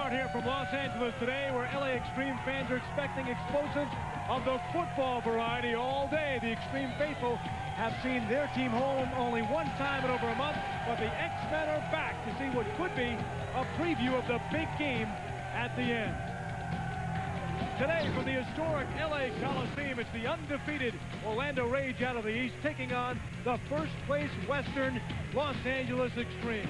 start here from Los Angeles today, where LA Extreme fans are expecting explosives of the football variety all day. The Extreme faithful have seen their team home only one time in over a month, but the X-Men are back to see what could be a preview of the big game at the end. Today from the historic LA Coliseum, it's the undefeated Orlando Rage out of the East taking on the first-place Western Los Angeles Extreme.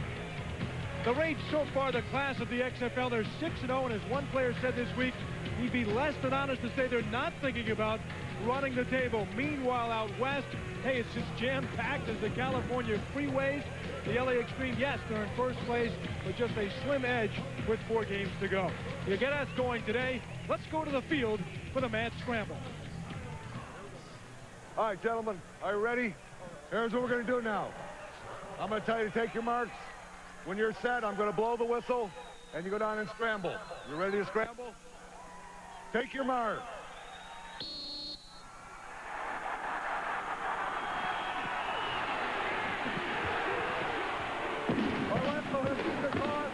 The Rage so far, the class of the XFL, they're 6-0, and as one player said this week, he'd be less than honest to say they're not thinking about running the table. Meanwhile, out west, hey, it's just jam-packed as the California freeways. The LA Extreme, yes, they're in first place, but just a slim edge with 4 games to go. You get us going today. Let's go to the field for the mad scramble. All right, gentlemen, are you ready? Here's what we're going to do now. I'm going to tell you to take your marks. When you're set, I'm going to blow the whistle, and you go down and scramble. You ready to scramble? Take your mark. Orlando has seen the clock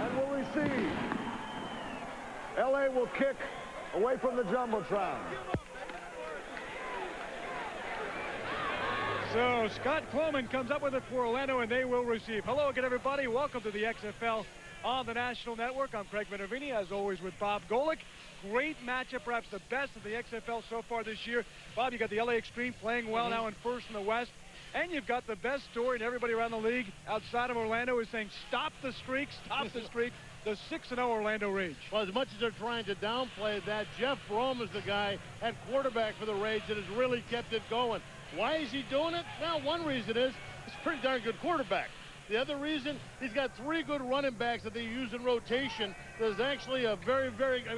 and will receive. LA will kick away from the Jumbotron. So Scott Cloman comes up with it for Orlando, and they will receive. Hello again, everybody. Welcome to the XFL on the National Network. I'm Craig Minervini, as always, with Bob Golick. Great matchup, perhaps the best of the XFL so far this year. Bob, you got the LA Extreme playing well now in first in the West. And you've got the best story, and everybody around the league outside of Orlando is saying, stop the streak, stop the streak. The 6-0 Orlando Rage. Well, as much as they're trying to downplay that, Jeff Brohm is the guy at quarterback for the Rage that has really kept it going. Why is he doing it? Well, one reason is he's a pretty darn good quarterback. The other reason, he's got 3 good running backs that they use in rotation. There's actually a very,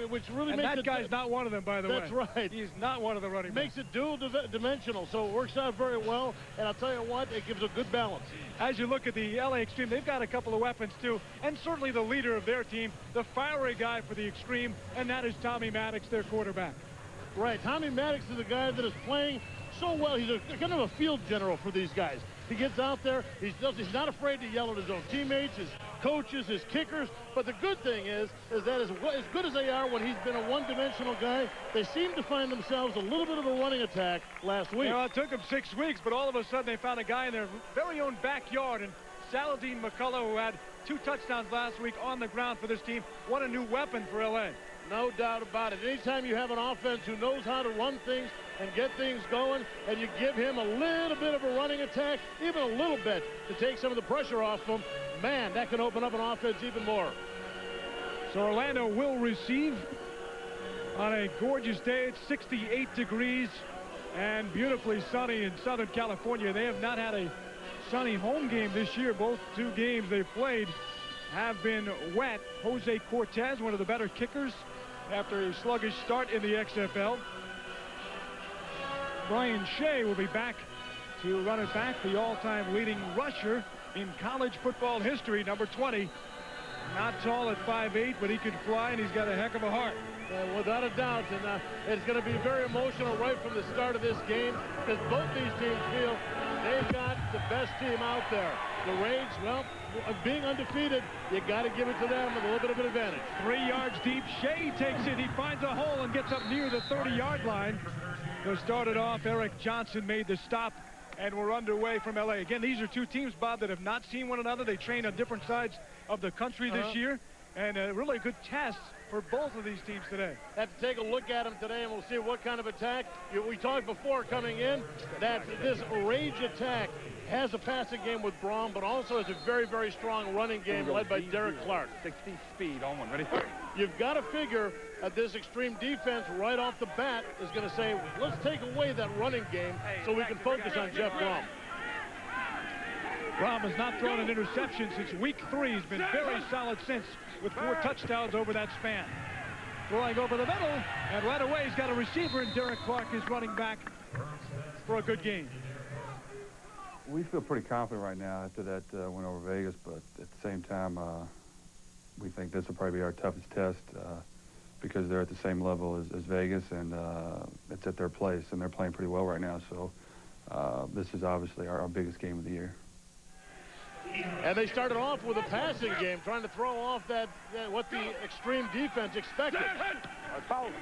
which really makes it... And that guy's not one of them, by the way. That's right. He's not one of the running backs. Makes it dual-dimensional, so it works out very well. And I'll tell you what, it gives a good balance. As you look at the LA Extreme, they've got a couple of weapons, too. And certainly the leader of their team, the fiery guy for the Extreme, and that is Tommy Maddox, their quarterback. Right. Tommy Maddox is the guy that is playing so well. He's kind of a field general for these guys. He gets out there. He's not afraid to yell at his own teammates, his coaches, his kickers. But the good thing is that as good as they are when he's been a one-dimensional guy, they seem to find themselves a little bit of a running attack last week. Well, it took them 6 weeks, but all of a sudden they found a guy in their very own backyard, and Saladin McCullough, who had 2 touchdowns last week on the ground for this team. What a new weapon for LA. No doubt about it. Anytime you have an offense who knows how to run things and get things going, and you give him a little bit of a running attack, even a little bit, to take some of the pressure off him, man, that can open up an offense even more. So Orlando will receive on a gorgeous day. It's 68 degrees and beautifully sunny in Southern California. They have not had a sunny home game this year. Both 2 games they've played have been wet. Jose Cortez, one of the better kickers after a sluggish start in the XFL. Brian Shea will be back to run it back, the all-time leading rusher in college football history, number 20. Not tall at 5'8", but he can fly, and he's got a heck of a heart. Without a doubt, and it's going to be very emotional right from the start of this game, because both these teams feel they've got the best team out there. The Rage, well, being undefeated, you got to give it to them with a little bit of an advantage. 3 yards deep, Shea takes it, he finds a hole and gets up near the 30-yard line. To start it off, Eric Johnson made the stop, and we're underway from LA. Again, these are 2 teams, Bob, that have not seen one another. They train on different sides of the country this year, and really a good test for both of these teams today. Have to take a look at them today, and we'll see what kind of attack. We talked before coming in that this Rage attack has a passing game with Brohm, but also has a very, very strong running game led by Derek Clark. 60 speed on one. Ready? You've got to figure that this Extreme defense right off the bat is going to say, let's take away that running game so we can focus on Jeff Brohm. Brohm has not thrown an interception since week 3. He's been very solid since, with 4 touchdowns over that span. Throwing over the middle, and right away he's got a receiver, and Derek Clark is running back for a good game. We feel pretty confident right now after that win over Vegas, but at the same time, we think this will probably be our toughest test because they're at the same level as Vegas, and it's at their place, and they're playing pretty well right now. So this is obviously our biggest game of the year. And they started off with a passing game, trying to throw off what the extreme defense expected.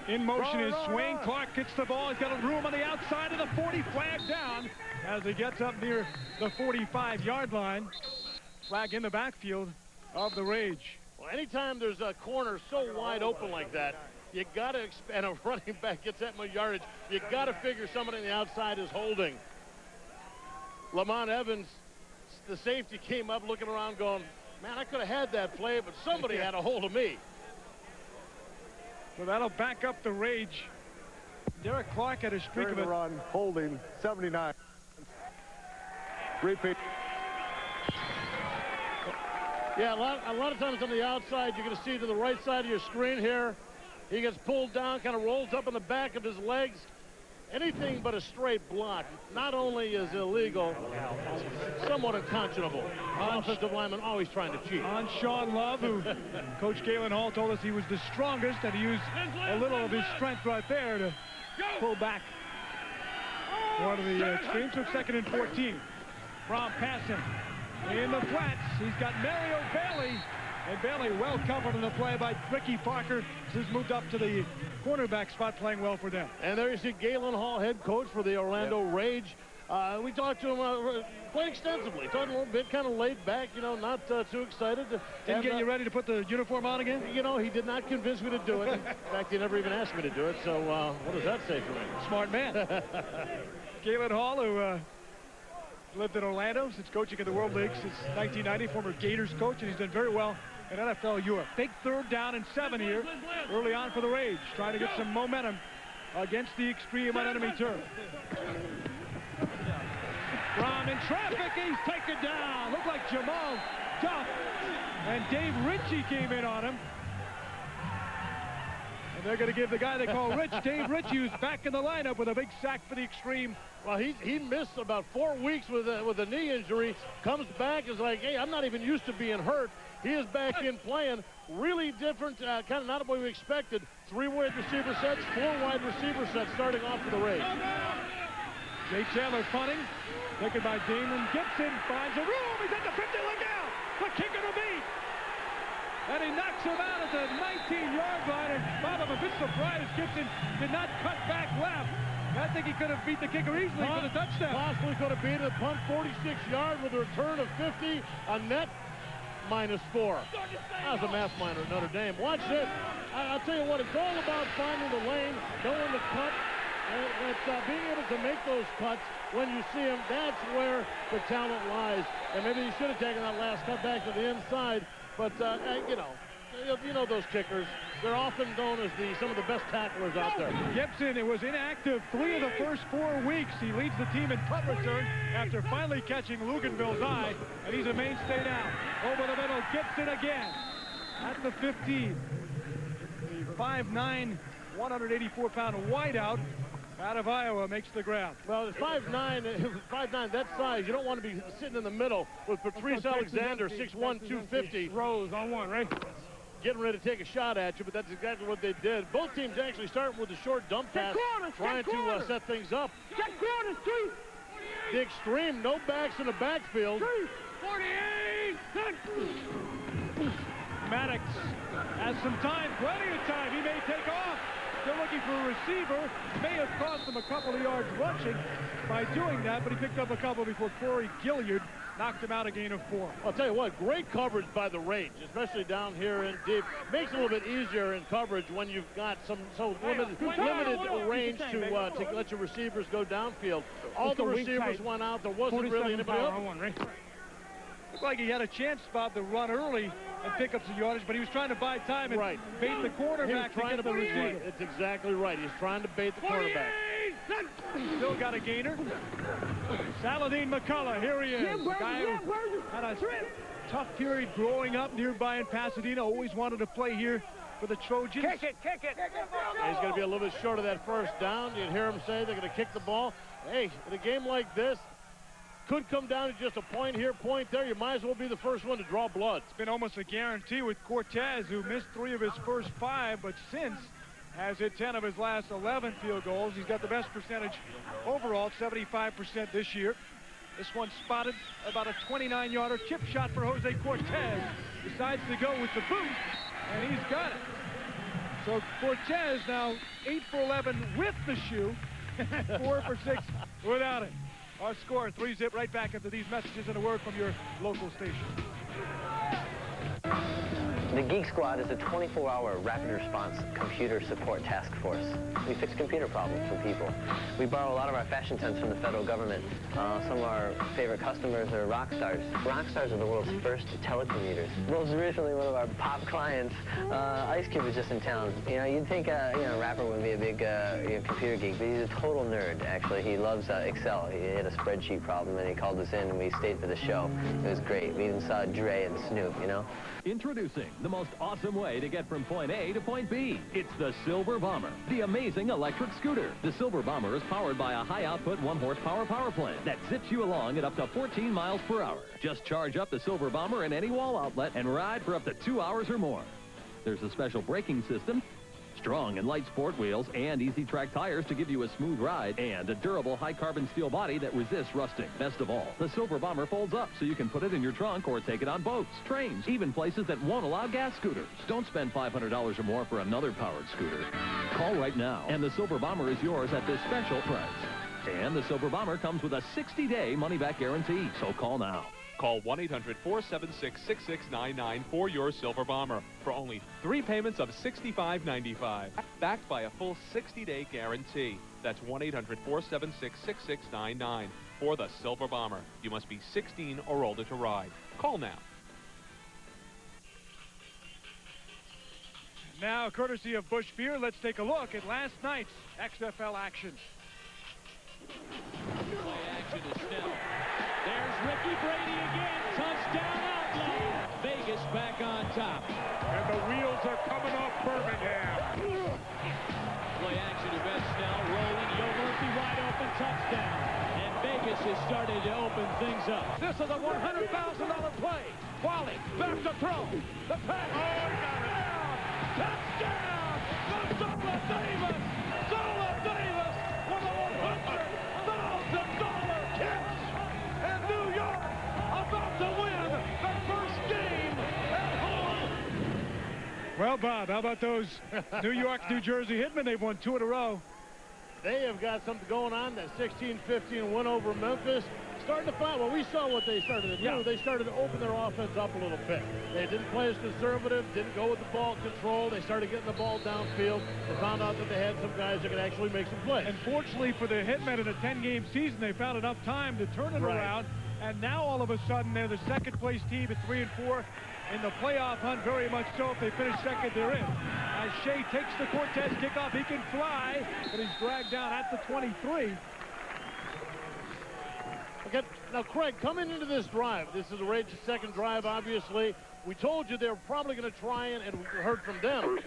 In motion is Swain. Clark gets the ball. He's got a room on the outside of the 40. Flag down as he gets up near the 45-yard line. Flag in the backfield of the Rage. Well, anytime there's a corner so wide open like that, you got to, and a running back gets that much yardage, you got to figure somebody on the outside is holding. Lamont Evans, the safety, came up looking around going, man, I could have had that play, but somebody had a hold of me. So that'll back up the Rage. Derek Clark had a streak of a run, holding 79. Repeat. Yeah, a lot of times on the outside, you're going to see to the right side of your screen here. He gets pulled down, kind of rolls up in the back of his legs. Anything but a straight block not only is illegal, somewhat unconscionable. Offensive lineman always trying to cheat. On Sean Love, who Coach Galen Hall told us he was the strongest, and he used a little of his strength right there to pull back one of the extremes. So 2nd and 14. Brohm passing in the flats. He's got Mario Bailey. And Bailey well covered in the play by Ricky Parker, who's moved up to the cornerback spot, playing well for them. And there you see Galen Hall, head coach for the Orlando Rage. We talked to him quite extensively. Talked a little bit, kind of laid back, you know, not too excited. Didn't get you ready to put the uniform on again? You know, he did not convince me to do it. In fact, he never even asked me to do it. So what does that say for me? Smart man. Galen Hall, who lived in Orlando since coaching in the World League since 1990, former Gators coach, and he's done very well in NFL Europe. Big 3rd down and 7 here early on for the Rage, trying to get some momentum against the extreme on enemy turf. Brohm in traffic, he's taken down. Looked like Jamal Duff, and Dave Ritchie came in on him. And they're going to give the guy they call Rich, Dave Ritchie, who's back in the lineup with a big sack for the extreme. Well, he missed about 4 weeks with a knee injury. Comes back, is like, hey, I'm not even used to being hurt. He is back in playing. Really different, kind of not what we expected. 3 wide receiver sets, 4 wide receiver sets starting off for the Rage. Jay Chandler punting, taken by Damon Gibson, finds a room. He's at the 50, look out! The kicker to beat. And he knocks him out at the 19-yard line. And Bob, I'm a bit surprised Gibson did not cut back left. I think he could have beat the kicker easily for the touchdown. Possibly could have beat it. Punt 46-yard with a return of 50. A net -4. That was a math minor at Notre Dame. Watch this. I'll tell you what, it's all about finding the lane, knowing the cut, and being able to make those cuts when you see them. That's where the talent lies. And maybe he should have taken that last cut back to the inside. But, you know those kickers. They're often known as some of the best tacklers out there. Gibson was inactive 3 of the first 4 weeks. He leads the team in punt return after finally catching Luganville's eye, and he's a mainstay now. Over the middle, Gibson again at the 15. The 5'9", 184-pound wideout out of Iowa makes the grab. Well, 5'9", that size, you don't want to be sitting in the middle with Patrice Alexander, 6'1", 250. Rose on one, right? Getting ready to take a shot at you, but that's exactly what they did. Both teams actually starting with a short dump pass, trying to set things up. The extreme, no backs in the backfield. 48! Maddox has some time, plenty of time. He may take off. Still looking for a receiver. May have cost him a couple of yards rushing by doing that, but he picked up a couple before Corey Gilliard knocked him out, a gain of 4. I'll tell you what, great coverage by the Rage, especially down here in deep. Makes it a little bit easier in coverage when you've got some limited range to let your receivers go downfield. All the receivers went out. There wasn't really anybody else. Looked like he had a chance, Bob, to run early and pick up some yardage, but he was trying to buy time and bait the quarterback to get the receiver. It's exactly right. He's trying to bait the quarterback. Still got a gainer. Saladin McCullough, here he is. The guy who had a tough period growing up nearby in Pasadena, always wanted to play here for the Trojans. Kick it. He's going to be a little bit short of that first down. You'd hear him say they're going to kick the ball. Hey, in a game like this, could come down to just a point here, point there. You might as well be the first one to draw blood. It's been almost a guarantee with Cortez, who missed 3 of his first 5, but since has hit 10 of his last 11 field goals. He's got the best percentage overall, 75% this year. This one spotted about a 29-yarder chip shot for Jose Cortez. Decides to go with the boot, and he's got it. So Cortez now 8 for 11 with the shoe, 4 for 6 without it. Our score 3-zip right back into these messages and a word from your local station. The Geek Squad is a 24-hour rapid response computer support task force. We fix computer problems for people. We borrow a lot of our fashion sense from the federal government. Some of our favorite customers are rock stars. Rock stars are the world's first telecommuters. Most recently, one of our pop clients, Ice Cube, was just in town. You know, you'd think a rapper would be a big computer geek, but he's a total nerd, actually. He loves Excel. He had a spreadsheet problem, and he called us in, and we stayed for the show. It was great. We even saw Dre and Snoop, you know? Introducing the most awesome way to get from point A to point B. It's the Silver Bomber, the amazing electric scooter. The Silver Bomber is powered by a high-output 1-horsepower power plant that zips you along at up to 14 miles per hour. Just charge up the Silver Bomber in any wall outlet and ride for up to 2 hours or more. There's a special braking system, strong and light sport wheels, and easy track tires to give you a smooth ride, and a durable high-carbon steel body that resists rusting. Best of all, the Silver Bomber folds up so you can put it in your trunk or take it on boats, trains, even places that won't allow gas scooters. Don't spend $500 or more for another powered scooter. Call right now, and the Silver Bomber is yours at this special price. And the Silver Bomber comes with a 60-day money-back guarantee, so call now. Call 1-800-476-6699 for your Silver Bomber for only 3 payments of $65.95. Backed by a full 60-day guarantee. That's 1-800-476-6699 for the Silver Bomber. You must be 16 or older to ride. Call now. Now, courtesy of Busch Beer, let's take a look at last night's XFL action. Play action to Snell. There's Ricky Brady again. Touchdown outlaw. Vegas back on top. And the wheels are coming off Birmingham. Play action to Ben Snell. Rolling. Yo Murphy wide open. Touchdown. And Vegas is starting to open things up. This is a $100,000 play. Wally back to throw. The pass. Oh, he got it. Touchdown. Zola Davis. Zola Davis with a $100,000 catch. And New York about to win the first game at home. Well, Bob, how about those New York, New Jersey Hitmen? They've won 2 in a row. They have got something going on. That 16-15 win over Memphis. Starting to find, well, we saw what they started to do. Yeah. They started to open their offense up a little bit. They didn't play as conservative, didn't go with the ball control. They started getting the ball downfield. They found out that they had some guys that could actually make some plays. And fortunately for the Hitmen in a 10-game season, they found enough time to turn it around. And now all of a sudden they're the second-place team at 3-4 in the playoff hunt. Very much so. If they finish second, they're in. As Shea takes the Cortez kickoff, he can fly, but he's dragged down at the 23. Okay, now, Craig, coming into this drive, this is a Rage's second drive, obviously. We told you they were probably going to try and we heard from them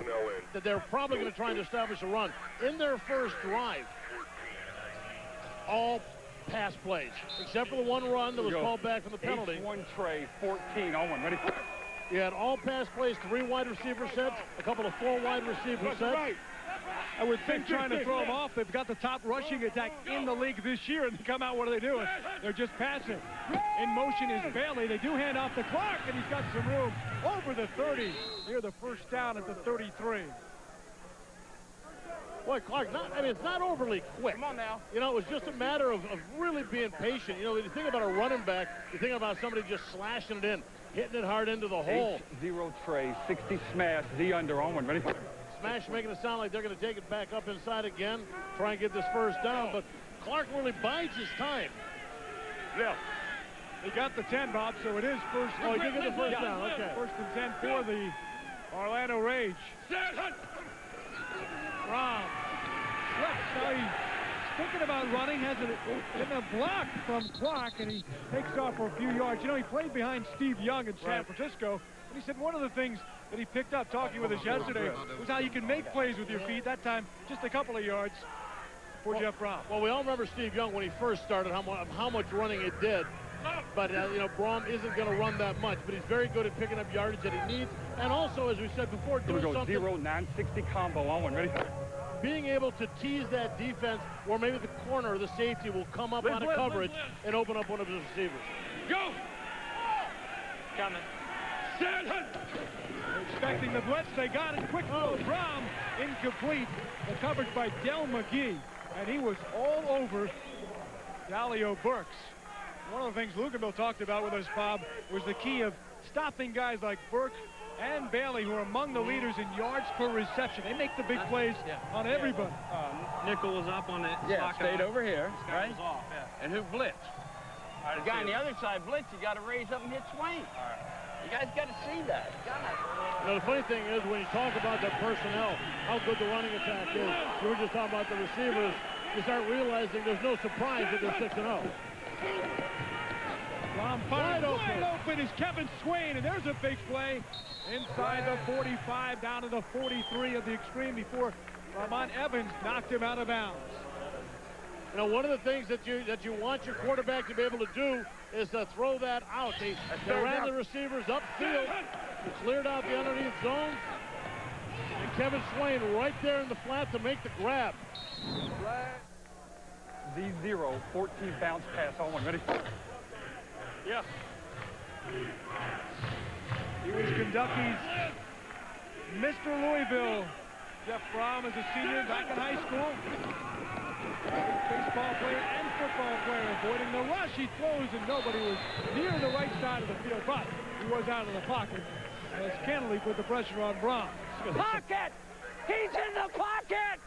that they're probably going to try and establish a run. In their first drive, all pass plays, except for the one run that was called back from the penalty. H1 Trey, 14, Owen, ready? You had all pass plays, 3 wide receiver sets, a couple of 4 wide receiver sets. I would think trying to throw them off. They've got the top rushing attack in the league this year, and they come out, what are they doing? They're just passing. In motion is Bailey. They do hand off to Clark, and he's got some room over the 30 near the first down at the 33. Boy, Clark, it's not overly quick. Come on now. You know, it was just a matter of really being patient. You know, when you think about a running back, you think about somebody just slashing it in, hitting it hard into the hole. H0 Trey, 60 smash, D under, Owen, ready? Smash making it sound like they're going to take it back up inside again, try and get this first down, but Clark really bides his time. Yeah. He got the 10, Bob, so it is first. Oh, he did get the first down, okay. First and 10 for the Orlando Rage. Brohm slips. Now he's thinking about running, has it in a block from Clark, and he takes off for a few yards. You know, he played behind Steve Young in San Francisco, and he said one of the things that he picked up talking with us yesterday was how you can make plays with your feet. That time, just a couple of yards for Jeff Brohm. Well, we all remember Steve Young when he first started, how much running it did. But, you know, Brohm isn't going to run that much, but he's very good at picking up yardage that he needs. And also, as we said before, doing something. 0-960 combo, Owen, ready? being able to tease that defense where maybe the corner or the safety will come up on a coverage and open up one of his receivers. Go! Coming. Expecting the blitz, they got it. Quick throw, Brohm, incomplete. The coverage by Del McGee, and he was all over Dalio Burks. One of the things Luganville talked about with us, Bob, was the key of stopping guys like Burke and Bailey, who are among the leaders in yards per reception. They make the big plays on everybody. Nickel was up on the stayed over here, right? Was off, And who blitzed? The guy on the other side blitzed. You got to raise up and hit Swain. You guys got to see that. Now, the funny thing is, when you talk about their personnel, how good the running attack is, you were just talking about the receivers, you start realizing there's no surprise that they're 6-0. Wide open is Kevin Swain, and there's a big play inside the 45 down to the 43 of the Extreme before Ramon Evans knocked him out of bounds. You know, one of the things that you want your quarterback to be able to do is to throw that out. They ran the receivers upfield, cleared out the underneath zones, and Kevin Swain right there in the flat to make the grab. Z0, 14 bounce pass on one. Ready? Yeah. He was Kentucky's Mr. Louisville. Jeff Brohm is a senior back in high school. Baseball player and football player, avoiding the rush. He throws, and nobody was near the right side of the field, but he was out of the pocket as Kennelly put the pressure on Brohm. Pocket! He's in the pocket!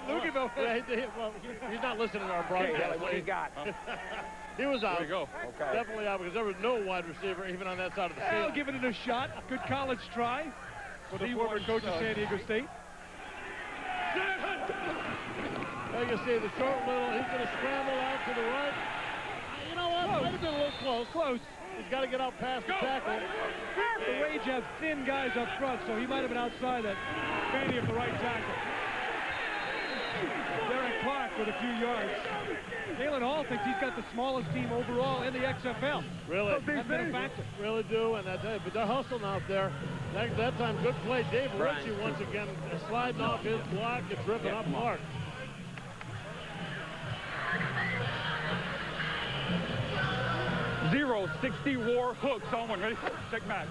Louisville. He's not listening to our broadcast. What do you got? He was out. There you go. Okay. Definitely out because there was no wide receiver even on that side of the field. Well, giving it a shot. Good college try for the former coach of San Diego State. Like you see, the short little, he's going to scramble out to the right. You know what? Might have been a little close. He's got to get out past the tackle. The Rage have thin guys up front, so he might have been outside that fanny of the right tackle. Derek Clark with a few yards. Galen Hall thinks he's got the smallest team overall in the XFL. Really? That's been a factor. Really do, and but they're hustling out there. That time, good play. Dave Ritchie once again sliding off his block and tripping up Clark. Zero, 60 war hooks on one. Ready? Check back.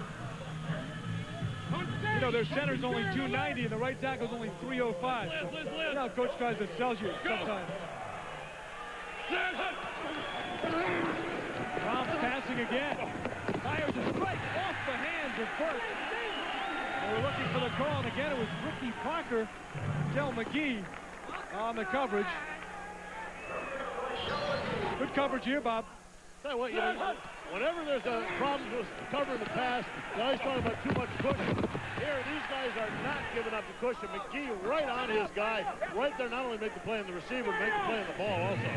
You know, their center's only 290 and the right tackle's only 305. So, you know how coach tries to sell you sometimes. Brohm's passing again. Fires a strike off the hands of Burke. They were looking for the call, and again it was Ricky Parker, Del McGee on the coverage. Good coverage here, Bob. Tell you what, whenever there's a problem with covering the pass, they always talk about too much cushion. Here, these guys are not giving up the cushion. McGee right on his guy, right there, not only make the play on the receiver, make the play on the ball also.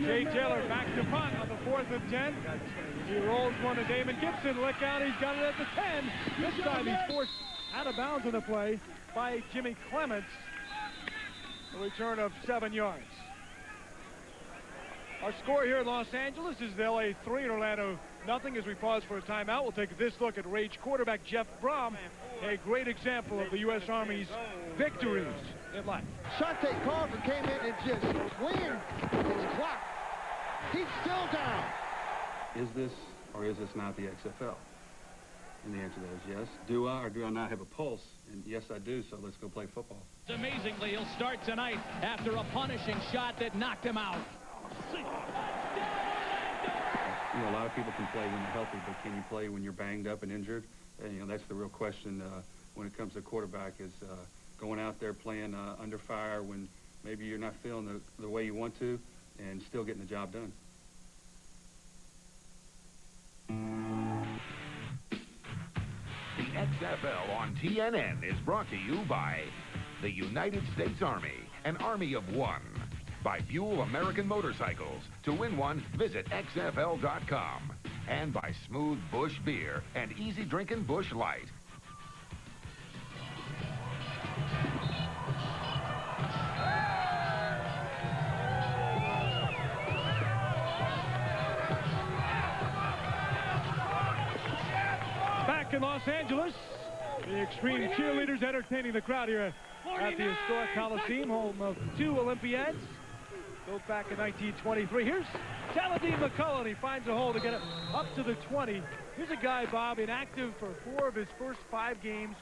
Jay Taylor back to punt on the 4th and 10. He rolls one to Damon Gibson. Lick out, he's got it at the 10. This time he's forced out of bounds on the play by Jimmy Clements. A return of 7 yards. Our score here in Los Angeles is the LA 3 and Orlando nothing. As we pause for a timeout, we'll take this look at Rage quarterback Jeff Brohm, a great example of the U.S. Army's victories in life. Shante Carver came in and just swinged his clock. He's still down. Is this or is this not the XFL? And the answer to that is yes. Do I or do I not have a pulse? And yes, I do, so let's go play football. Amazingly, he'll start tonight after a punishing shot that knocked him out. You know, a lot of people can play when they're healthy, but can you play when you're banged up and injured? And, you know, that's the real question when it comes to quarterback is going out there playing under fire when maybe you're not feeling the way you want to and still getting the job done. The XFL on TNN is brought to you by the United States Army, an army of one. By Buell American Motorcycles. To win one, visit XFL.com. And by Smooth Bush Beer and Easy Drinking Bush Light. Back in Los Angeles, The Extreme cheerleaders entertaining the crowd here at the historic Coliseum, home of 2 Olympiads. Built back in 1923. Here's Saladin McCullough, and he finds a hole to get it up to the 20. Here's a guy, Bob, inactive for 4 of his first 5 games.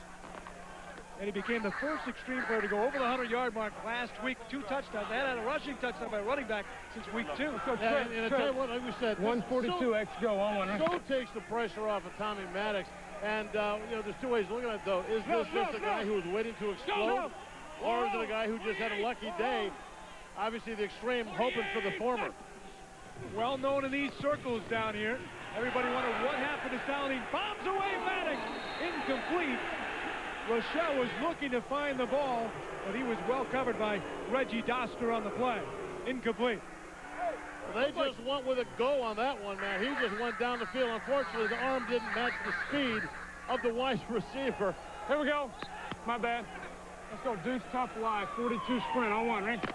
And he became the first Extreme player to go over the 100-yard mark last week. 2 touchdowns. They had a rushing touchdown by a running back since week 2. So yeah, and I tell you what, like we said, 142 X go on one. So takes the pressure off of Tommy Maddox. And, you know, there's 2 ways of looking at it, though. Is this just a guy who was waiting to explode? Or is it a guy who just had a lucky day? Obviously, the Extreme hoping for the former. Well known in these circles down here. Everybody wondered what happened to Saladin. Bombs away, Maddox. Incomplete. Rochelle was looking to find the ball, but he was well covered by Reggie Doster on the play. Incomplete. Well, they just went with a go on that one, man. He just went down the field. Unfortunately, the arm didn't match the speed of the wide receiver. Here we go. My bad. Let's go. Deuce tough live. 42 sprint on 1, right?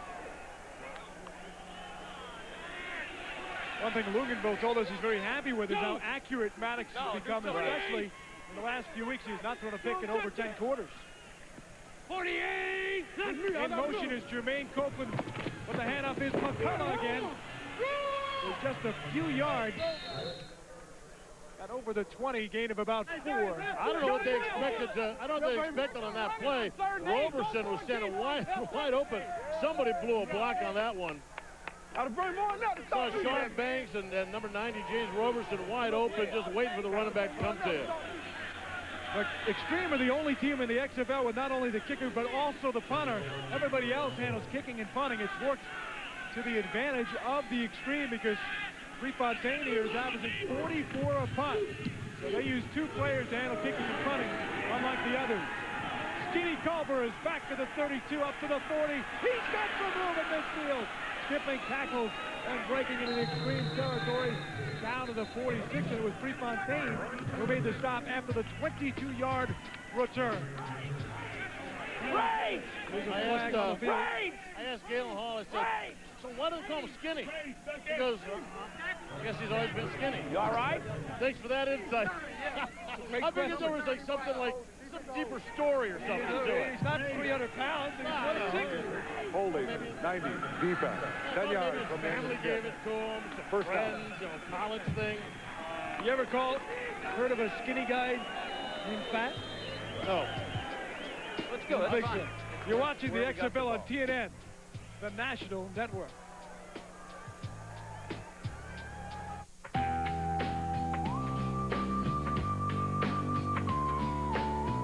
One thing Luganville told us he's very happy with is how accurate Maddox has become, especially in the last few weeks. He has not thrown a pick in over 10 quarters. 48! In motion is Jermaine Copeland with the handoff is McCullough again. With just a few yards. Got over the 20, gain of about 4. I don't know what they expected on that play. Roberson was standing wide open. Somebody blew a block on that one. Saw Sean Banks and number 90, James Roberson, wide open, just waiting for the running back to come to you. But Extreme are the only team in the XFL with not only the kicker, but also the punter. Everybody else handles kicking and punting. It's worked to the advantage of the Extreme because Prefontaine here is averaging 44 a punt. So they use 2 players to handle kicking and punting, unlike the others. Skinny Culver is back to the 32, up to the 40. He's got some room in midfield. Skipping tackles and breaking into the Extreme territory down to the 46, and it was Prefontaine who made the stop after the 22-yard return. Right! I asked Galen Hall, I said, so why do they call him Skinny? He goes, I guess he's always been skinny. You all right? Thanks for that insight. I figured there was like something like some deeper story or something to it. He's not 300 pounds, he's 26. Holding, 90, defense. 10 yards from the family gave it to him, some First friends, you know, college thing. You ever heard of a skinny guy named Fat? No. Let's go. You're watching the XFL on TNN, the national network.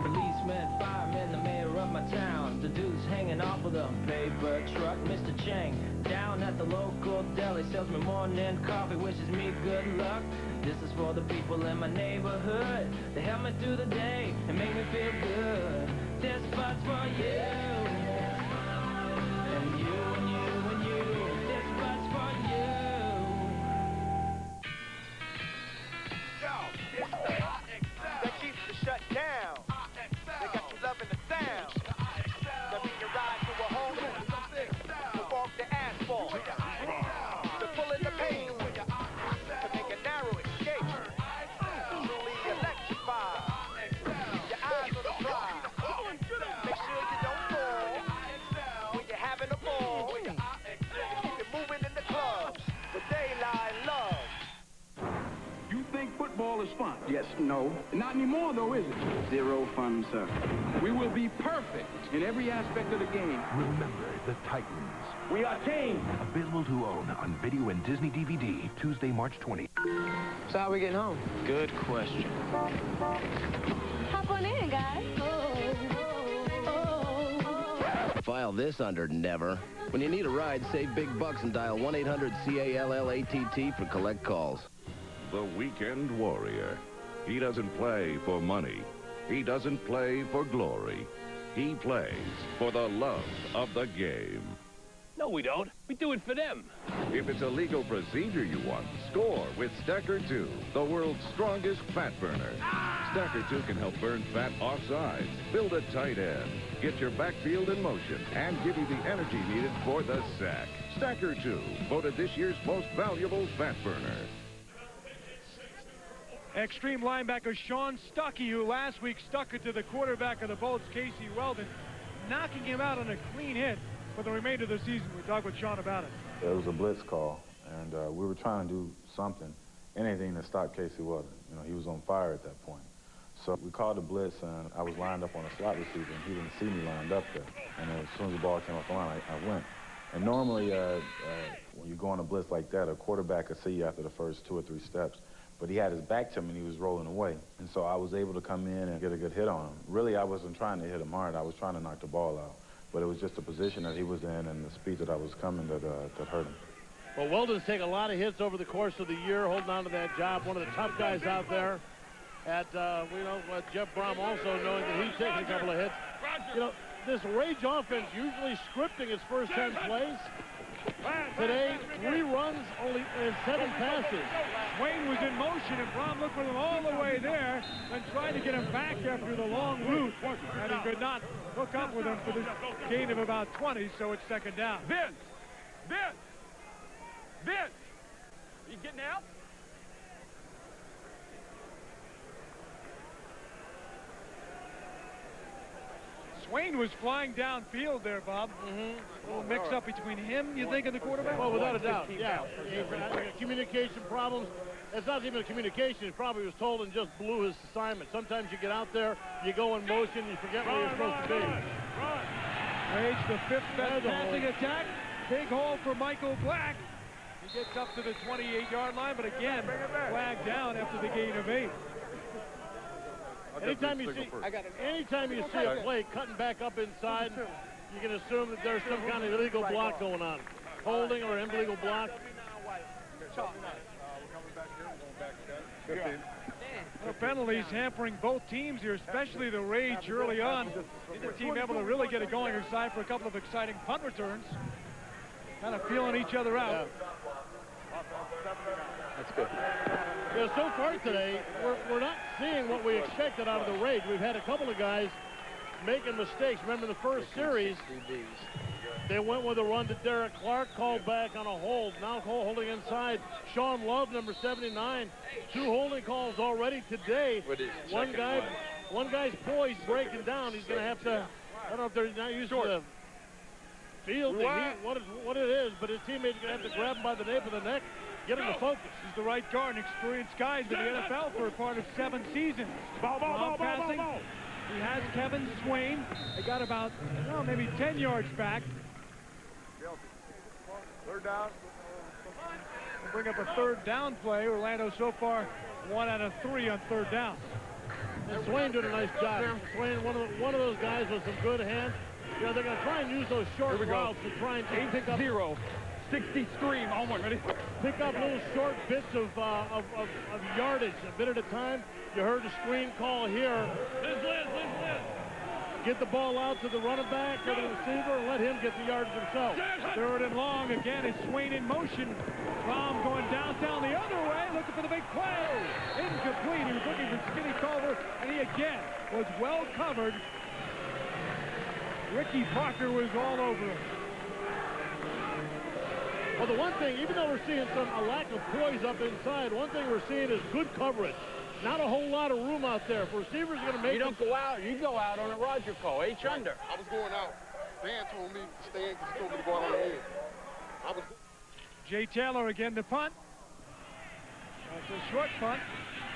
Policeman, fireman, the mayor of my town. The dude's hanging off of the paper truck. Mr. Chang, down at the local deli, sells me morning coffee, wishes me good luck. This is for the people in my neighborhood. They help me through the day and make me feel good. This spot's for you. And you and you and you. This spot's for you. Yo, it's the XFL that keeps the shut down. They got you loving the sound. That mean you ride to a home run, to walk the asphalt, to pull in the pain, to make a narrow escape, truly electrified. Keep your eyes on the prize. Make sure you don't fall when you're having a ball. Keep it moving in the clubs with daylight love. You think football is fun? Yes, no. Not anymore, though, is it? Zero fun, sir. We will be perfect in every aspect of the game. Remember the Titans. We are team. Available to own on video and Disney DVD Tuesday, March 20. So how are we getting home? Good question. Hop on in, guys. File this under never. When you need a ride, save big bucks and dial 1-800-CALLATT for collect calls. The weekend warrior. He doesn't play for money. He doesn't play for glory. He plays for the love of the game. No, we don't. We do it for them. If it's a legal procedure you want, score with Stacker 2, the world's strongest fat burner. Stacker 2 can help burn fat offsides, build a tight end, get your backfield in motion, and give you the energy needed for the sack. Stacker 2, voted this year's most valuable fat burner. Extreme linebacker Sean Stuckey, who last week stuck it to the quarterback of the Bolts, Casey Weldon, knocking him out on a clean hit for the remainder of the season. We talked with Sean about it. It was a blitz call, and we were trying to do something, anything to stop Casey Weldon. You know, he was on fire at that point. So we called the blitz, and I was lined up on a slot receiver, and he didn't see me lined up there. And as soon as the ball came off the line, I went. And normally, when you go on a blitz like that, a quarterback could see you after the first 2 or 3 steps. But he had his back to me, and he was rolling away. And so I was able to come in and get a good hit on him. Really, I wasn't trying to hit him hard. I was trying to knock the ball out. But it was just the position that he was in and the speed that I was coming that hurt him. Well, Weldon's taken a lot of hits over the course of the year, holding on to that job. One of the tough guys out there. At, Jeff Brohm also knowing that he's taken a couple of hits. You know, this Rage offense usually scripting its first 10 plays. Today, 3 runs, only 7 passes. Swain was in motion, and Brohm looked for him all the way there and tried to get him back after the long route, and he could not hook up with him for the gain of about 20, so it's second down. Vince! You getting out? Swain was flying downfield there, Bob. A little mix-up between him, you think, and the quarterback? Well, without a doubt, yeah. Communication problems. It's not even a communication. He probably was told and just blew his assignment. Sometimes you get out there, you go in motion, you forget where you're supposed to be. Rage, the 5th best passing attack. Big hole for Michael Black. He gets up to the 28-yard line, but again, flagged down after the gain of 8. Anytime you see a play cutting back up inside, you can assume that there's some kind of illegal block going on. Holding or illegal block. The penalties hampering both teams here, especially the Rage early on. The team able to really get it going aside for a couple of exciting punt returns. Kind of feeling each other out. That's good. Yeah, so far today, we're not seeing what we expected out of the Rage. We've had a couple of guys making mistakes. Remember the first series, they went with a run to Derek Clark, called back on a hold. Now holding inside. Sean Love, number 79. 2 holding calls already today. One guy's poised breaking down. He's going to have to, I don't know if they're not used to the fielding, what it is, but his teammate's going to have to grab him by the nape of the neck, get him to focus. He's the right guard, an experienced guy. He's been in the NFL for a part of 7 seasons. Ball. He has Kevin Swain. They got about, maybe 10 yards back. Third down. We'll bring up a 3rd down play. Orlando so far 1 out of 3 on 3rd down. And Swain did a nice job. Swain, one of those guys with some good hands. You know, they're going to try and use those short routes to try and pick up 60 scream. Almost ready. Pick up little short bits of yardage, a bit at a time. You heard the screen call here. Get the ball out to the running back or the receiver and let him get the yardage himself. 3rd and long again. Is Swain in motion. Brohm going downtown the other way, looking for the big play. Incomplete. He was looking for Skinny Culver, and he again was well covered. Ricky Parker was all over him. Well, the one thing, even though we're seeing a lack of poise up inside, one thing we're seeing is good coverage. Not a whole lot of room out there. If receivers are going to make You don't go out. You go out on a Roger call. H under. I was going out. Dan told me to stay in because he told me to go out on the edge. Jay Taylor again to punt. That's a short punt.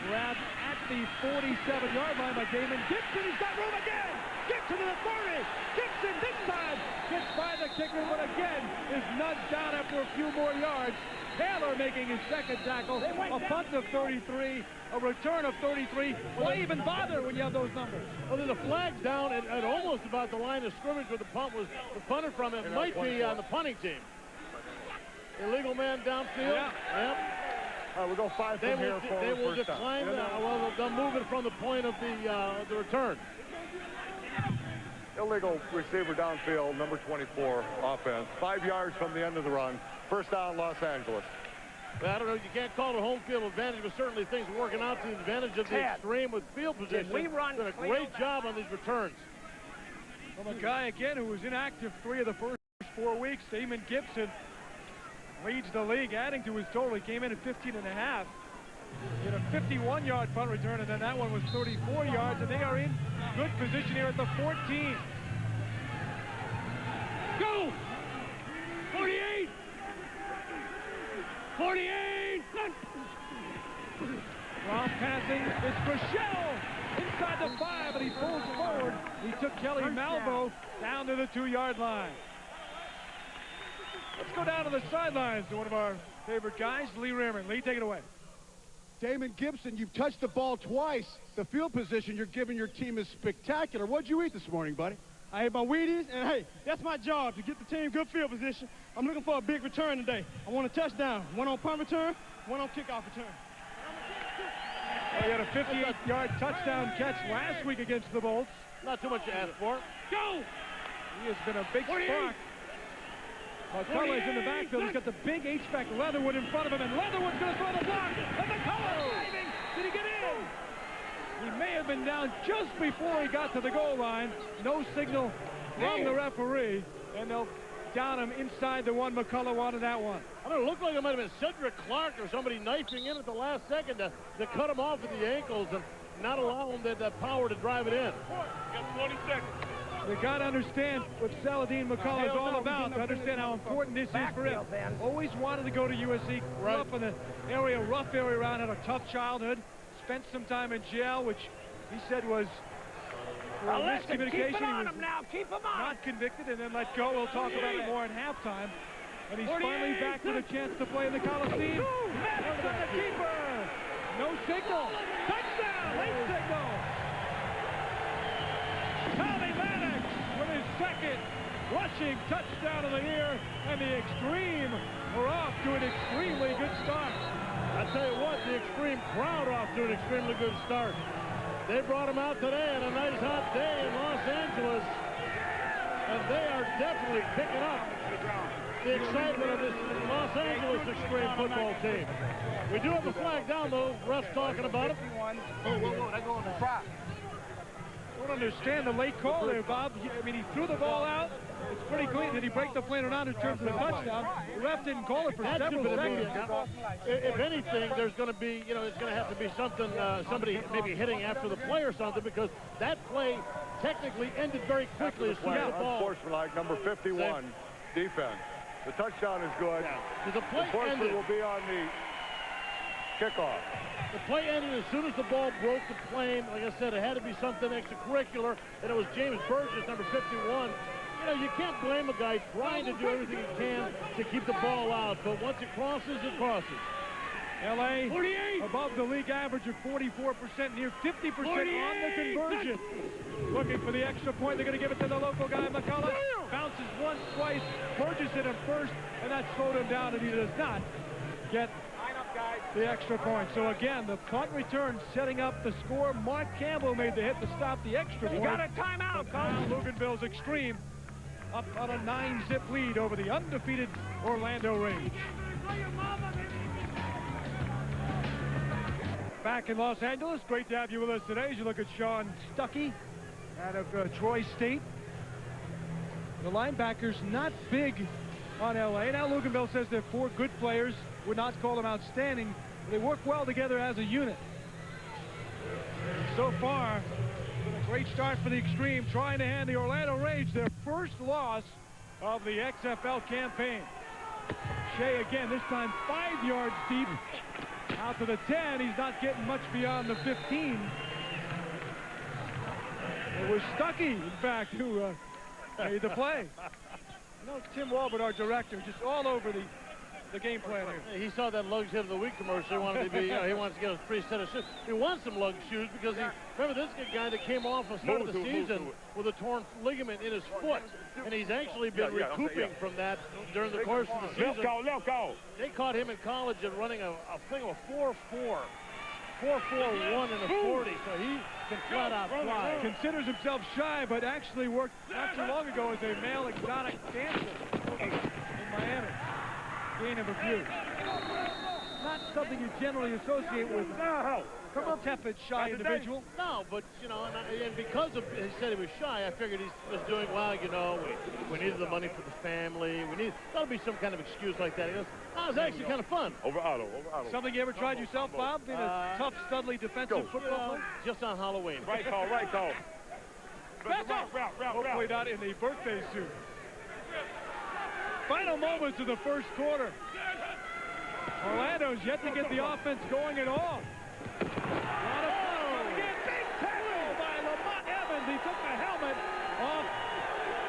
Grabbed at the 47-yard line by Damon Gibson. He's got room again. Gibson to the 30. Gibson this time gets by the kicker, but again is nudged down after a few more yards. Taylor making his 2nd tackle. A punt of 33, a return of 33. Why even bother when you have those numbers? Well, there's a flag down at almost about the line of scrimmage where the punt was punted from. It might be on the punting team. Illegal man downfield. Yeah. Yep. All right, we'll go 5 from here. They will decline. They'll move it from the point of the return. Illegal receiver downfield, number 24, offense. 5 yards from the end of the run. 1st down, Los Angeles. Well, I don't know. You can't call it a home field advantage, but certainly things are working out to the advantage of the extreme with field position. We run done a great job on these returns. From a guy, again, who was inactive 3 of the first 4 weeks, Damon Gibson leads the league, adding to his total. He came in at 15.5. He had a 51-yard punt return, and then that one was 34 yards, and they are in good position here at the 14. Go! 48! 48! Brohm passing. It's Rochelle inside the 5, and he pulls forward. He took Kelly Malvo down to the 2-yard line. Let's go down to the sidelines to one of our favorite guys, Lee Rearman. Lee, take it away. Damon Gibson, you've touched the ball twice. The field position you're giving your team is spectacular. What'd you eat this morning, buddy? I ate my Wheaties, and hey, that's my job, to get the team good field position. I'm looking for a big return today. I want a touchdown. One on punt return, one on kickoff return. He had a 58-yard touchdown catch last week against the Bolts. Not too much to ask for. Go! He has been a big spark. McCullough's in the backfield. He's got the big H-back Leatherwood in front of him, and Leatherwood's going to throw the block. And McCullough diving. Did he get in? He may have been down just before he got to the goal line. No signal from the referee, and they'll down him inside the one McCullough wanted that one. I mean, it looked like it might have been Cedric Clark or somebody knifing in at the last second to cut him off at the ankles and not allow him that power to drive it in. You got 20 seconds. You got to understand what Saladin McCullough is all about, to understand how important this is for him. Always wanted to go to USC, grew up in the area, rough area around, had a tough childhood, spent some time in jail, which he said was for miscommunication. Keep on him now, keep him on. Not convicted and then let go. We'll talk about it more at halftime. And he's finally back with a chance to play in the Coliseum. Maddox on the keeper. No signal. Touchdown. Late signal. Tommy Maddox with his second rushing touchdown of the year, and the Extreme are off to an extremely good start. I tell you what, the Extreme crowd off to an extremely good start. They brought him out today on a nice hot day in Los Angeles, and they are definitely picking up the excitement of this Los Angeles Extreme football team. We do have the flag down, though. Ref's talking about it. Whoa, they're going to try. I don't understand the late call there, Bob. I mean, he threw the ball out. It's pretty clean. Did he break the plane or not in terms of the touchdown? The ref didn't call it for several seconds. If anything, there's going to be, it's going to have to be something, somebody maybe hitting after the play or something, because that play technically ended very quickly as soon as the ball. Unsportsmanlike, number 51, defense. The touchdown is good. The play Enforcement will be on the kickoff. The play ended as soon as the ball broke the plane. Like I said, it had to be something extracurricular, and it was James Burgess, number 51. You can't blame a guy trying to do everything he can to keep the ball out, but once it crosses, it crosses. L.A. 48. Above the league average of 44%, near 50% on the conversion. Looking for the extra point. They're going to give it to the local guy, McCullough. Bounces once, twice. Burgess hit him first, and that slowed him down, and he does not get the extra point. So again, the punt return setting up the score. Mark Campbell made the hit to stop the extra point. You got a timeout, Coach. Luganville's Extreme up on a 9-zip lead over the undefeated Orlando Rage. Back in Los Angeles, great to have you with us today as you look at Sean Stuckey out of Troy State. The linebackers not big on LA. Now Luganville says they're 4 good players. Would not call them outstanding. They work well together as a unit. So far, been a great start for the Extreme, trying to hand the Orlando Rage their first loss of the XFL campaign. Shea again, this time 5 yards deep. Out to the 10. He's not getting much beyond the 15. It was Stuckey, in fact, who made the play. You know, Tim Walbert, our director, just all over the game plan here. He saw that Lugs Hit of the Week commercial. He wanted to be, he wants to get a free set of shoes. He wants some Lug shoes because remember this guy that came off the start of the season with a torn ligament in his foot, and he's actually been recouping from that during the course of the season. Let's go. They caught him in college at running a thing of a 4.4. 4.41 and a 40, so he can flat out fly. Considers himself shy, but actually worked not too long ago as a male exotic dancer in Miami. Gain of a few. Not something you generally associate with a tepid, shy individual. No, but, you know, and because of, he said he was shy, I figured he was doing, well, you know, we needed the money for the family. That'll be some kind of excuse like that. He goes, oh, it was actually kind of fun. Over auto. Something you ever tried yourself, Bob? Being a tough, studly defensive football player? Just on Halloween. Right call. Hopefully not in the birthday suit. Final moments of the first quarter. Orlando's yet to get the offense going at all. Big tackle by Lamont Evans. He took the helmet off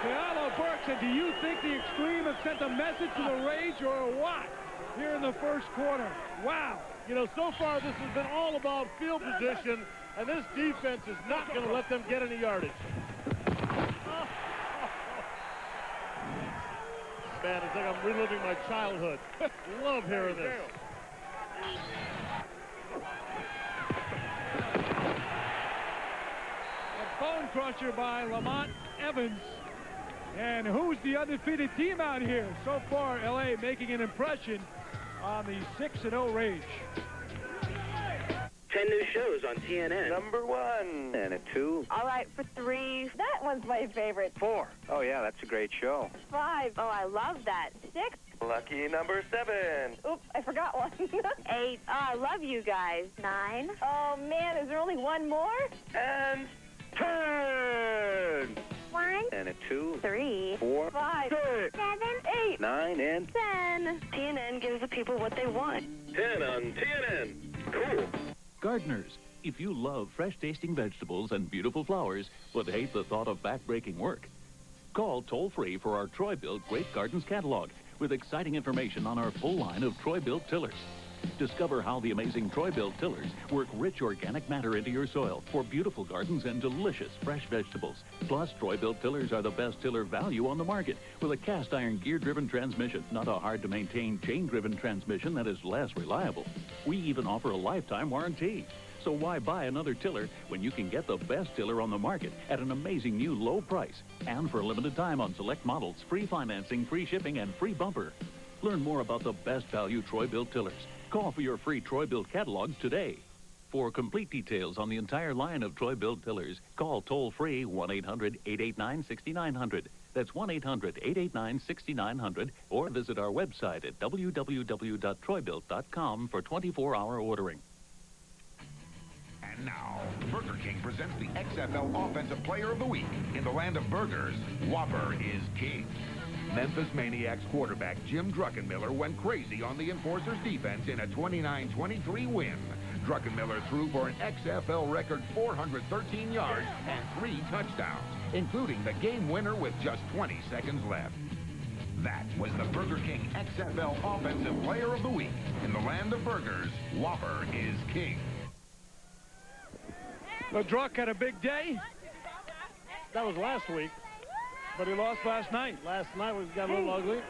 Kealo Burks. And do you think the Extreme have sent a message to the Rage or what here in the first quarter? Wow. You know, so far this has been all about field position, and this defense is not going to let them get any yardage. Man, it's like I'm reliving my childhood. Love hearing this. A bone crusher by Lamont Evans. And who's the undefeated team out here? So far, LA making an impression on the 6-0 Rage. 10 new shows on TNN. Number 1 and a 2. All right, for 3. That one's my favorite. 4. Oh, yeah, that's a great show. 5. Oh, I love that. 6. Lucky number 7. Oops, I forgot one. 8. Oh, I love you guys. 9. Oh, man, is there only one more? And 10. 1. And a 2. 3. 4. 5. 6. 7. 8. 9 and 10. TNN gives the people what they want. 10 on TNN. Cool. Gardeners, if you love fresh-tasting vegetables and beautiful flowers, but hate the thought of back-breaking work, call toll-free for our Troy-Bilt Great Gardens catalog with exciting information on our full line of Troy-Bilt tillers. Discover how the amazing Troy-Bilt tillers work rich organic matter into your soil for beautiful gardens and delicious fresh vegetables. Plus, Troy-Bilt tillers are the best tiller value on the market with a cast-iron gear-driven transmission, not a hard-to-maintain chain-driven transmission that is less reliable. We even offer a lifetime warranty. So why buy another tiller when you can get the best tiller on the market at an amazing new low price? And for a limited time on select models, free financing, free shipping, and free bumper. Learn more about the best value Troy-Bilt tillers. Call for your free Troy-Bilt catalogs today. For complete details on the entire line of Troy-Bilt tillers, call toll-free 1-800-889-6900. That's 1-800-889-6900, or visit our website at www.troybilt.com for 24-hour ordering. And now, Burger King presents the XFL Offensive Player of the Week. In the land of burgers, Whopper is king. Memphis Maniacs quarterback Jim Druckenmiller went crazy on the Enforcers defense in a 29-23 win. Druckenmiller threw for an XFL record 413 yards and 3 touchdowns, including the game winner with just 20 seconds left. That was the Burger King XFL Offensive Player of the Week. In the land of burgers, Whopper is king. The Druck had a big day. That was last week. But he lost last night. Last night got a little ugly.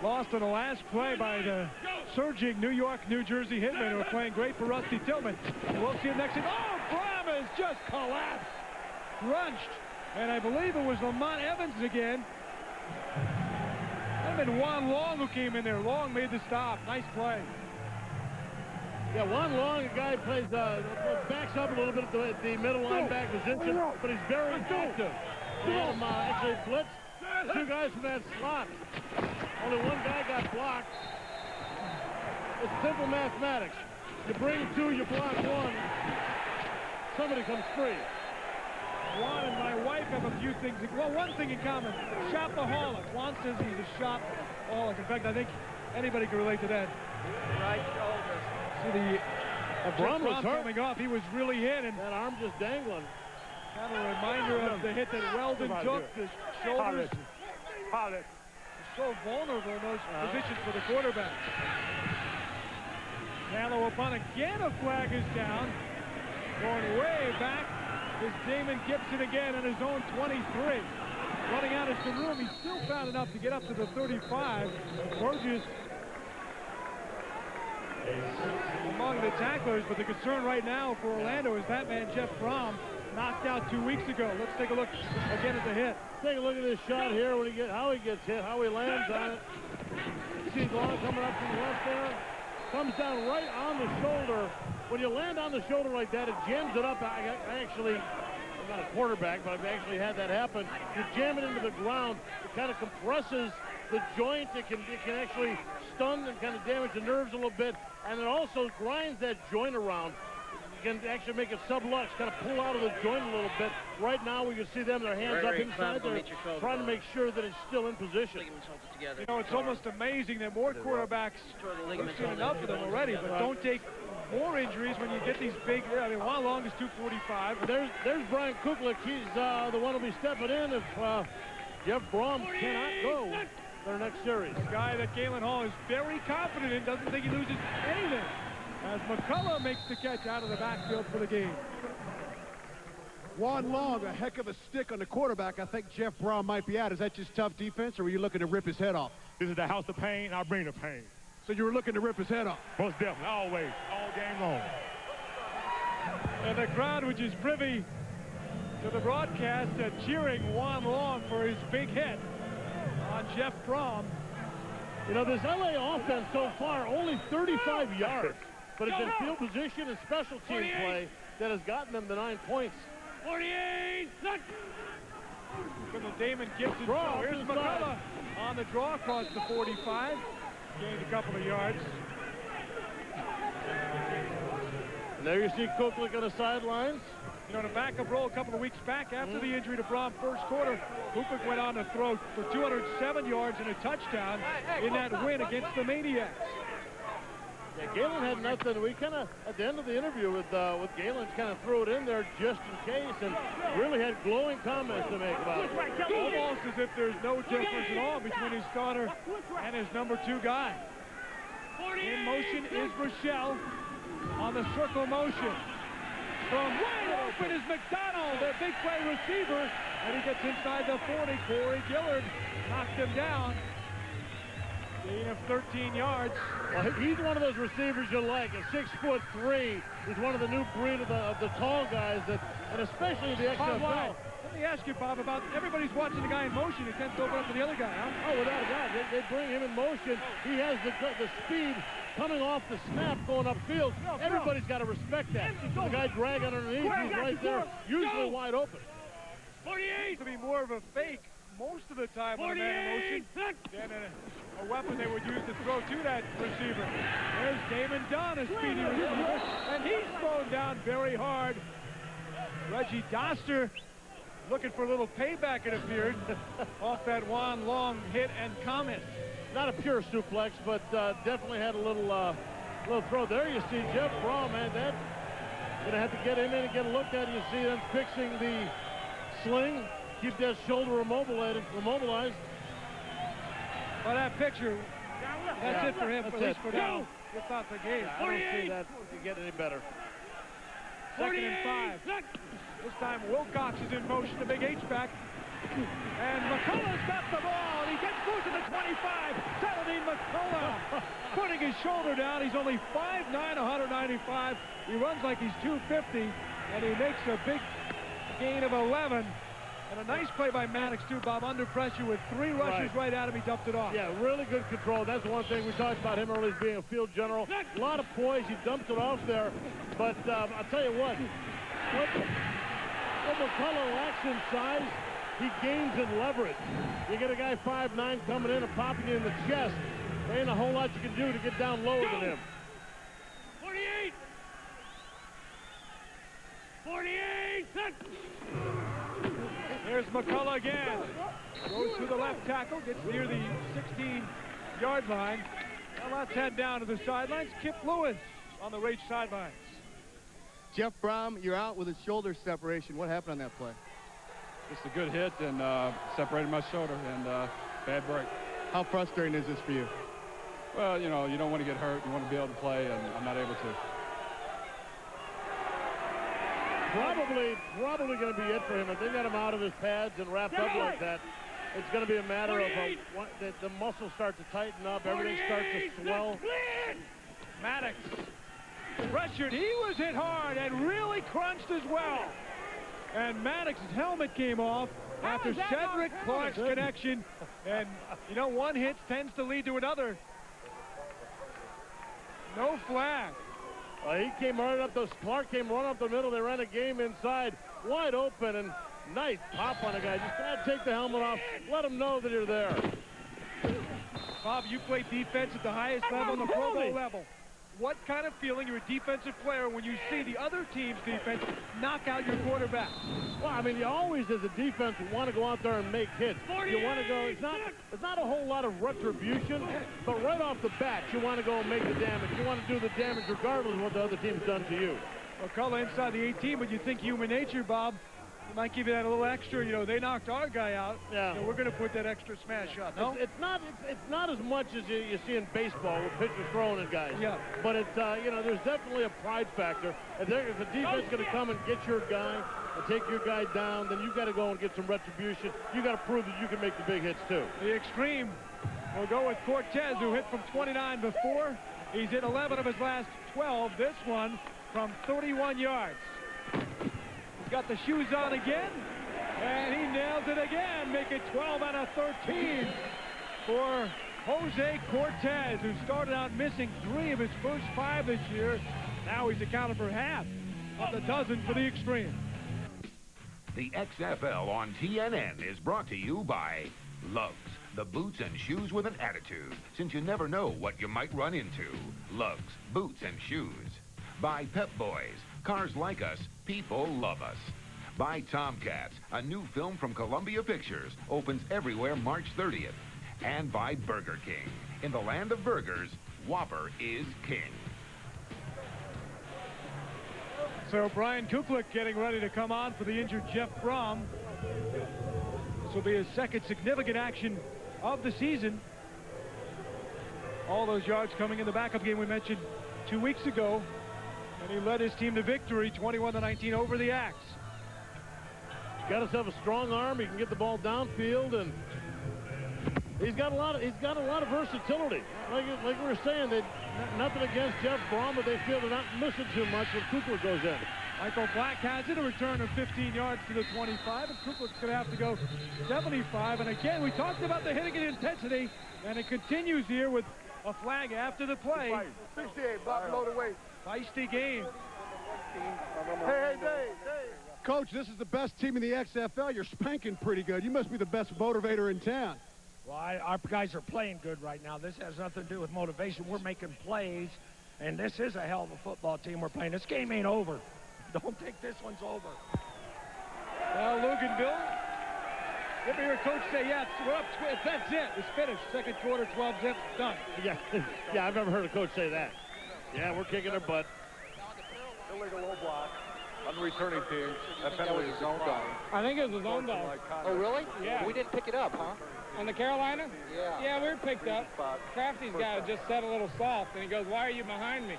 Lost on the last play by the surging New York, New Jersey Hitmen who are playing great for Rusty Tillman. We'll see him next week. Oh, Brohm has just collapsed. Crunched. And I believe it was Lamont Evans again. Might have been Juan Long who came in there. Long made the stop. Nice play. Yeah, Juan Long, a guy plays, backs up a little bit at the middle linebacker position, but he's very active. And actually blitzed 2 guys from that slot. Only 1 guy got blocked. It's simple mathematics. You bring 2, you block 1. Somebody comes free. Juan and my wife have a few things. Well, one thing in common. Shopaholic. Juan says he's a shopaholic. In fact, I think anybody can relate to that. Right shoulder. See the Brohm was hurt. coming off. He was really hit. And that arm just dangling. Kind of a reminder of the hit that Weldon took. The shoulders. So vulnerable in those positions for the quarterback. Kealo up on again. A flag is down. Going way back is Damon Gibson again on his own 23. Running out of some room. He still found enough to get up to the 35. Burgess among the tacklers, but the concern right now for Orlando is that man Jeff Brohm knocked out 2 weeks ago. Let's take a look again at the hit. Take a look at this shot here when how he gets hit, how he lands on it. See Long coming up from the left there. comes down right on the shoulder. When you land on the shoulder like that, it jams it up. I'm not a quarterback, but I've actually had that happen. You jam it into the ground, it kind of compresses the joint. It can actually stun and kind of damage the nerves a little bit, and it also grinds that joint around. Can actually make it sublux, kind of pull out of the joint a little bit. Right now, we can see them, their hands up inside there, trying to make sure that it's still in position. You know, it's almost amazing that more quarterbacks, we've seen enough of them already, but don't take more injuries when you get these big, I mean, Juan Long is 245. There's Brian Kuklik. He's the one who'll be stepping in if Jeff Brohm cannot go their next series. A guy that Galen Hall is very confident in, doesn't think he loses anything, as McCullough makes the catch out of the backfield for the game. Juan Long, a heck of a stick on the quarterback. I think Jeff Brohm might be out. Is that just tough defense, or were you looking to rip his head off? This is the house of pain. I'll bring the pain. So you were looking to rip his head off? Most definitely, always, all game long. And the crowd, which is privy to the broadcast, cheering Juan Long for his big hit on Jeff Brohm. You know, this LA offense so far, only 35 yards. But it's been field position and special team play that has gotten them the 9 points. 48! From the Damon Gibson show. Here's McCullough on the draw across the 45. Gained a couple of yards. And there you see Kuklik on the sidelines. You know, in a backup role a couple of weeks back after the injury to Brohm first quarter, Kuklik went on to throw for 207 yards and a touchdown in that win against the Maniacs. Yeah, Galen had nothing. We kind of, at the end of the interview with Galen, kind of threw it in there just in case, and really had glowing comments to make about it. Almost as if there's no difference at all between his starter and his number 2 guy. In motion is Rochelle on the circle motion. From wide open is McDonald, their big play receiver, and he gets inside the 40. Corey Gillard knocked him down. Gain of 13 yards. Well, he's one of those receivers you like. At 6'3", he's one of the new breed of the tall guys and especially the XFL. Bob, let me ask you, Bob, about everybody's watching the guy in motion. It tends to open up for the other guy, huh? Oh, without a doubt. They bring him in motion. He has the speed coming off the snap going upfield. Everybody's got to respect that. The guy dragging underneath, he's right there, usually wide open. 48 to be more of a fake most of the time on a man in motion than a weapon they would use to throw to that receiver. There's Damon Dunn, a speedy receiver, and he's thrown down very hard. Reggie Doster looking for a little payback, it appeared, off that Juan Long hit and comment. Not a pure suplex, but definitely had a little throw. There you see Jeff Brohm, man. That gonna have to get him in and get a look at it. You see them fixing the sling, keep that shoulder immobilized. By that picture, that's it for him, at least for now. It's not the game. I don't see that to get any better. 2nd and 5. This time Wilcox is in motion, the big H-back. And McCullough's got the ball, and he gets through to the 25. Saladin McCullough putting his shoulder down. He's only 5'9", 195. He runs like he's 250, and he makes a big gain of 11. And a nice play by Maddox, too, Bob, under pressure with 3 rushes right at him. He dumped it off. Yeah, really good control. That's one thing we talked about him earlier as being a field general. A lot of poise. He dumped it off there. But I'll tell you what McCullough lacks in size, he gains in leverage. You get a guy 5'9" coming in and popping you in the chest. There ain't a whole lot you can do to get down lower than him. 48! 48! There's McCullough again. Goes to the left tackle, gets near the 16-yard line. Now let's head down to the sidelines. Kip Lewis on the Rage sidelines. Jeff Brohm, you're out with a shoulder separation. What happened on that play? Just a good hit and separated my shoulder and bad break. How frustrating is this for you? Well, you know, you don't want to get hurt. You want to be able to play, and I'm not able to. Probably going to be it for him. If they got him out of his pads and wrapped up like that, it's going to be a matter of the muscles start to tighten up, everything starts to swell. Maddox pressured. He was hit hard and really crunched as well. And Maddox's helmet came off after Cedric Clark's connection. And, you know, one hit tends to lead to another. No flag. He came right up, Clark came right up the middle. They ran a game inside, wide open, and nice pop on a guy. Just gotta take the helmet off, let him know that you're there. Bob, you played defense at the highest level, the Pro Bowl level. What kind of feeling you're a defensive player when you see the other team's defense knock out your quarterback? Well, I mean, you always, as a defense, want to go out there and make hits. You want to go, it's not a whole lot of retribution, but right off the bat, you want to go and make the damage. You want to do the damage regardless of what the other team's done to you. McCullough inside the 18, but you think human nature, Bob, might give you that a little extra. You know, they knocked our guy out. Yeah. So we're going to put that extra smash shot. No, it's not as much as you see in baseball with pitchers throwing at guys. Yeah. But it's you know, there's definitely a pride factor. If the defense is going to come and get your guy and take your guy down, then you've got to go and get some retribution. You got to prove that you can make the big hits too. The extreme will go with Cortez, who hit from 29 before. He's hit 11 of his last 12. This one from 31 yards. He's got the shoes on again, and he nails it again, make it 12 out of 13 for Jose Cortez, who started out missing 3 of his first 5 this year. Now he's accounted for half of the dozen for the extreme. The XFL on TNN is brought to you by Lugs, the boots and shoes with an attitude, since you never know what you might run into. Lugs, boots and shoes. By Pep Boys, cars like us, people love us. By Tomcats, a new film from Columbia Pictures, opens everywhere March 30th. And by Burger King. In the land of burgers, Whopper is king. So Brian Kuklik getting ready to come on for the injured Jeff Brohm. This will be his second significant action of the season. All those yards coming in the backup game we mentioned 2 weeks ago. And he led his team to victory, 21-19 over the Axe. He's got himself a strong arm. He can get the ball downfield, and he's got a lot of versatility. Like we were saying, nothing against Jeff Brohm, but they feel they're not missing too much when Kuklik goes in. Michael Black has it, a return of 15 yards to the 25, and Kuklik's going to have to go 75. And again, we talked about the hitting and intensity, and it continues here with a flag after the play. 68, Bob, load away. Feisty game. Hey, Dave. Coach, this is the best team in the XFL. You're spanking pretty good. You must be the best motivator in town. Well, our guys are playing good right now. This has nothing to do with motivation. We're making plays, and this is a hell of a football team we're playing. This game ain't over. Don't think this one's over. Well, Luganville, let me hear Coach say, yeah, we're up. That's it. It's finished. Second quarter, 12 zip, done. Yeah, yeah, I've never heard a coach say that. Yeah, we're kicking their butt. Illegal low block on the returning team. That penalty is zone down. I think it was a zone down. Oh, really? Yeah. We didn't pick it up, huh? On the Carolina? Yeah. Yeah, we were picked up. Crafty's guy just set a little soft, and he goes, why are you behind me?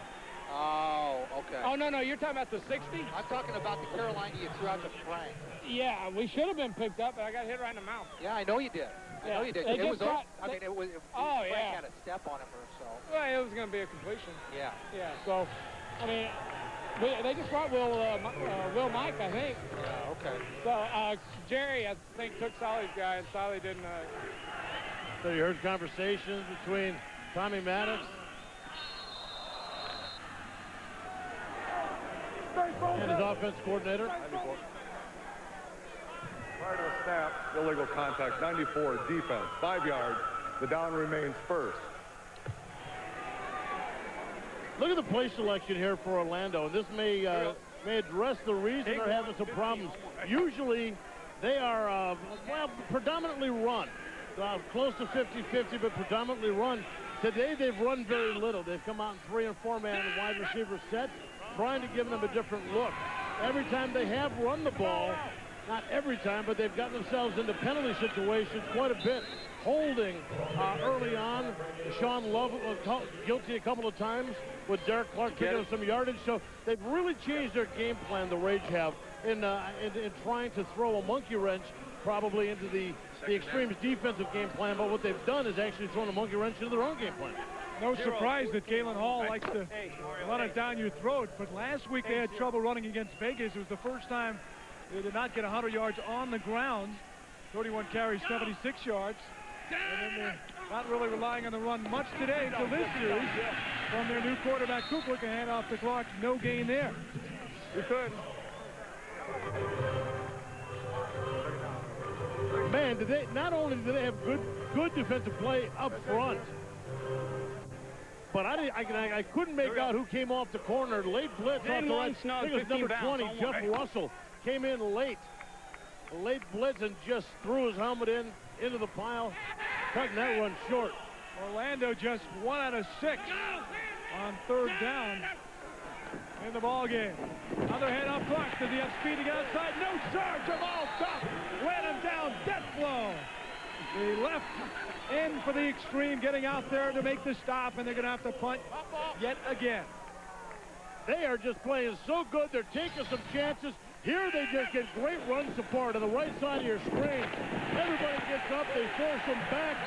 Oh, okay. Oh, no, you're talking about the 60? I'm talking about the Carolina you threw out to Frank. Yeah, we should have been picked up, but I got hit right in the mouth. Yeah, I know you did. I know you did. It was. got, I mean, it was. Oh, Frank yeah. had a step on him or so. Well, it was going to be a completion. Yeah. Yeah. So, I mean, they just brought Will Mike, I think. Yeah. Okay. So Jerry, I think, took Solly's guy, and Solly didn't. So you heard conversations between Tommy Maddox and his offense coordinator. Prior to the snap, illegal contact, 94 defense, 5 yards. The down remains first. Look at the play selection here for Orlando. This may address the reason they're having some problems. Usually, they are, well, predominantly run. Close to 50-50, but predominantly run. Today, they've run very little. They've come out in 3- and 4-man wide receiver set, trying to give them a different look. Every time they have run the ball, not every time, but they've gotten themselves into penalty situations quite a bit. Holding early on. Sean Love was guilty a couple of times with Derek Clark kicking him some yardage. So they've really changed their game plan, the Rage have, in trying to throw a monkey wrench probably into the Extreme's defensive game plan. But what they've done is actually thrown a monkey wrench into their own game plan. No surprise that Galen Hall likes to run it down your throat. But last week they had trouble running against Vegas. It was the first time they did not get 100 yards on the ground. 31 carries, 76 yards. And then not really relying on the run much today until this series. From their new quarterback, Kuklik, a handoff to Clark. No gain there. You could. Man, not only did they have good defensive play up front, but I couldn't make out who came off the corner. Late blitz off the right. I think it was number 20, Jeff Russell, came in late. Late blitz and just threw his helmet into the pile, cutting that run short. Orlando just 1 out of 6 on 3rd down in the ball game. Other handoff Clark. Does he have speed to get outside? No, sir. Jamal Tough ran him down. Death blow. The left end for the extreme, getting out there to make the stop, and they're going to have to punt yet again. They are just playing so good. They're taking some chances. Here they just get great runs apart on the right side of your screen. Everybody gets up. They force them back.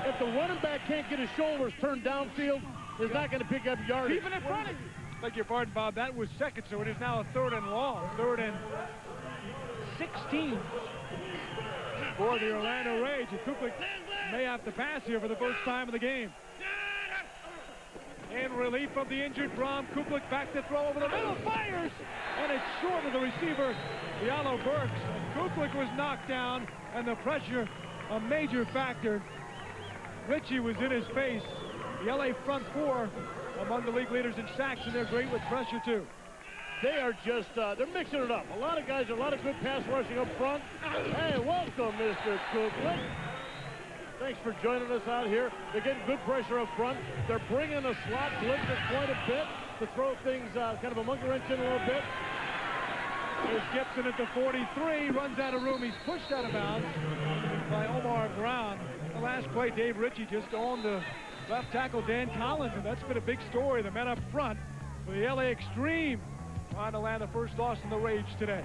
If the running back can't get his shoulders turned downfield, he's not going to pick up yardage. Even in front of you. Beg your pardon, Bob. That was second, so it is now a 3rd and long. 3rd and 16 for the Orlando Rage. And Kuklik may have to pass here for the first time in the game. In relief of the injured Brohm, Kuklik back to throw over the middle, fires, and it's short of the receiver, Diallo Burks. Kuklik was knocked down, and the pressure, a major factor. Ritchie was in his face. The LA front four among the league leaders in sacks, and they're great with pressure too. They are just, they're mixing it up. A lot of guys, a lot of good pass rushing up front. Hey, welcome, Mr. Kuklik. Thanks for joining us out here. They're getting good pressure up front. They're bringing a slot blitzer quite a bit to throw things kind of a monkey wrench in a little bit. Here's Gibson at the 43, runs out of room. He's pushed out of bounds by Omar Brown. The last play, Dave Ritchie just on the left tackle, Dan Collins, and that's been a big story. The men up front for the LA Extreme trying to land the first loss in the Rage today.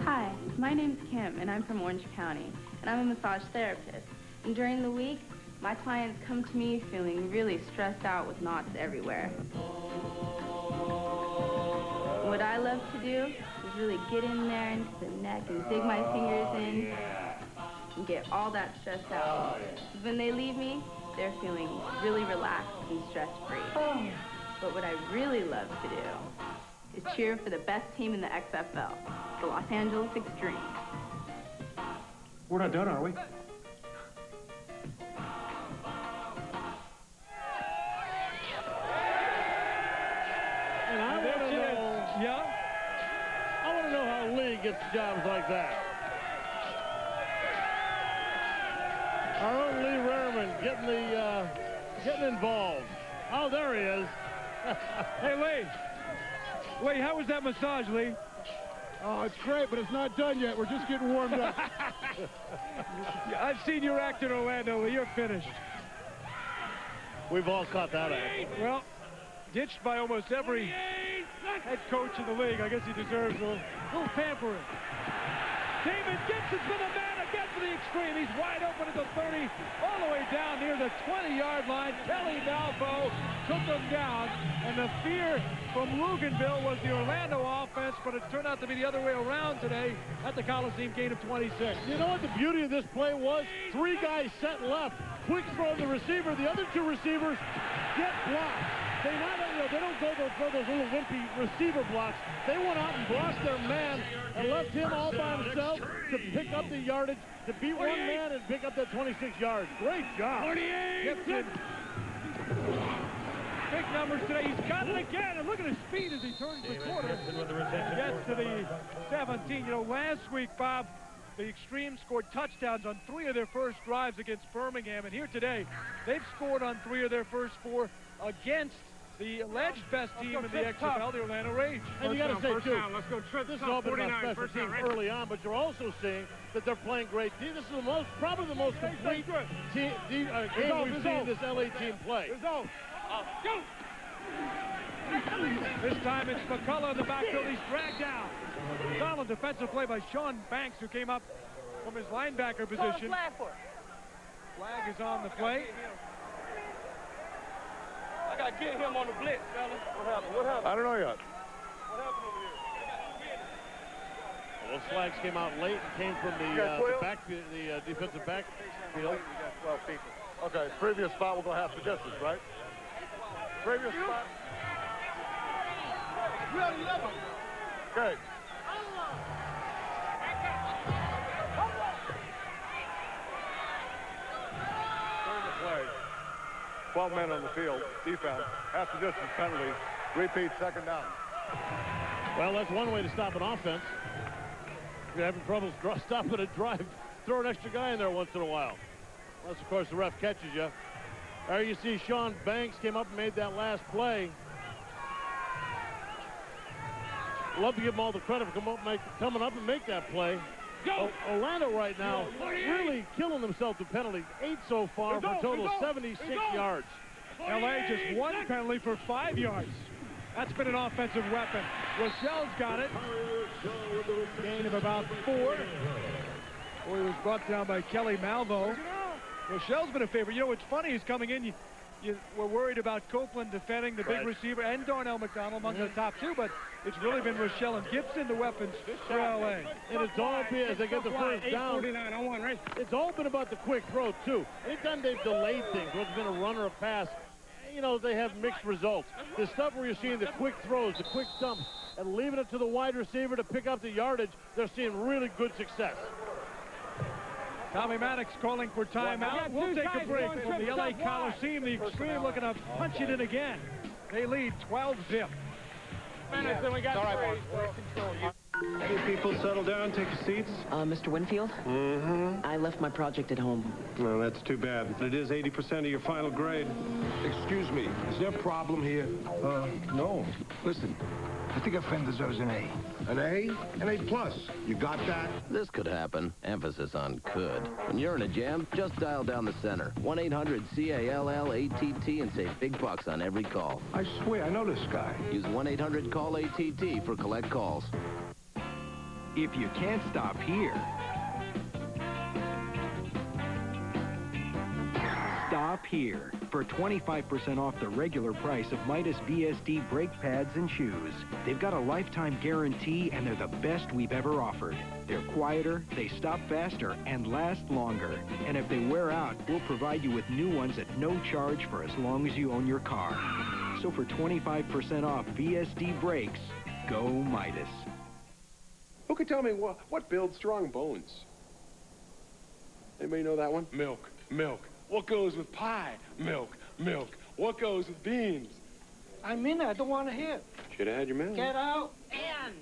Hi, my name's Kim, and I'm from Orange County, and I'm a massage therapist. And during the week, my clients come to me feeling really stressed out with knots everywhere. What I love to do is really get in there into the neck and dig my fingers in and get all that stress out. When they leave me, they're feeling really relaxed and stress-free. But what I really love to do is cheer for the best team in the XFL, the Los Angeles Extreme. We're not done, are we? And I want to know, I want to know how Lee gets jobs like that. Our own Lee Rarman getting involved. Oh, there he is. Hey, Lee. Lee, how was that massage, Lee? Oh, it's great, but it's not done yet. We're just getting warmed up. Yeah, I've seen your act in Orlando, Lee. You're finished. We've all caught that act. Well, ditched by almost every head coach in the league. I guess he deserves a little pampering. David Gibson's been a man again for the Extreme. He's wide open at the 30, all the way down near the 20-yard line. Kelly Malvo took him down, and the fear from Luganville was the Orlando offense, but it turned out to be the other way around today at the Coliseum, gain of 26. You know what the beauty of this play was? 3 guys set left. Quick throw the receiver. The other 2 receivers get blocked. They don't go for those little wimpy receiver blocks. They went out and blocked their man and left him all by himself to pick up the yardage, to beat 1 man and pick up that 26 yards. Great job. 48. Gibson. Big numbers today. He's got it again. And look at his speed as he turns the corner. Gets to the 17. You know, last week, Bob, the Extreme scored touchdowns on 3 of their first drives against Birmingham. And here today, they've scored on 3 of their first 4 against the alleged best team in the XFL, the Orlando Rage. And you got to say, too, Let's go this is all been about special teams early on, but you're also seeing that they're playing great. This is probably the most complete game we've seen this LA team play. Go! This time it's McCullough in the backfield. He's dragged down. Solid defensive play by Sean Banks, who came up from his linebacker position. Flag is on the play. I got to get him on the blitz, fellas. What happened? I don't know yet. What happened over here? Those flags came out late and came from the defensive backfield. You got 12 people. Okay, previous spot will go half the distance, right? Previous spot. We had 11. Okay. 12 men on the field, defense, half the distance penalty, repeat, second down. Well, that's one way to stop an offense. If you're having trouble stopping a drive, throw an extra guy in there once in a while. Unless, of course, the ref catches you. There you see Sean Banks came up and made that last play. Love to give him all the credit for coming up and make that play. Orlando right now really killing themselves with penalties. 8 so far for a total of 76 yards. LA just 1 penalty for 5 yards. That's been an offensive weapon. Rochelle's got it. Gain of about 4. He was brought down by Kelly Malvo. Rochelle's been a favorite. You know what's funny is coming in, you were worried about Copeland defending the big receiver and Darnell McDonald among the top 2, but it's really been Rochelle and Gibson, the weapons for LA. And it's all been, as they get the first down, it's all been about the quick throw, too. Anytime they've delayed things, whether it's been a run or a pass, you know, they have mixed results. The stuff where you're seeing the quick throws, the quick dumps, and leaving it to the wide receiver to pick up the yardage, they're seeing really good success. Tommy Maddox calling for timeout. We'll take a break from the LA Coliseum. The Extreme looking to punch it in again. They lead 12-0. Minutes and we got 3. Hey, people, settle down, take your seats. Mr. Winfield? Mm-hmm. I left my project at home. Well, that's too bad. It is 80% of your final grade. Excuse me, is there a problem here? No. Listen, I think a friend deserves an A. An A? An A plus. You got that? This could happen. Emphasis on could. When you're in a jam, just dial down the center. 1-800-CALL-ATT and save big bucks on every call. I swear, I know this guy. Use 1-800-CALL-ATT for collect calls. If you can't stop here, stop here for 25% off the regular price of Midas VSD brake pads and shoes. They've got a lifetime guarantee and they're the best we've ever offered. They're quieter, they stop faster, and last longer. And if they wear out, we'll provide you with new ones at no charge for as long as you own your car. So for 25% off VSD brakes, go Midas. Who could tell me what builds strong bones? Anybody know that one? Milk, milk. What goes with pie? Milk, milk. What goes with beans? I mean, I don't want to hear. Should have had your milk. Get out. N.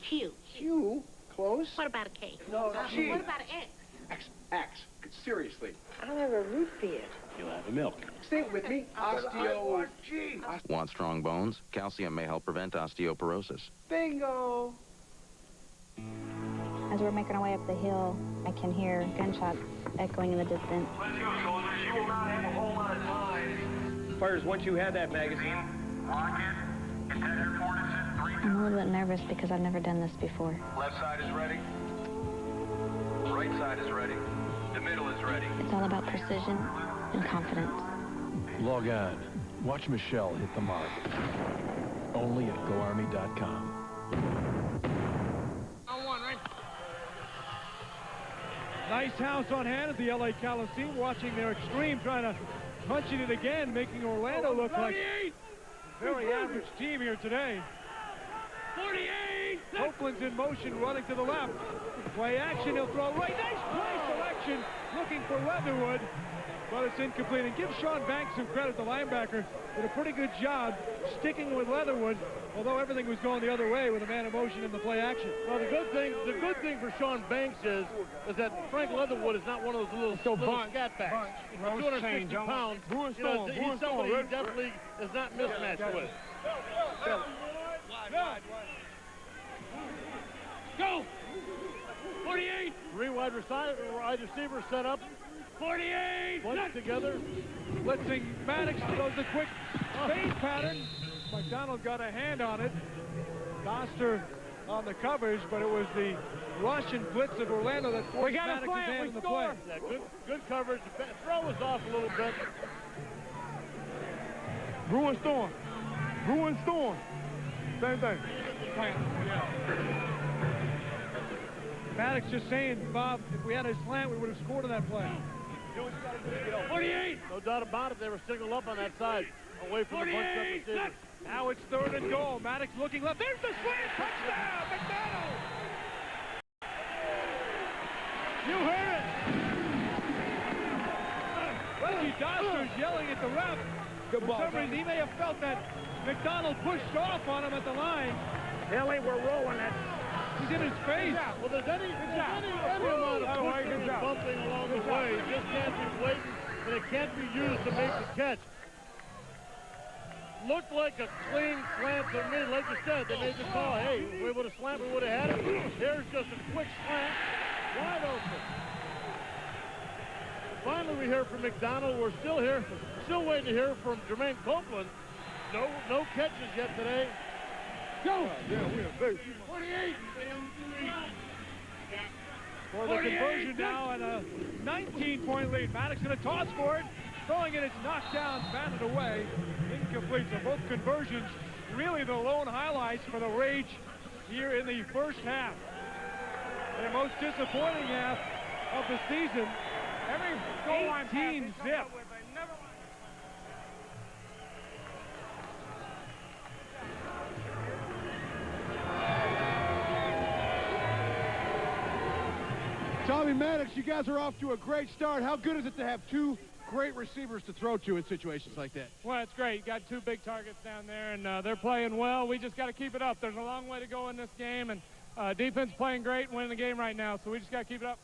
Q. Q? Close? What about a K? No, G. What about an X? X. Seriously. I don't have a root beer. You'll have a milk. Say it with me. Osteo. G. Want strong bones? Calcium may help prevent osteoporosis. Bingo. As we're making our way up the hill, I can hear gunshots echoing in the distance. Let's go, soldiers. You will not have a whole lot of time. Fires once you had that magazine. Lock it. Contender coordinates 3. I'm a little bit nervous because I've never done this before. Left side is ready. Right side is ready. The middle is ready. It's all about precision and confidence. Log on. Watch Michelle hit the mark. Only at GoArmy.com. Nice house on hand at the LA Coliseum, watching their Extreme trying to punch it in again, making Orlando look like a very average team here today. 48! Copeland's in motion, running to the left. Play action, he'll throw right. Nice play selection, looking for Leatherwood, but it's incomplete. And give Sean Banks some credit, the linebacker did a pretty good job sticking with Leatherwood, although everything was going the other way with a man in motion in the play action. Well, the good thing for Sean Banks is that Frank Leatherwood is not one of those little scat backs. 260 pounds. He's somebody he definitely is not mismatched with. Go! 48! 3 wide receivers set up. 48! Bunch together. Blitzing Maddox throws a quick fade pattern. McDonald got a hand on it. Doster on the coverage, but it was the rush and blitz of Orlando that forced Maddox's hand in the play. Yeah, good coverage. The throw was off a little bit. Bruin Storm. Bruin Storm. Same thing. Maddox just saying, Bob, if we had a slant, we would have scored on that play. 48! No doubt about it. They were signaled up on that side, away from the bunch of receivers. Now it's 3rd and goal. Maddox looking left. There's the slant. Touchdown, McDonald! You heard it. Reggie Doster's yelling at the ref. For some reason, he may have felt that McDonald pushed off on him at the line. Hilly, we're rolling it. He's in his face. Yeah, well, there's any amount of pushing and bumping along the way. It just can't be blatant, and it can't be used to make the catch. Looked like a clean slant to me. Like you said, they made the call. Hey, if we would have slammed, we would have had it. Here's just a quick slant. Wide open. Finally, we hear from McDonald. We're still here. Still waiting to hear from Jermaine Copeland. No catches yet today. Go! Yeah, we have big. 48! For the conversion now and a 19-point lead. Maddox going to toss for it. Throwing it, it's knocked down, batted away. Incomplete. So both conversions really the lone highlights for the Rage here in the first half. The most disappointing half of the season. Every goal line 18 zip. Tommy Maddox, you guys are off to a great start. How good is it to have two great receivers to throw to in situations like that? Well, it's great. You got two big targets down there, and they're playing well. We just got to keep it up. There's a long way to go in this game, and defense playing great, winning the game right now, so we just got to keep it up.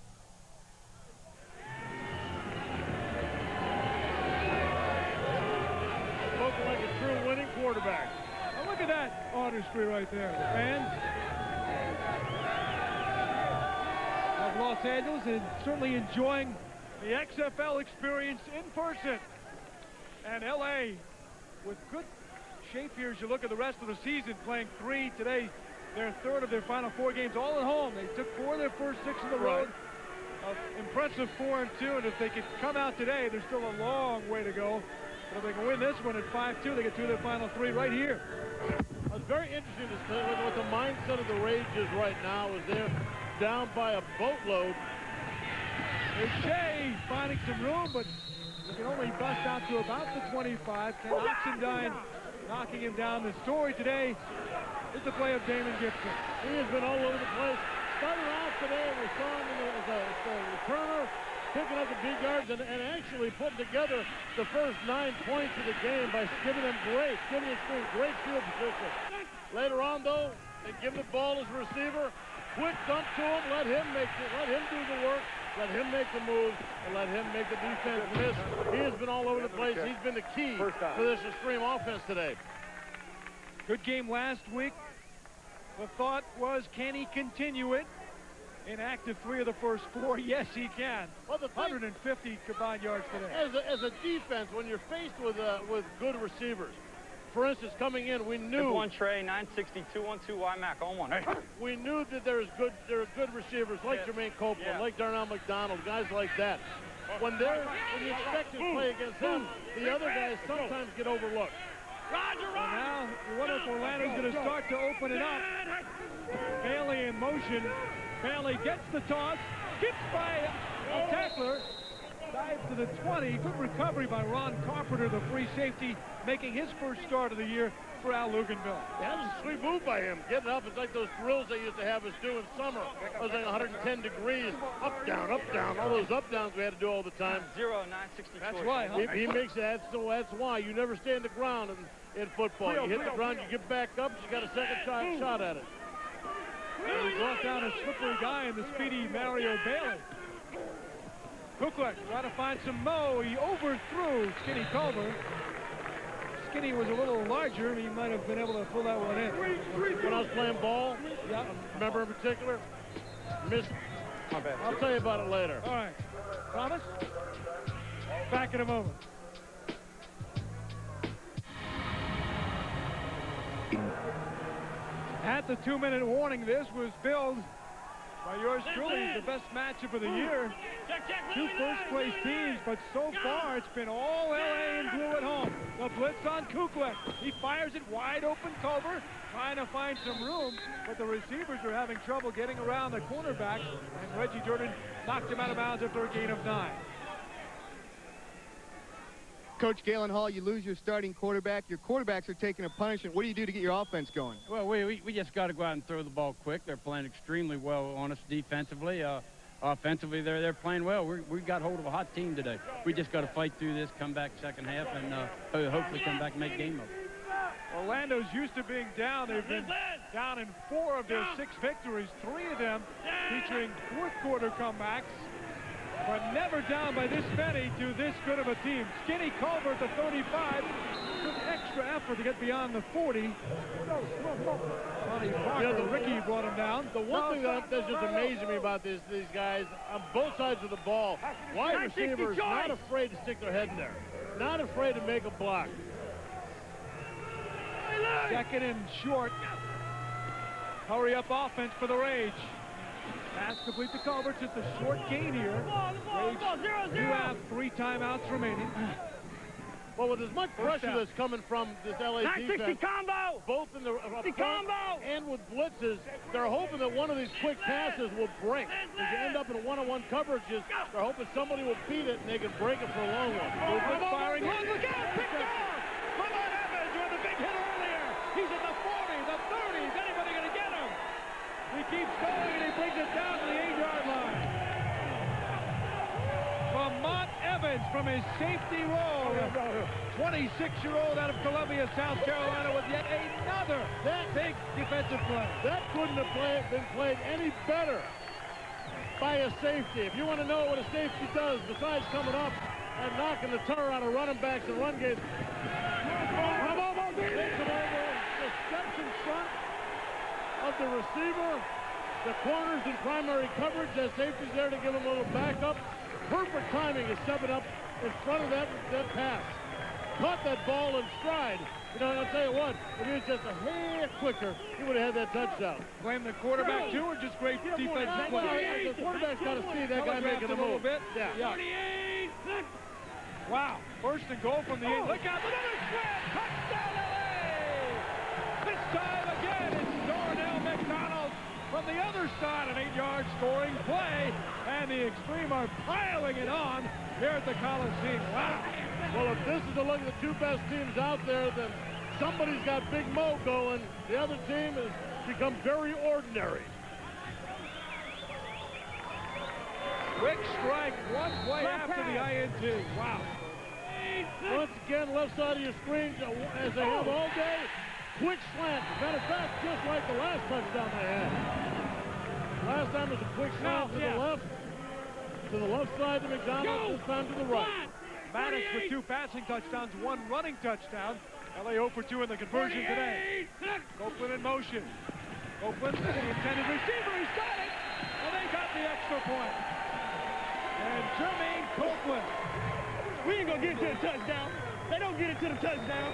Looking like a true winning quarterback. Oh, look at that artistry right there. The fans of Los Angeles and certainly enjoying the XFL experience in person. And LA with good shape here as you look at the rest of the season, playing 3 today. Their 3rd of their final 4 games all at home. They took 4 of their first 6 on the road. Impressive 4-2, and if they could come out today, there's still a long way to go. But if they can win this one at 5-2, they get 2 of their final 3 right here. It's very interesting to see what the mindset of the Rage is right now as they're down by a boatload. There's Shea finding some room, but he can only bust out to about the 25. Ken Oxendine knocking him down. The story today is the play of Damon Gibson. He has been all over the place. Started off today, we saw him as a returner, picking up the big yards and actually putting together the first 9 points of the game by giving them great field position. Later on, though, they give him the ball as a receiver, quick dump to him, let him do the work, let him make the moves, and let him make the defense miss. He has been all over the place. He's been the key for this extreme offense today. Good game last week. The thought was, can he continue it? Inactive 3 of the first 4. Yes, he can. Well, 150 combined yards today. As a defense, when you're faced with good receivers, for instance, coming in, we knew one Trey, 960, 212 YMAC on one. Hey. We knew that there are good receivers like Jermaine Copeland, like Darnell McDonald, guys like that. When you expect to play against them, the other guys sometimes get overlooked. Roger. Now, what if Orlando's going to start to open it up? Bailey in motion. Bailey gets the toss, skips by a tackler, dives to the 20. Good recovery by Ron Carpenter, the free safety, making his first start of the year for Al Luganville. That was a sweet move by him. Getting up, it's like those drills they used to have us do in summer. It was like 110 degrees, up, down, all those up, downs we had to do all the time. 960. That's why, huh? He makes it, that's why. You never stay on the ground in football. You hit the ground, you get back up, you got a second shot at it. He brought down a slippery guy in the speedy Mario Bailey. Cooklick trying to find some mo. He overthrew Skinny Culver. Skinny was a little larger. He might have been able to pull that one in. When I was playing ball, remember in particular, missed. My bad. I'll tell you about it later. All right. Promise? Back in a moment. At the 2-minute warning, this was billed by yours truly the best matchup of the year. 2 first-place teams, but so far it's been all LA and blue at home. The blitz on Kuklik. He fires it wide open, Culver, trying to find some room, but the receivers are having trouble getting around the cornerbacks, and Reggie Jordan knocked him out of bounds after a gain of 9. Coach Galen Hall, you lose your starting quarterback. Your quarterbacks are taking a punishment. What do you do to get your offense going? Well, we just got to go out and throw the ball quick. They're playing extremely well on us defensively. Offensively, they're playing well. We got hold of a hot team today. We just got to fight through this, come back second half, and hopefully come back and make game of it. Orlando's used to being down. They've been down in 4 of their 6 victories, 3 of them featuring fourth quarter comebacks, but never down by this many to this good of a team. Skinny Culver at the 35, took extra effort to get beyond the 40. Sonny Parker, Ricky brought him down. The one thing that's just amazing me about these guys, on both sides of the ball, wide receivers not afraid to stick their head in there, not afraid to make a block. Second and short. Hurry up offense for the Rage. Pass complete to Culver. Just a short gain here. Rage do have 3 timeouts remaining. Well, with as much pressure that's coming from this LA defense, combo! both in the front and with blitzes, they're hoping that one of these quick passes will break. If you end up in one-on-one coverages, they're hoping somebody will beat it and they can break it for a long one. Movement firing. Look out! Picked off! Come on, Evans with a big hit earlier. He's at the 40, the 30. Is anybody going to get him? He keeps going and he brings it down to the 8-yard line. Vermont Evans from his safety role. 26-year-old out of Columbia, South Carolina, with yet another big defensive play. That couldn't have been played any better by a safety. If you want to know what a safety does, besides coming up and knocking the turnaround of running backs and run games, takes it over, just steps in front of the receiver. The corners in primary coverage. That safety's there to give him a little backup. Perfect timing is stepping up in front of that pass. Caught that ball in stride. You know, I'll tell you what, if he was just a hair quicker, he would have had that touchdown. Blame the quarterback too, or just great defensive play? The quarterback's got to see that guy making a move. Yeah. 48. Wow. First and goal from the 8. Look out, another slam. Touchdown, LA! This time again, it's Darnell McDonald from the other side, an 8-yard scoring play, and the Extreme are piling it on here at the Coliseum. Wow. Well, if this is a look at the 2 best teams out there, then somebody's got Big Mo going. The other team has become very ordinary. Quick strike, one play after the INT. Wow. Once again, left side of your screen, as they have all day, quick slant. Matter of fact, just like the last touchdown they had. Last time it was a quick slant to the left side to McDonald, this time to the right. Maddox with 2 passing touchdowns, 1 running touchdown. LA 0 for 2 in the conversion today. Copeland in motion. Copeland, the intended receiver, he's got it! And they got the extra point. And Jermaine Copeland. We ain't gonna get to the touchdown. They don't get it to the touchdown.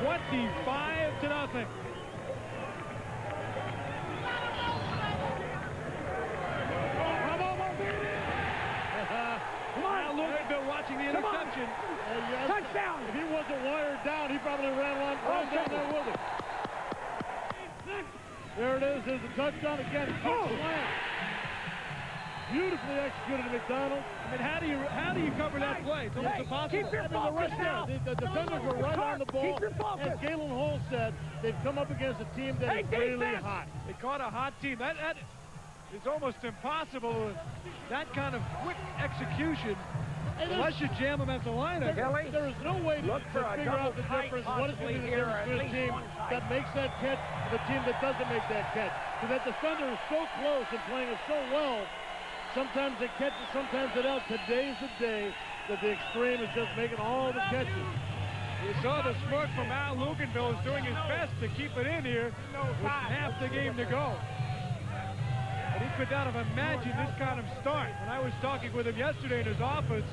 25-0. Watching the interception. Touchdown! If he wasn't wired down, he probably ran down there with it. There it is. There's a touchdown again. Quick slam. Beautifully executed to McDonald. I mean, how do you cover that play? It's almost impossible. Keep your focus now. The defenders were right on the ball. As Galen Hall said, they've come up against a team that is really hot. They caught a hot team. That is almost impossible. That kind of quick execution. Unless you jam them at the line. There is no way to figure out the difference. What is going to be the difference between a team that makes that catch and the team that doesn't make that catch? Because that defender is so close and playing it so well. Sometimes they catch it, sometimes they don't. Today's the day that the Extreme is just making all the catches. You saw the smirk from Al Luganville is doing his best to keep it in here with half the game to go. But he could not have imagined this kind of start. When I was talking with him yesterday in his office,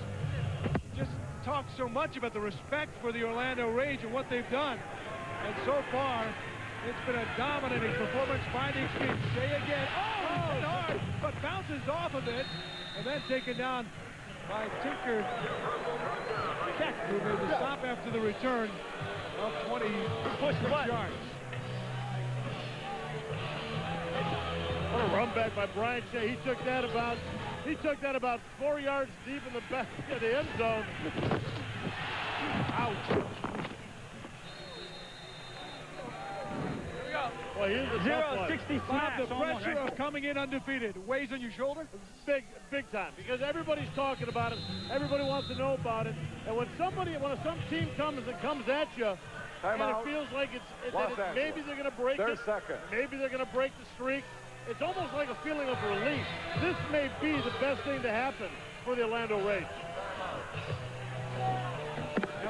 he just talked so much about the respect for the Orlando Rage and what they've done. And so far, it's been a dominating performance by the Extreme. Say again, hit hard, but bounces off of it, and then taken down by Tinker Keck, who made the stop after the return of 26 yards. What a run back by Brian Shea. He took that about 4 yards deep in the back of the end zone. Ouch. Well, here's a tough one. 0-65. The pressure of coming in undefeated weighs on your shoulder? Big time, because everybody's talking about it. Everybody wants to know about it. And when some team comes at you, and it feels like maybe they're going to break it. Maybe they're going to break the streak. It's almost like a feeling of relief. This may be the best thing to happen for the Orlando Rage.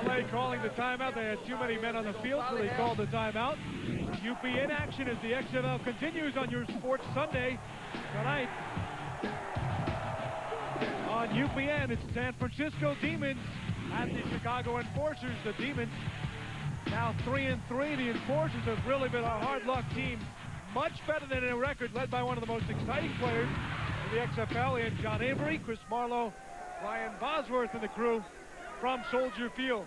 LA calling the timeout. They had too many men on the field, so they called the timeout. UP in action as the XFL continues on your Sports Sunday tonight. On UPN, it's San Francisco Demons at the Chicago Enforcers. The Demons now 3-3. The Enforcers have really been a hard luck team. Much better than a record led by one of the most exciting players in the XFL in John Avery, Chris Marlowe, Ryan Bosworth, and the crew from Soldier Field.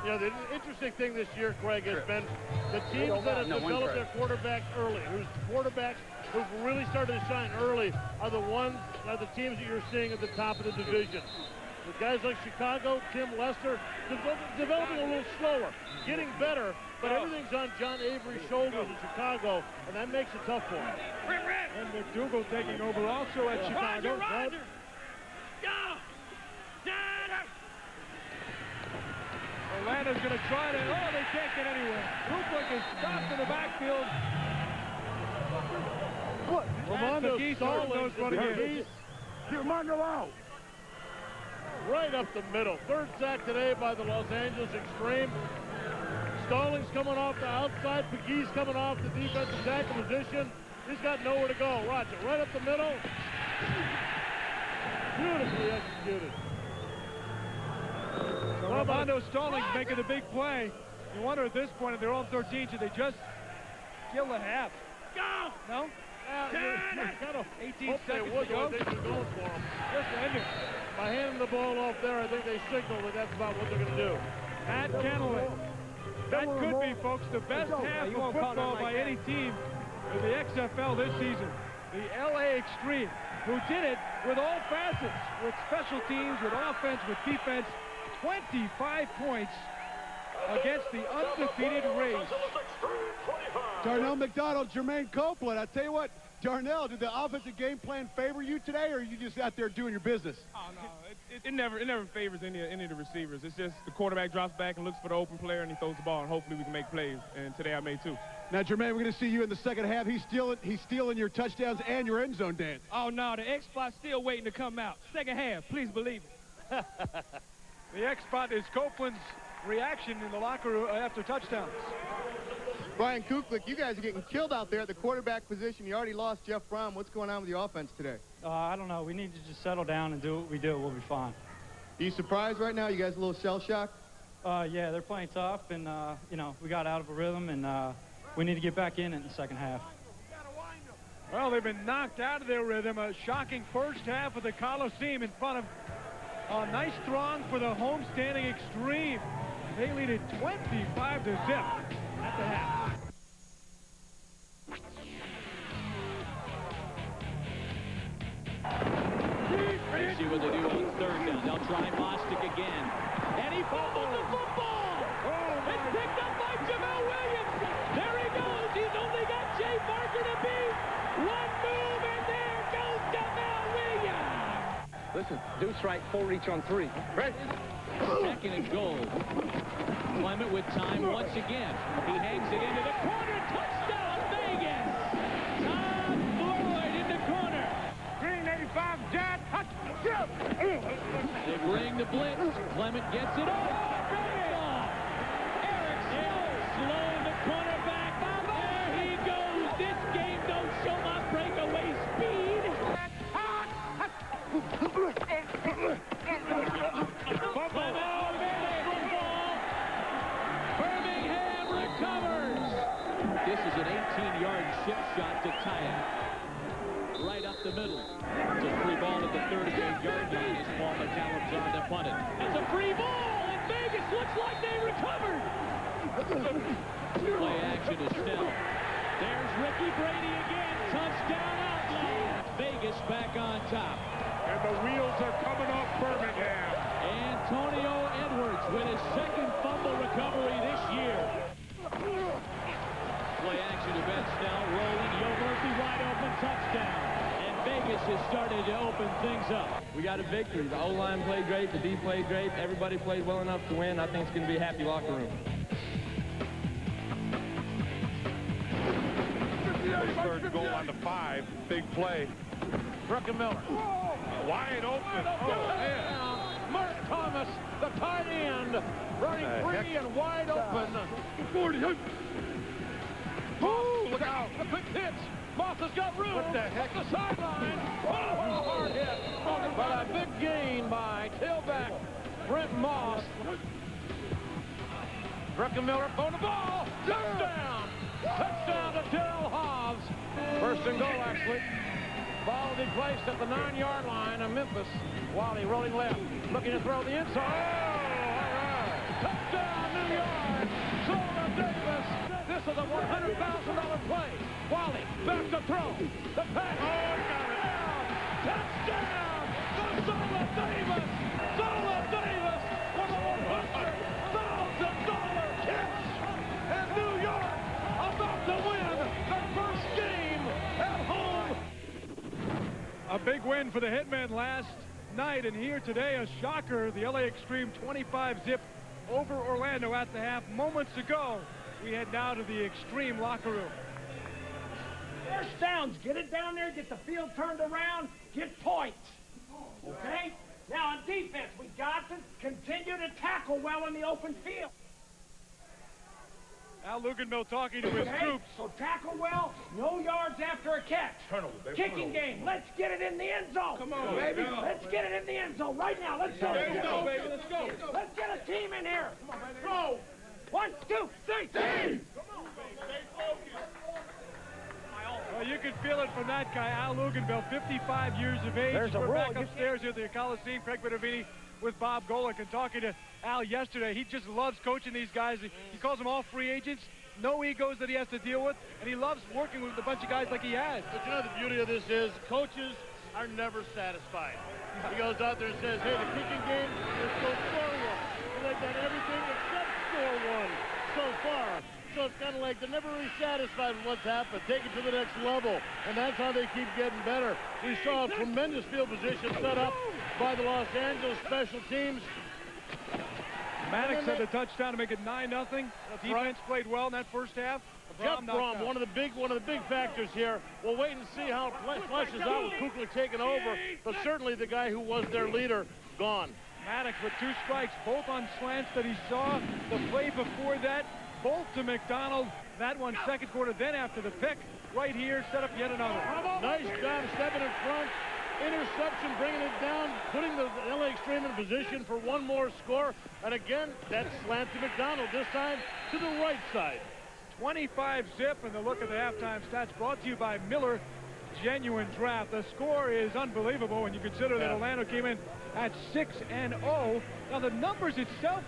You know, the interesting thing this year, Craig, has been the teams that have developed their quarterbacks early, who've really started to shine early, are the teams that you're seeing at the top of the division. The guys like Chicago, Tim Lester, developing a little slower, getting better, but everything's on John Avery's shoulders in Chicago, and that makes it tough for him. And McDougal taking over also at Chicago. Roger. Go! Orlando's going to try to, they can't get anywhere. Ruplik is stopped in the backfield. What? Romando Stallings running in. Romando out. Right up the middle. Third sack today by the Los Angeles Extreme. Stallings coming off the outside. McGee's coming off the defensive tackle position. He's got nowhere to go. Watch it. Right up the middle. Beautifully executed. So Romando Stallings making the big play. You wonder at this point, if they're on 13, should they just kill the half? Go! No? Kind of 18 seconds to go. I think they're going for him. Just end it. By handing the ball off there, I think they signal that that's about what they're going to do. Matt Kenneally. That could be, folks, the best half of football by any team in the XFL this season. The LA Extreme, who did it with all facets, with special teams, with offense, with defense. 25 points against the undefeated Rays. Darnell McDonald, Jermaine Copeland. I tell you what, Darnell, did the offensive game plan favor you today, or are you just out there doing your business? Oh, no, it never favors any of the receivers. It's just the quarterback drops back and looks for the open player, and he throws the ball, and hopefully we can make plays. And today I made two. Now, Jermaine, we're going to see you in the second half. He's stealing your touchdowns and your end zone dance. Oh, no, the X-Spot's still waiting to come out. Second half, please believe it. The X-Spot is Copeland's reaction in the locker room after touchdowns. Brian Kuklik, you guys are getting killed out there at the quarterback position. You already lost Jeff Brohm. What's going on with your offense today? I don't know. We need to just settle down and do what we do. We'll be fine. Are you surprised right now? You guys a little shell-shocked? Yeah, they're playing tough, and, you know, we got out of a rhythm, and we need to get back in it in the second half. Well, they've been knocked out of their rhythm. A shocking first half of the Coliseum in front of a nice throng for the homestanding Extreme. They lead it 25 to zip at the half. Let's see what they do on third down. They'll try Bostic again. And he fumbled the football. It's picked up by Jamel Williams. There he goes. He's only got Jay Parker to beat. One move, and there goes Jamel Williams. Listen, deuce right, full reach on three. Right. Second and goal. Clement with time once again. He hangs it into the corner. Touchdown, Vegas. Todd Floyd in the corner. Green 85, John. They bring the blitz. Clement gets it off. Eric Slow in the cornerback. There he goes. This game don't show my breakaway speed. Birmingham recovers. This is an 18-yard chip shot to tie it. right up the middle. It's a free ball at the 38-yard line as Paul McCallum's on to punt it. It's a free ball, and Vegas looks like they recovered. Play action is Snell. There's Ricky Brady again. Touchdown Outlaws. Vegas back on top. And the wheels are coming off Birmingham. Antonio Edwards with his second fumble recovery this year. Play action to Ben Snell, rolling. Yo Murphy wide open, touchdown. And Vegas has started to open things up. We got a victory. The O-line played great. The D played great. Everybody played well enough to win. I think it's going to be a happy locker room. Third and goal on the 5. Big play. Miller. Wide open. Mark Thomas, the tight end, running free and wide open. 40. Oh, look out. A quick pitch. Moss has got room. What the heck? The sideline. Oh, hard hit. But a big gain by tailback Brent Moss. Miller on the ball. Touchdown. Touchdown to Darrell Hobbs. First and goal, actually. Ball will be placed at the 9-yard line of Memphis. Wally rolling left. Looking to throw the inside. Oh, all right. Touchdown, New York. Zola Davis. This is a $100,000 play. Wally back to throw. The pass. Oh, got it. Touchdown. Zola Davis. Zola Davis with a $100,000 catch. And New York about to win their first game at home. A big win for the Hitmen last night, and here today a shocker. The LA Extreme 25-zip over Orlando at the half. Moments ago, we head now to the Extreme locker room. First downs, get it down there, get the field turned around, get points. Okay? Now on defense, we got to continue to tackle well in the open field. Al Luganville talking to his troops. So tackle well, no yards after a catch. Kicking game, let's get it in the end zone. Come on, baby. Let's get it in the end zone right now. Let's go. Let's go, baby. Let's go. Let's get a team in here. Come on, baby. Go. 1, 2, 3, team. Come on, baby. Stay focused. Well, you can feel it from that guy, Al Luganville, 55 years of age. We're back upstairs here at the Coliseum. Craig Bettavini with Bob Golick, and talking to Al yesterday. He just loves coaching these guys. He calls them all free agents. No egos that he has to deal with, and he loves working with a bunch of guys like he has. But you know the beauty of this is coaches are never satisfied. He goes out there and says, hey, the kicking game, let's go score one. And they've done everything except score one so far. So it's kind of like they're never really satisfied with what's happened. Take it to the next level, and that's how they keep getting better. We saw a tremendous field position set up by the Los Angeles special teams. Maddox had the touchdown to make it 9-0. Defense played well in that first half. Jeff Brohm, one of the big factors here. We'll wait and see how it fleshes out with Kuklik taking over, but certainly the guy who was their leader, gone. Maddox with 2 strikes, both on slants that he saw. The play before that, both to McDonald. That one second quarter, then after the pick, right here, set up yet another. Nice job stepping in front. Interception, bringing it down, putting the LA Extreme in position for one more score. And again, that slant to McDonald, this time to the right side. 25-zip, and the look at the halftime stats brought to you by Miller Genuine Draft. The score is unbelievable when you consider that Orlando came in at 6-0. Now the numbers itself,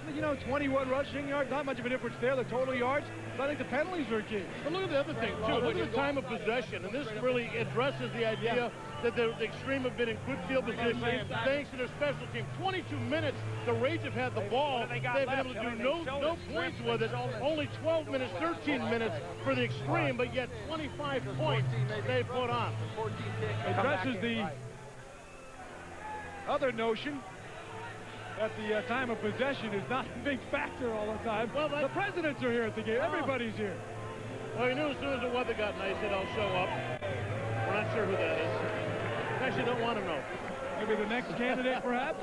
21 rushing yards, not much of a difference there, the total yards, but I think the penalties are key. But look at the other thing, too. Look at the time of possession, and this really addresses the idea that the Extreme have been in good field position thanks to their special team. 22 minutes, the Rage have had the ball. They've been able to do no points with it. Only 12 minutes, 13 minutes for the Extreme, but yet 25 points they put on. Addresses the other notion that the time of possession is not a big factor all the time. Well, the presidents are here at the game. Everybody's here. Well, you knew as soon as the weather got nice that I'll show up. We're not sure who that is. Actually, don't want to know. Maybe the next candidate, perhaps.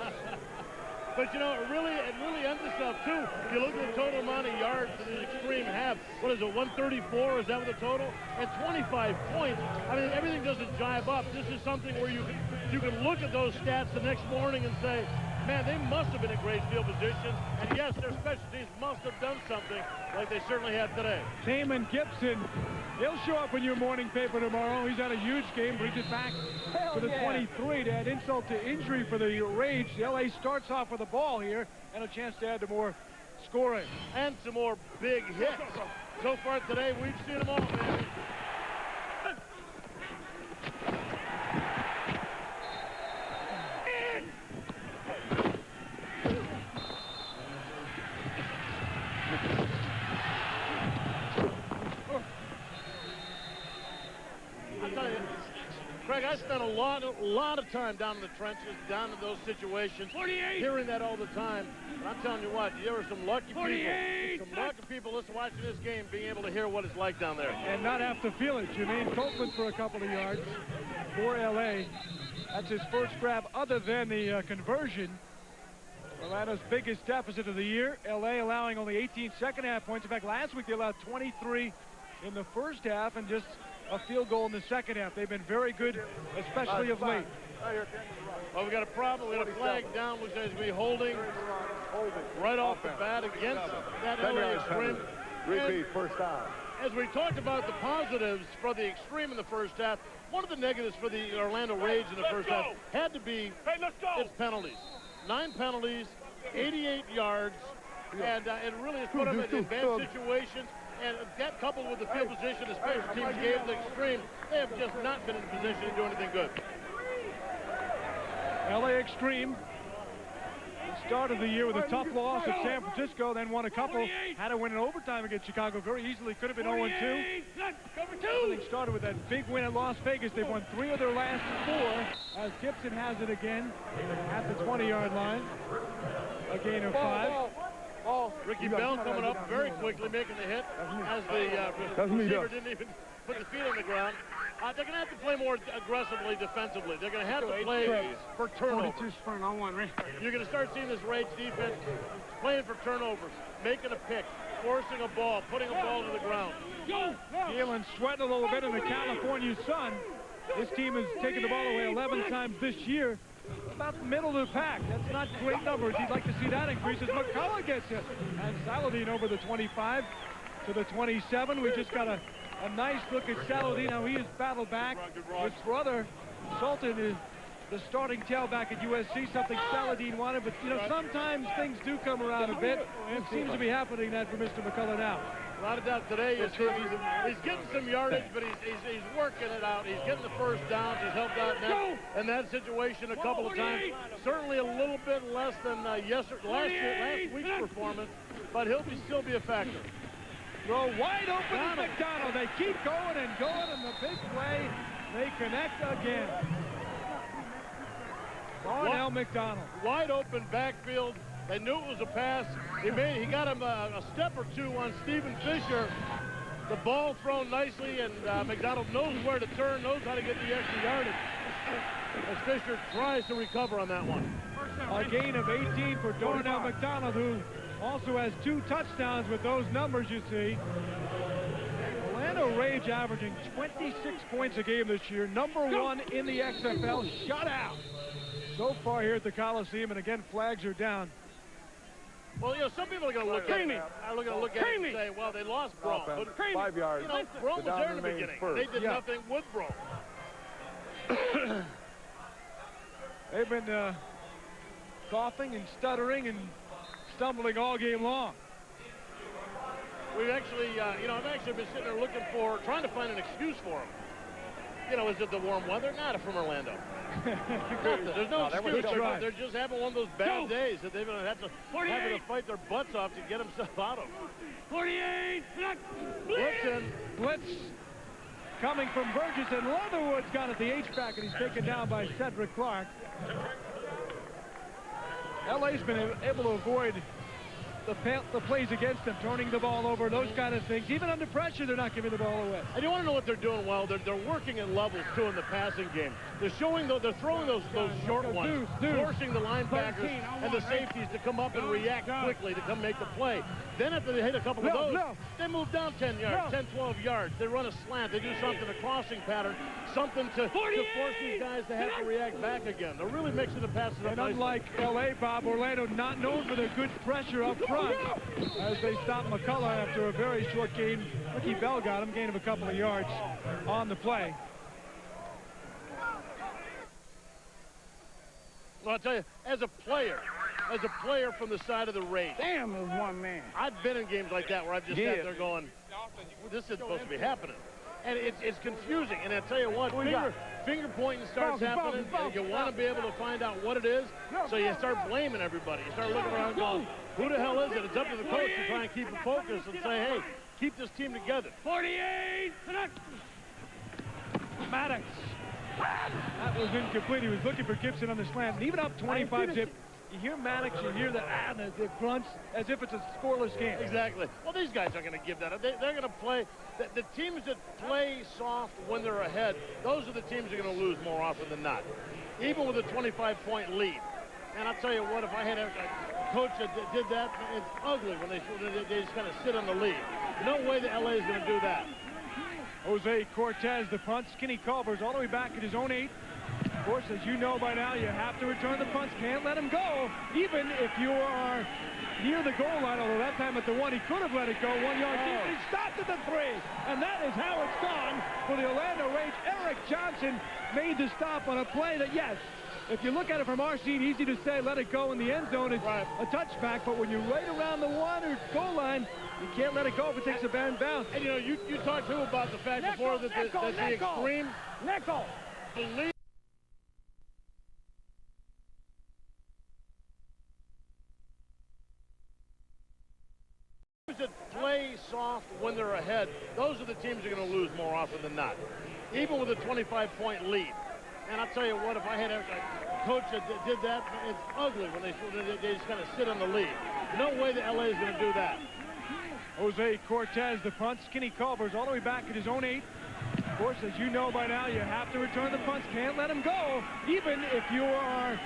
But, it really ends itself, too. If you look at the total amount of yards that the Extreme have, what is it, 134? Is that what the total? And 25 points. I mean, everything doesn't jive up. This is something where you can look at those stats the next morning and say, man, they must have been in great field position. And yes, their special teams must have done something like they certainly have today. Damon Gibson, he'll show up in your morning paper tomorrow. He's had a huge game, brings it back to the 23 to add insult to injury for the Rage. LA starts off with the ball here and a chance to add to more scoring. And some more big hits. So far today, we've seen them all, man. Craig, I spent a lot of time down in the trenches, down in those situations, 48. Hearing that all the time. But I'm telling you what, there were some lucky 48. people, watching this game, being able to hear what it's like down there. And not have to feel it. Jermaine Copeland for a couple of yards for LA. That's his first grab other than the conversion. Orlando's biggest deficit of the year. LA allowing only 18 second half points. In fact, last week they allowed 23 in the first half and just a field goal in the second half. They've been very good, especially of late. Well, we got a problem. We got a flag down, which is going to be holding right off the bat against that LA Extreme. Repeat, first down. As we talked about the positives for the Extreme in the first half, one of the negatives for the Orlando Rage in the first half had to be its penalties. 9 penalties, 88 yards, and it really has put them in bad situations. And that coupled with the field position the special teams gave the Extreme, they have just not been in position to do anything good. LA Extreme started the year with a tough loss at San Francisco, then won a couple, had to win in overtime against Chicago very easily, could have been 0-2. Everything started with that big win at Las Vegas. They've won 3 of their last 4, as Gibson has it again at the 20-yard line. A gain of 5. Ricky Bell coming up very quickly, making the hit as the receiver didn't even put his feet on the ground. They're going to have to play more aggressively defensively. They're going to have to play for turnovers. You're going to start seeing this Rage defense playing for turnovers, making a pick, forcing a ball, putting a ball to the ground. Galen sweating a little bit in the California sun. This team has taken the ball away 11 times this year. About the middle of the pack. That's not great numbers. He'd like to see that increase as McCullough gets it. And Saladin over the 25 to the 27. We just got a nice look at Saladin. Now he has battled back. His brother, Sultan, is the starting tailback at USC, something Saladin wanted. But, you know, sometimes things do come around a bit. And it seems to be happening that for Mr. McCullough now. Without a doubt today, he's getting some yardage, but he's working it out. He's getting the first downs. He's helped out in that situation a couple of times. Certainly a little bit less than last week's performance, but he'll still be a factor. Throw wide open to McDonald. They keep going and going, and the big play, they connect again. Darnell McDonald. Wide open backfield. They knew it was a pass. He got him a step or two on Stephen Fisher. The ball thrown nicely, and McDonald knows where to turn, knows how to get the extra yardage. As Fisher tries to recover on that one. A gain of 18 for Darnell McDonald, who also has 2 touchdowns with those numbers you see. Orlando Rage averaging 26 points a game this year. Number 1 in the XFL, shut out so far here at the Coliseum, and again, flags are down. Well, you know, some people are going to look at it and say, well, they lost Brohm. But 5 yards. You know, Brohm was there in the beginning. They did nothing with Brohm. They've been coughing and stuttering and stumbling all game long. We've actually, I've actually been sitting there trying to find an excuse for them. You know, is it the warm weather? Not from Orlando. There's no excuse. They're just having one of those bad days that they're going to have to fight their butts off to get themselves out of. 48. Blitz coming from Burgess, and Leatherwood's got at the H-back, and he's taken down by Cedric Clark. LA's been able to avoid the plays against them, turning the ball over, those kind of things. Even under pressure, they're not giving the ball away. And you want to know what they're doing well? They're working at levels, too, in the passing game. They're throwing those short ones, forcing the linebackers and the safeties to come up and react quickly to come make the play. Then after they hit a couple of those, they move down 10 yards, 10, 12 yards. They run a slant. They do something, a crossing pattern, something to force these guys to have to react back again. They're really mixing the passes up. And unlike L.A., Bob, Orlando not known for their good pressure up front as they stop McCullough after a very short gain. Ricky Bell got him, gain of a couple of yards on the play. Well, I'll tell you, as a player from the side of the Rays. Damn, it was one man. I've been in games like that where I've just sat there going, well, this isn't supposed to be happening. And it's confusing. And I'll tell you what, finger pointing starts happening, and you want to be able to find out what it is, so you start blaming everybody. You start looking around and going, who the hell is it? It's up to the coach to try and keep it focused and say, hey, keep this team together. 48! Maddox. That was incomplete. He was looking for Gibson on the slant. And even up 25-zip, you hear Maddox, you hear the grunts as if it's a scoreless game. Exactly. Well, these guys are going to give that up. They're going to play. The teams that play soft when they're ahead, those are the teams that are going to lose more often than not, even with a 25-point lead. And I'll tell you what, if I had a coach that did that, it's ugly when they just kind of sit on the lead. No way the LA is going to do that. Jose Cortez, the punt. Skinny Culver's all the way back at his own 8. Of course, as you know by now, you have to return the punts. Can't let him go, even if you are near the goal line. Although that time at the 1, he could have let it go 1 yard deep. He stopped at the 3, and that is how it's gone for the Orlando Rage. Eric Johnson made the stop on a play that, yes, if you look at it from our seat, easy to say let it go in the end zone. It's a touchback, but when you're right around the 1 or goal line, you can't let it go if it takes a bad bounce. And, you know, you talked, too, about the fact before that the extreme belief that play soft when they're ahead, those are the teams that are going to lose more often than not, even with a 25-point lead. And I'll tell you what, if I had a coach that did that, it's ugly when they just kind of sit on the lead. No way the LA is going to do that. Jose Cortez, the punt. Skinny Culver's all the way back at his own 8. Of course, as you know by now, you have to return the punts. Can't let him go, even if you are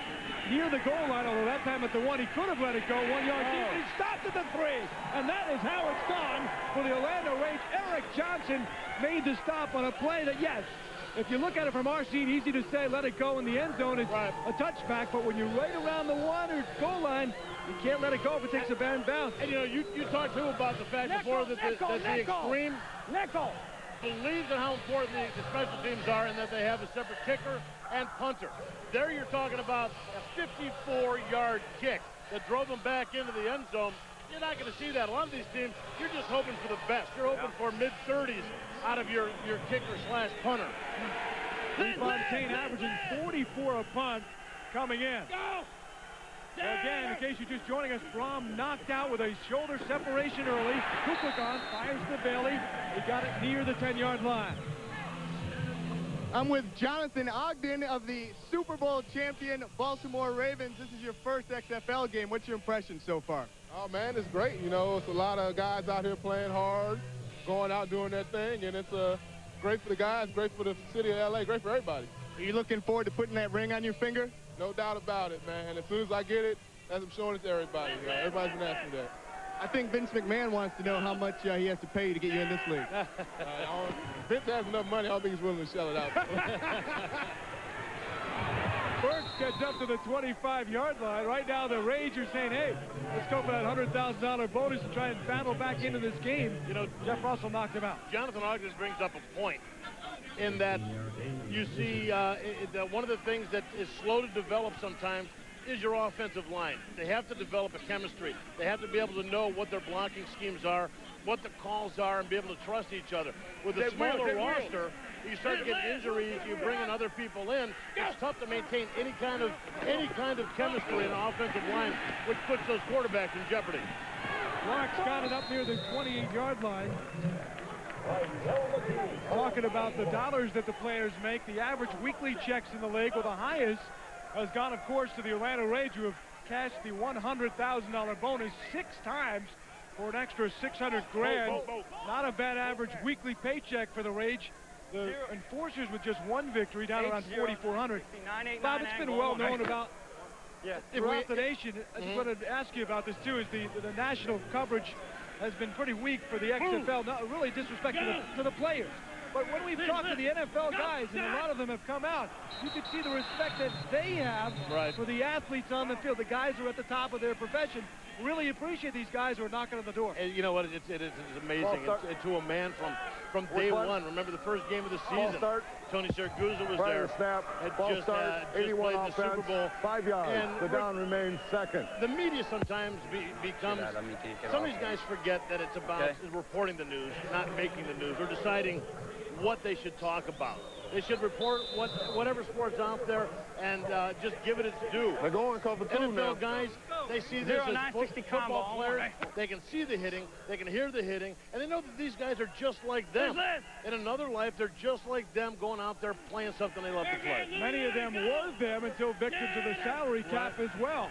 near the goal line. Although that time at the 1, he could have let it go 1 yard deep. He stopped at the 3, and that is how it's gone for the Orlando Rage. Eric Johnson made the stop on a play that, yes, if you look at it from our seat, easy to say let it go in the end zone. It's a touchback, but when you're right around the 1 or goal line, you can't let it go if it takes a bad bounce. And, you know, you talked, too, about the fact before that the extreme believes in how important the special teams are and that they have a separate kicker and punter. There you're talking about a 54-yard kick that drove them back into the end zone. You're not going to see that. A lot of these teams, you're just hoping for the best. You're hoping for mid-30s out of your kicker/punter. Fontaine averaging 44 a punt coming in. Again, in case you're just joining us, Brohm knocked out with a shoulder separation early. Kuklik on, fires to Bailey. He got it near the 10-yard line. I'm with Jonathan Ogden of the Super Bowl champion Baltimore Ravens. This is your first XFL game. What's your impression so far? Oh, man, it's great. You know, it's a lot of guys out here playing hard, going out doing their thing, and it's great for the guys, great for the city of L.A., great for everybody. Are you looking forward to putting that ring on your finger? No doubt about it, man. As soon as I get it, as I'm showing it to everybody. Everybody's been asking that. I think Vince McMahon wants to know how much he has to pay you to get you in this league. Vince has enough money. I don't think he's willing to shell it out. Burks gets up to the 25-yard line. Right now, the Rage are saying, hey, let's go for that $100,000 bonus and try and battle back into this game. You know, Jeff Russell knocked him out. Jonathan Ogden brings up a point in that you see one of the things that is slow to develop sometimes is your offensive line. They have to develop a chemistry. They have to be able to know what their blocking schemes are, what the calls are, and be able to trust each other. With a smaller roster, you start to get injuries, you bring in other people in, it's tough to maintain any kind of chemistry in an offensive line, which puts those quarterbacks in jeopardy. Clark's got it up near the 28-yard line. Talking about the dollars that the players make, the average weekly checks in the league, well, the highest has gone, of course, to the Orlando Rage, who have cashed the $100,000 bonus 6 times for an extra $600 grand. Not a bad average weekly paycheck for the Rage. The Enforcers with just 1 victory, down around 4,400. Bob, it's been well known about throughout the nation. I just wanted to ask you about this too. Is the national coverage has been pretty weak for the XFL, not really disrespect to the players. But when we've talked to the NFL guys, and a lot of them have come out, you can see the respect that they have for the athletes on the field. The guys who are at the top of their profession really appreciate these guys who are knocking on the door. And you know what? It is amazing. And to a man from day one. Remember the first game of the season? Tony Siragusa was there. Snap. Had just 81 played offense, the Super Bowl. 5 yards. And the down remains second. The media sometimes becomes. Some of these guys forget that it's about reporting the news, not making the news, or deciding what they should talk about. They should report whatever sport's out there and just give it its due. They're going cover 2 NFL now. guys, they see this as football players. They can see the hitting, they can hear the hitting, and they know that these guys are just like them. In another life, they're just like them, going out there playing something they love to play. Many of them were them until victims of the salary cap as well.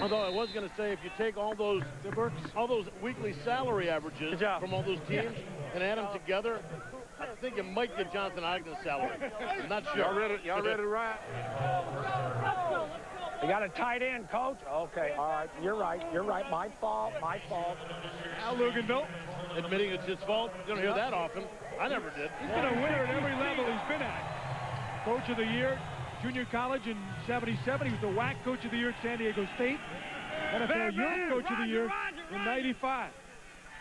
Although I was going to say, if you take all those weekly salary averages from all those teams and add them together, I think it might get Jonathan Ogden's salary. I'm not sure. Y'all ready to ride? You got a tight end, Coach? Okay, all right. You're right. My fault. Al Luganville. Admitting it's his fault. You don't hear that often. I never did. He's been a winner at every level he's been at. Coach of the year, junior college in '77. He was the WAC Coach of the Year at San Diego State. NFL Europe Coach of the Year in '95.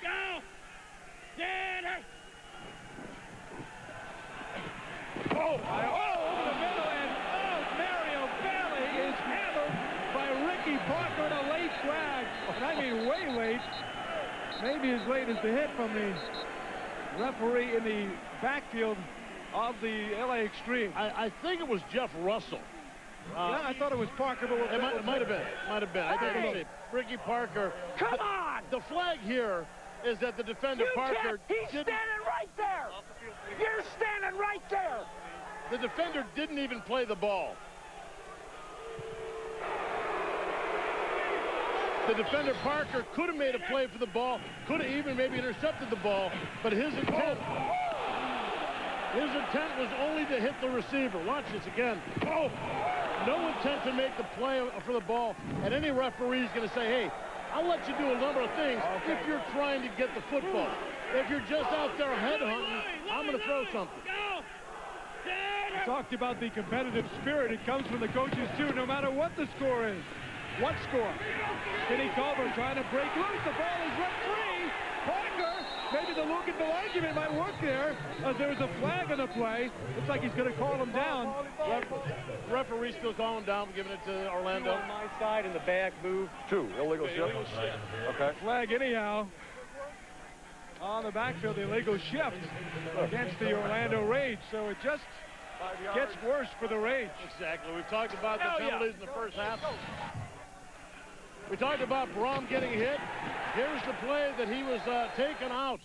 Go! Over the middle, and Mario Bailey is hammered by Ricky Parker in a late flag. And I mean way late. Maybe as late as the hit from the referee in the backfield of the LA Extreme. I think it was Jeff Russell. Yeah, I thought it was Parker, but it might have been. I think it was Ricky Parker. Come on! The flag here is that the defender Parker. He's standing right there. You're standing right there. The defender didn't even play the ball. The defender Parker could have made a play for the ball, could have even maybe intercepted the ball, but his intent was only to hit the receiver. Watch this again. No intent to make the play for the ball, and any referee is going to say, hey, I'll let you do a number of things if you're trying to get the football. If you're just out there headhunting, I'm going to throw something. We talked about the competitive spirit. It comes from the coaches, too, no matter what the score is. What score? Kenny Culver trying to break loose. The ball is ripped free. Parker, maybe the Luganville argument might work there. There was a flag on the play. Looks like he's going to call him down. Referee still calling down, giving it to Orlando. On my side in the back, move. 2, illegal shift. Okay. Flag anyhow. On the backfield, the illegal shift against the Orlando Rage. So it just gets worse for the Rage. Exactly. We've talked about the penalties in the first half. We talked about Brohm getting hit. Here's the play that he was taken out.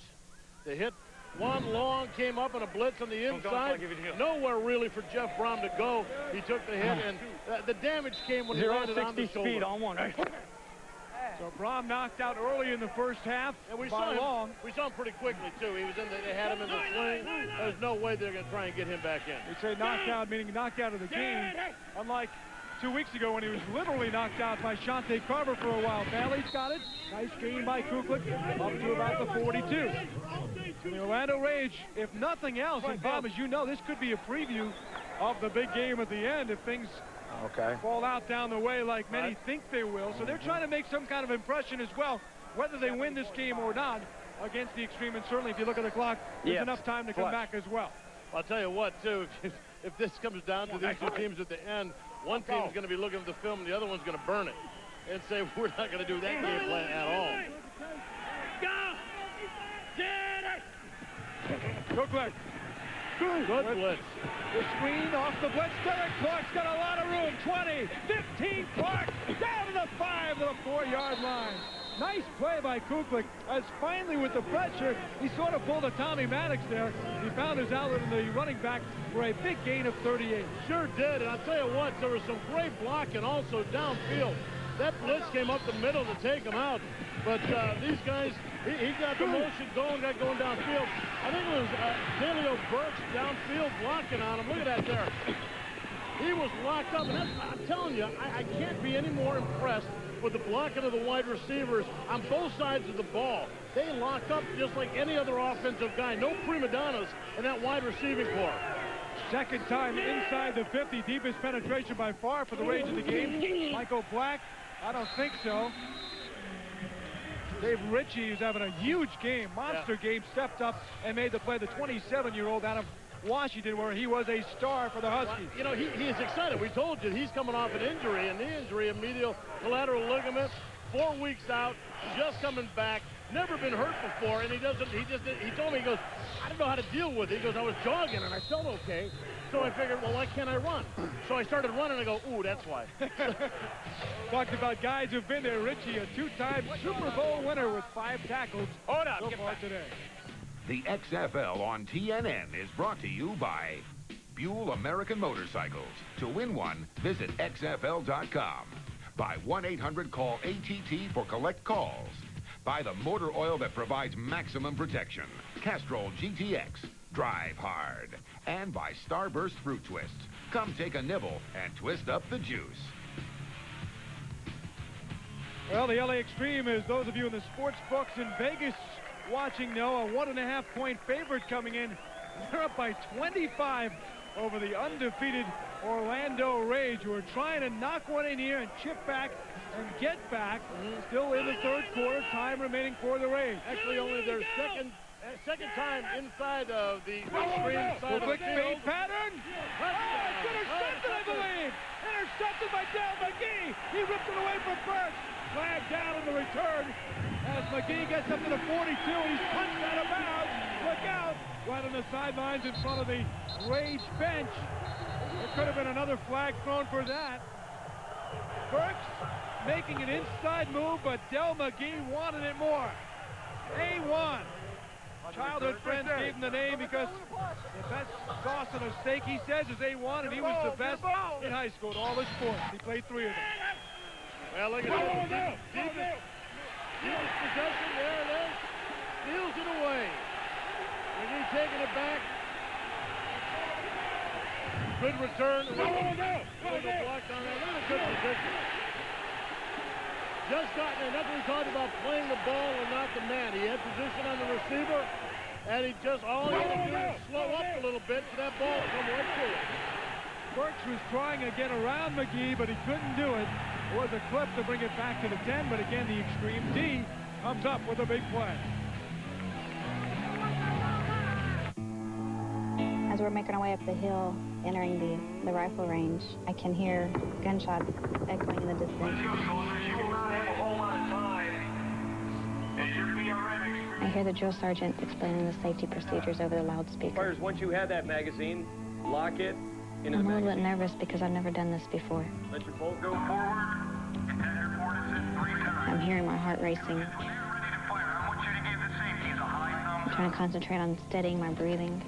The hit, one long, came up on a blitz on the inside. Nowhere really for Jeff Brohm to go. He took the hit, and the damage came when he landed on the shoulder. Speed on one. So Brohm knocked out early in the first half. And we saw him pretty quickly too. He was in they had him in the sling. There's no way they're going to try and get him back in. We say knocked out, meaning knocked out of the game. Unlike 2 weeks ago when he was literally knocked out by Shante Carver for a while. Bailey's got it. Nice gain by Kuklik up to about the 42. The Orlando Rage, if nothing else, and Bob, as you know, this could be a preview of the big game at the end if things fall out down the way like many think they will. So they're trying to make some kind of impression as well, whether they win this game or not against the Extreme. And certainly if you look at the clock, there's enough time to come back as well. I'll tell you what, too, if this comes down to these two teams at the end, one team's going to be looking at the film and the other one's going to burn it and say, we're not going to do that game plan at all. Go Clark. Good blitz. The screen off the blitz. Derek Clark's got a lot of room. 20, 15, Clark down to the 5 to the 4-yard line. Nice play by Kuklik, as finally with the pressure, he sort of pulled a Tommy Maddox there. He found his outlet in the running back for a big gain of 38. Sure did, and I'll tell you what, there was some great blocking also downfield. That blitz came up the middle to take him out. But these guys, he got the motion going, got going downfield. I think it was Dalio Burks downfield blocking on him. Look at that there. He was locked up, and I'm telling you, I can't be any more impressed with the blocking of the wide receivers on both sides of the ball. They lock up just like any other offensive guy. No prima donnas in that wide receiving corps. Second time inside the 50, deepest penetration by far for the Rage of the game. Michael Black, I don't think so. Dave Ritchie, who's having a huge game, monster game, stepped up and made the play. The 27-year-old out of Washington, where he was a star for the Huskies. You know, he is excited. We told you he's coming off an injury, a knee injury, a medial collateral ligament, 4 weeks out, just coming back, never been hurt before, and he told me, he goes, I don't know how to deal with it. He goes, I was jogging and I felt okay. So I figured, well, why can't I run? So I started running. I go, ooh, that's why. Talked about guys who've been there. Ritchie, a two-time Super Bowl winner with 5 tackles so far today. The XFL on TNN is brought to you by Buell American Motorcycles. To win one, visit XFL.com. By 1-800-CALL-ATT for collect calls. By the motor oil that provides maximum protection. Castrol GTX. Drive hard. And by Starburst Fruit Twists. Come take a nibble and twist up the juice. Well, the LA Extreme, is those of you in the sports books in Vegas watching know, a 1.5-point favorite coming in. They're up by 25 over the undefeated Orlando Rage, who are trying to knock one in here and chip back and get back. Still in the third quarter, time remaining for the Rage. Actually, only their second time inside of the Extreme side of the quick field. fade pattern. It's intercepted, I believe. Intercepted by Del McGee. He ripped it away from Burks. Flag down in the return as McGee gets up to the 42. He's punched out of bounds. Look out. Right on the sidelines in front of the Rage bench. There could have been another flag thrown for that. Burks making an inside move, but Del McGee wanted it more. A1. Childhood friends gave him the name because the best sauce on a steak, he says, is A1, and he was the best in high school at all the sports. He played 3 of them. Well, look at that. Deepest possession. There it is. Steals it away. McGee taking it back. Good return. Blocked on that. Really good position. Just gotten in. That's what we talked about, playing the ball and not the man. He had position on the receiver, and he just, all he had to do is slow up a little bit so that ball would come right to him. Burks was trying to get around McGee, but he couldn't do it. It was a clip to bring it back to the 10, but again, the Extreme D comes up with a big play. As we're making our way up the hill, entering the rifle range, I can hear gunshots echoing in the distance. I hear the drill sergeant explaining the safety procedures over the loudspeaker. Once you have that magazine, lock it into I'm a little bit nervous because I've never done this before. Let your bolt go forward. I'm hearing my heart racing. I'm trying to concentrate on steadying my breathing.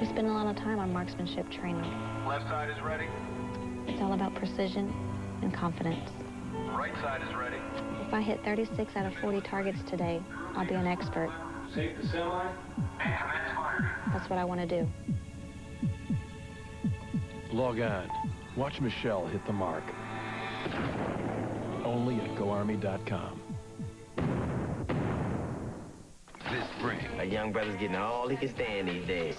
We spend a lot of time on marksmanship training. Left side is ready. It's all about precision and confidence. Right side is ready. If I hit 36 out of 40 targets today, I'll be an expert. Safe to semi. That's what I want to do. Log on. Watch Michelle hit the mark. Only at GoArmy.com. This spring, a young brother's getting all he can stand these days.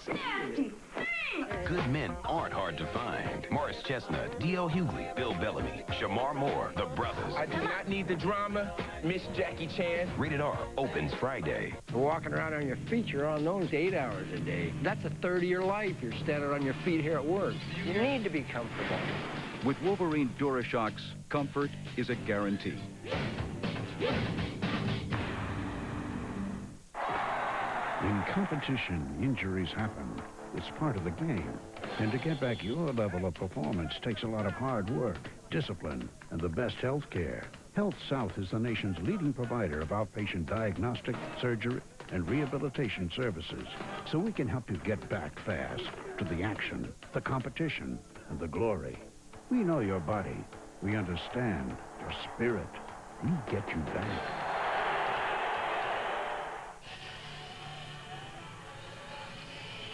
good men aren't hard to find. Morris Chestnut, D.L. Hughley, Bill Bellamy, Shamar Moore, The Brothers. I do not need the drama. Miss Jackie Chan. Rated R opens Friday. Walking around on your feet, you're on those 8 hours a day. That's a third of your life you're standing on your feet here at work. You need to be comfortable. With Wolverine DuraShocks, comfort is a guarantee. In competition, injuries happen. It's part of the game. And to get back your level of performance takes a lot of hard work, discipline, and the best health care. Health South is the nation's leading provider of outpatient diagnostic, surgery, and rehabilitation services, so we can help you get back fast to the action, the competition, and the glory. We know your body. We understand your spirit. We get you back.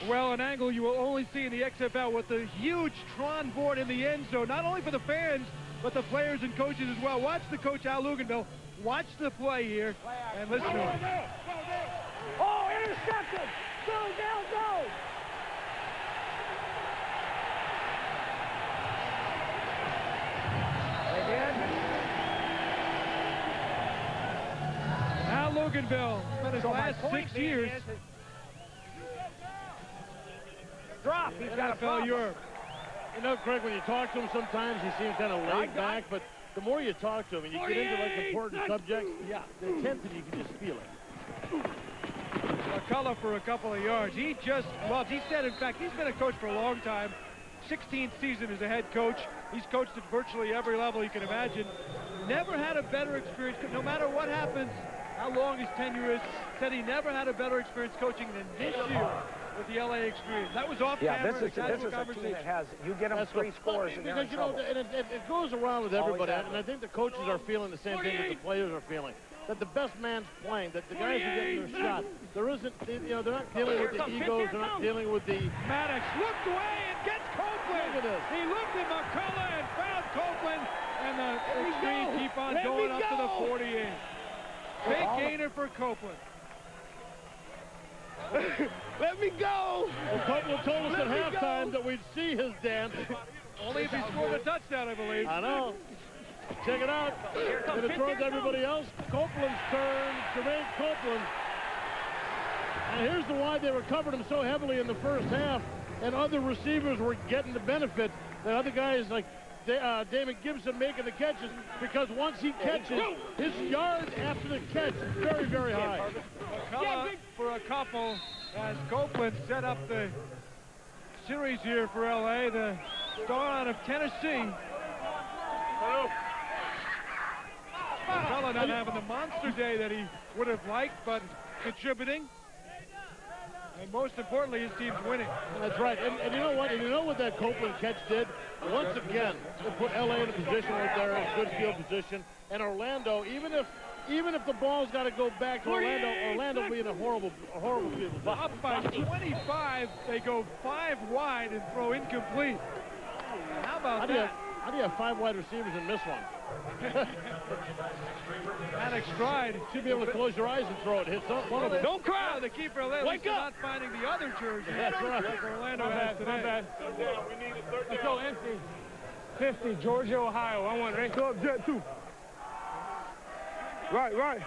Well, an angle you will only see in the XFL with the huge Tron board in the end zone, not only for the fans, but the players and coaches as well. Watch the coach, Al Luganville. Watch the play here and listen to him. Oh, intercepted! Go, Dale, go! Al Luganville spent his last 6 years. Drop, he's got a NFL problem. Europe. You know, Craig, when you talk to him sometimes, he seems kind of laid back, but the more you talk to him and you get into like important subjects, yeah, the intensity, you can just feel it. McCullough for a couple of yards. He said, in fact, he's been a coach for a long time. 16th season as a head coach. He's coached at virtually every level you can imagine. Never had a better experience, no matter what happens, how long his tenure is, said he never had a better experience coaching than this year with the LA experience. That was off camera. This is a team that has, you get them 3 scores and they're in trouble. And it goes around with everybody, and I think the coaches are feeling the same thing that the players are feeling. That the best man's playing, that the guys are getting their shot. There isn't, they're not dealing with the egos, they're not dealing with the... Maddox looked away and gets Copeland. Look at this. He looked at McCullough and found Copeland, and the Extremes keep on going up to the 48. Big gainer for Copeland. Let me go! Well, Copeland told us at halftime that we'd see his dance. Only if he scored a touchdown, I believe. I know. Check it out. And it throws everybody else. Copeland's turn. Jermaine Copeland. And here's the why they recovered him so heavily in the first half. And other receivers were getting the benefit. The other guys like Damon Gibson making the catches, because once he catches, his yard after the catch is very, very high. McCullough for a couple as Copeland set up the series here for LA. The star out of Tennessee. McCullough not having the monster day that he would have liked, but contributing. And most importantly, his team's winning. That's right. And you know what? And you know what that Copeland catch did? Once again, it put LA in a position right there, in a good field position. And Orlando, even if the ball's got to go back to Orlando will be in a horrible field position. Up by 25, they go 5 wide and throw incomplete. How about that? How do you have 5 wide receivers and miss one? Maddox tried. Should be able to close your eyes and throw it. Hit one of them. Don't cry. The keeper Wake up. Not finding the other jersey. That's right. Like Orlando has today. My bad. Let's go empty. 50, Georgia, Ohio. I want right. Go up, Jet 2. Right.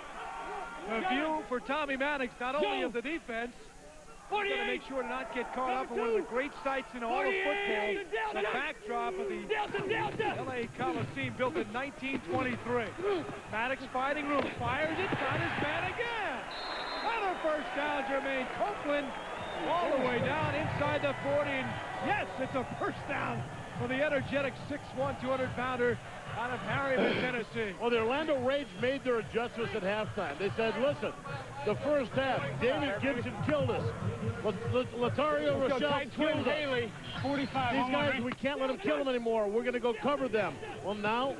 A view for Tommy Maddox, not only of the defense, he's going to make sure to not get caught up in one of the great sights in all of football, the backdrop of the LA Coliseum built in 1923. Maddox fighting room, fires it, got his man again. Another first down, Jermaine Copeland, all the way down inside the 40. And yes, it's a first down for the energetic 6'1", 200-pounder out of Harriman, Tennessee. Well, the Orlando Rage made their adjustments at halftime. They said, listen, the first half, David Gibson killed us. Latario Rochelle killed us. 45. These guys, we can't let them kill them anymore. We're going to go cover them. Well, now,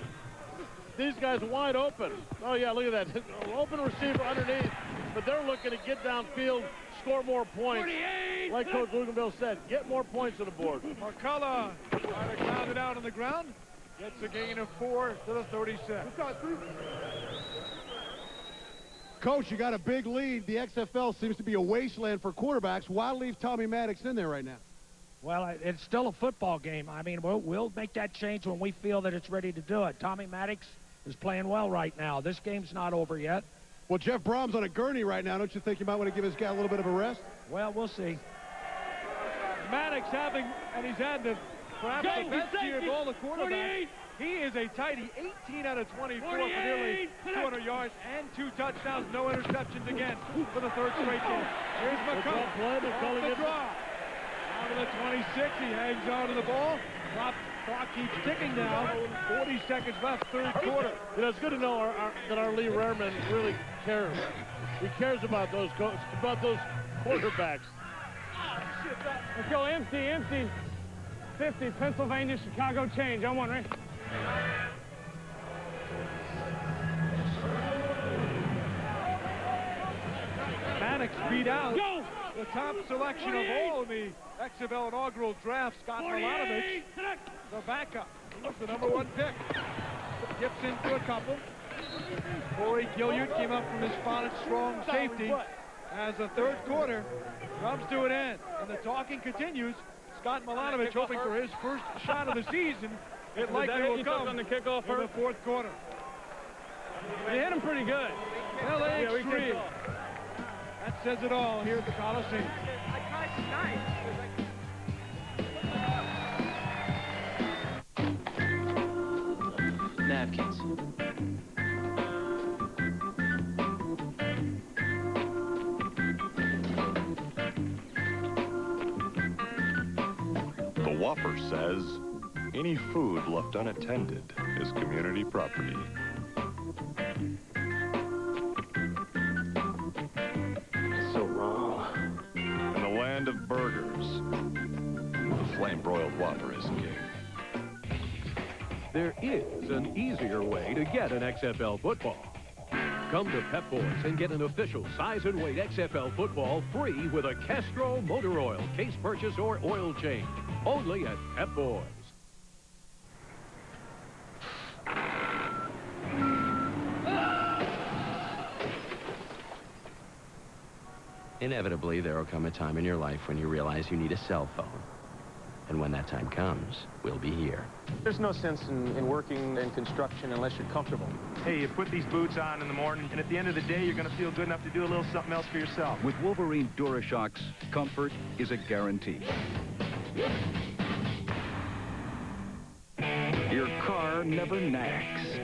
these guys are wide open. Oh, yeah, look at that. Open receiver underneath. But they're looking to get downfield, score more points. 48. Like Coach Luganville said, get more points on the board. McCullough trying to ground it out on the ground. Gets a gain of 4 to the 37. Coach, you got a big lead. The XFL seems to be a wasteland for quarterbacks. Why leave Tommy Maddox in there right now? Well, it's still a football game. I mean, we'll make that change when we feel that it's ready to do it. Tommy Maddox is playing well right now. This game's not over yet. Well, Jeff Brohm's on a gurney right now. Don't you think you might want to give his guy a little bit of a rest? Well, we'll see. Maddox having, and he's had the perhaps the best year of all the quarterbacks. 48. He is a tidy 18 out of 24 for nearly 200 yards and 2 touchdowns, no interceptions again for the 3rd straight game. Here's McCullough off the draw. Out of the 26, he hangs on to the ball. Dropped Clock keeps ticking now. 40 seconds left, third quarter. You know, it's good to know that our Lee Rehrman really cares. He cares about those quarterbacks. Let's go empty. 50, Pennsylvania, Chicago change. On one, right? Maddox beat out the top selection of all in the XFL inaugural draft, Scott Milanovich, the backup. He was the #1 pick. Gets into a couple. Corey Gilliard came up from his spot at strong safety. As the third quarter comes to an end, and the talking continues. Scott Milanovich hoping for his first shot of the season. It likely will come on the kickoff in the fourth quarter. They hit him pretty good. LA Extreme. That says it all here at the Coliseum. Napkins. The Whopper says, any food left unattended is community property. So wrong. In the land of burgers, the flame-broiled Whopper is king. There is an easier way to get an XFL football. Come to Pep Boys and get an official size and weight XFL football free with a Castrol motor oil, case purchase, or oil change. Only at Pep Boys. Inevitably, there will come a time in your life when you realize you need a cell phone. And when that time comes, we'll be here. There's no sense in working in construction unless you're comfortable. Hey, you put these boots on in the morning, and at the end of the day, you're going to feel good enough to do a little something else for yourself. With Wolverine DuraShocks, comfort is a guarantee. Your car never nags.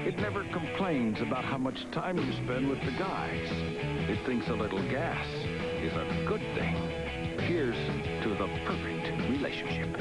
It never complains about how much time you spend with the guys. It thinks a little gas is a good thing. Here's to the perfect relationship.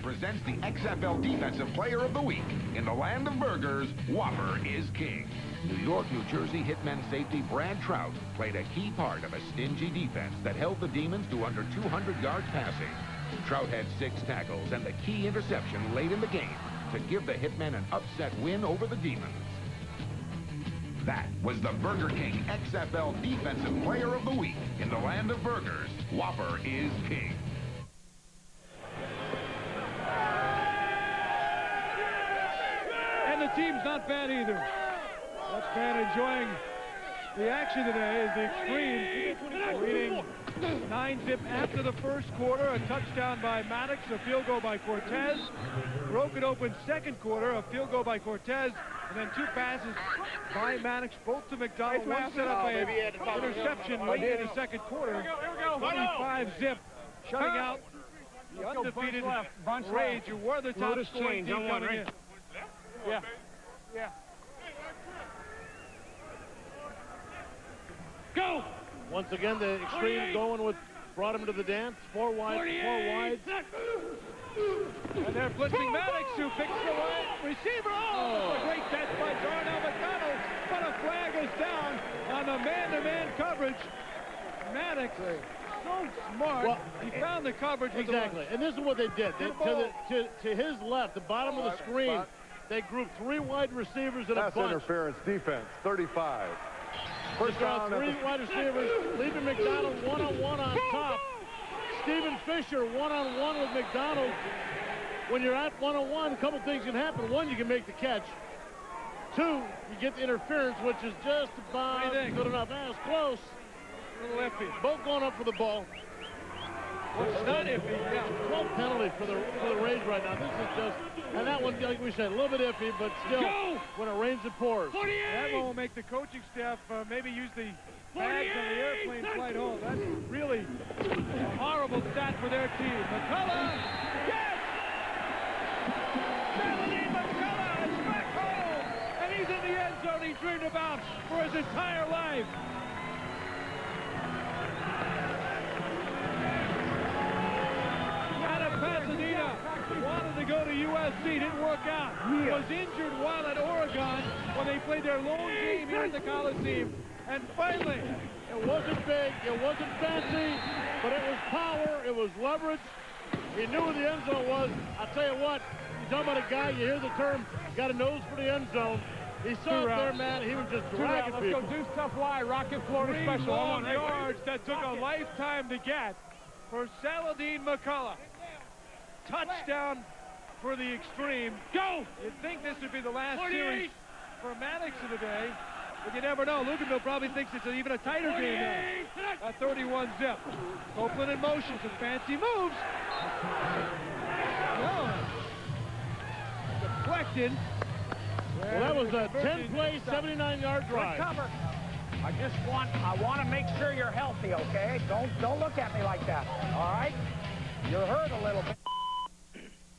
Presents the XFL Defensive Player of the Week. In the land of burgers, Whopper is king. New York, New Jersey hitman safety Brad Trout played a key part of a stingy defense that held the Demons to under 200 yards passing. Trout had 6 tackles and the key interception late in the game to give the hitmen an upset win over the Demons. That was the Burger King XFL Defensive Player of the Week. In the land of burgers, Whopper is king. And the team's not bad either. What's bad enjoying the action today is the Extreme leading 9-zip after the first quarter. A touchdown by Maddox, a field goal by Cortez. Broken open second quarter, a field goal by Cortez, and then 2 passes by Maddox, both to McDonald. One set up by an interception late in the second quarter. 25-zip, shutting out the undefeated Rage, who were the top scoring team coming in. Yeah. Yeah. Go! Once again, the Extreme going with, brought him to the dance. 4 wide, 4 wide. And they're blitzing Maddox, who picks the wide receiver. Oh, a great catch by Darnell McDonald, but a flag is down on the man-to-man coverage. Maddox, so smart. Well, he found the coverage. Exactly, and this is what they did. To his left, the bottom of the screen, they grouped 3 wide receivers in a bunch. Pass interference defense, 35. First down. 3 wide receivers, leaving McDonald one-on-one on top. Stephen Fisher one-on-one with McDonald. When you're at one-on-one, a couple things can happen. 1, you can make the catch. 2, you get the interference, which is just about good enough. That was close. Little lefty. Both going up for the ball. It's not iffy. Yeah. 12 penalty for the Rays right now. This is just, and that one, like we said, a little bit iffy, but still, when it rains, it pours. 48! That will make the coaching staff maybe use the bags on the airplane flight home. That's really a horrible stat for their team. McCullough, yes! Saladin McCullough is back home, and he's in the end zone he dreamed about for his entire life. Pasadena wanted to go to USC, didn't work out. Was injured while at Oregon when they played their lone game here at the Coliseum. And finally, it wasn't big, it wasn't fancy, but it was power, it was leverage. He knew where the end zone was. I'll tell you what, you're talking about a guy, you hear the term, got a nose for the end zone. He saw it there, man. He was just dragging people. Let's go do stuff wide. Rocket Florida special. Long yards that took a lifetime to get for Saladin McCullough. Touchdown for the Extreme. Go! You'd think this would be the last series for Maddox of the day, but you never know. Luganville probably thinks it's even a tighter game now. At 31 zip. Copeland in motion, some fancy moves. No. Deflected. Well, that was a 10-play, 79-yard drive. Cover. I want to make sure you're healthy, okay? Don't look at me like that. All right? You're hurt a little bit.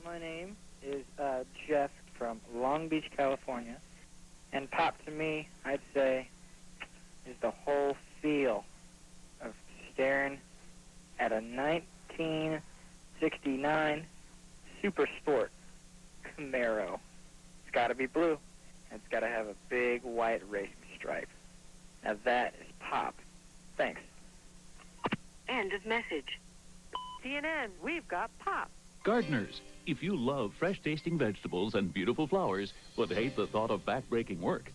My name is Jeff from Long Beach, California, and pop to me, I'd say, is the whole feel of staring at a 1969 Super Sport Camaro. It's got to be blue, and it's got to have a big white racing stripe. Now that is pop. Thanks. End of message. CNN, we've got pop. Gardeners, if you love fresh-tasting vegetables and beautiful flowers, but hate the thought of back-breaking work,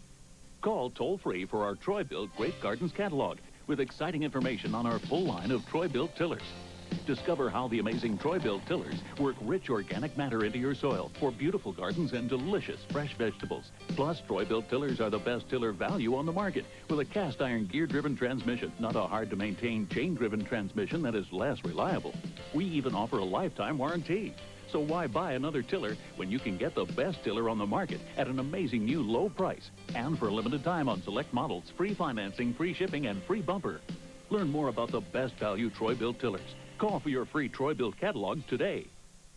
call toll-free for our Troy-Built Great Gardens catalog with exciting information on our full line of Troy-Built tillers. Discover how the amazing Troy-Built tillers work rich organic matter into your soil for beautiful gardens and delicious fresh vegetables. Plus, Troy-Built tillers are the best tiller value on the market with a cast-iron gear-driven transmission, not a hard-to-maintain chain-driven transmission that is less reliable. We even offer a lifetime warranty. So why buy another tiller when you can get the best tiller on the market at an amazing new low price? And for a limited time on select models, free financing, free shipping, and free bumper. Learn more about the best value Troy-Built tillers. Call for your free Troy-Built catalog today.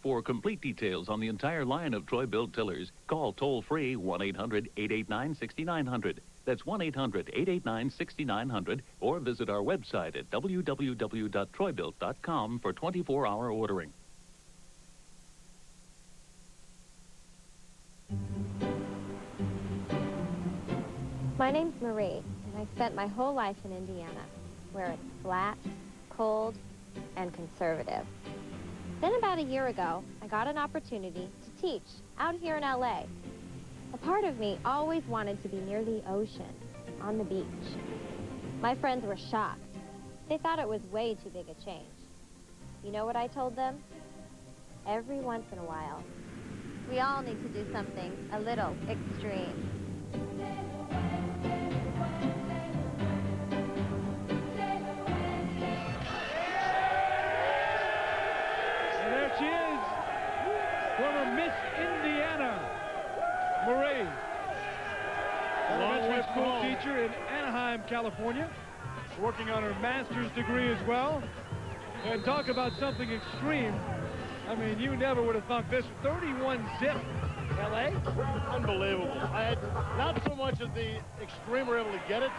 For complete details on the entire line of Troy-Built tillers, call toll-free 1-800-889-6900. That's 1-800-889-6900, or visit our website at www.troybuilt.com for 24-hour ordering. My name's Marie, and I spent my whole life in Indiana, where it's flat, cold, and conservative. Then about a year ago, I got an opportunity to teach out here in LA. A part of me always wanted to be near the ocean, on the beach. My friends were shocked. They thought it was way too big a change. You know what I told them? Every once in a while, we all need to do something a little extreme. She is, former Miss Indiana, Marie. Elementary school teacher in Anaheim, California, working on her master's degree as well. And talk about something extreme. I mean, you never would have thought this. 31 zip, LA. Unbelievable. Not so much as the Extreme were able to get it,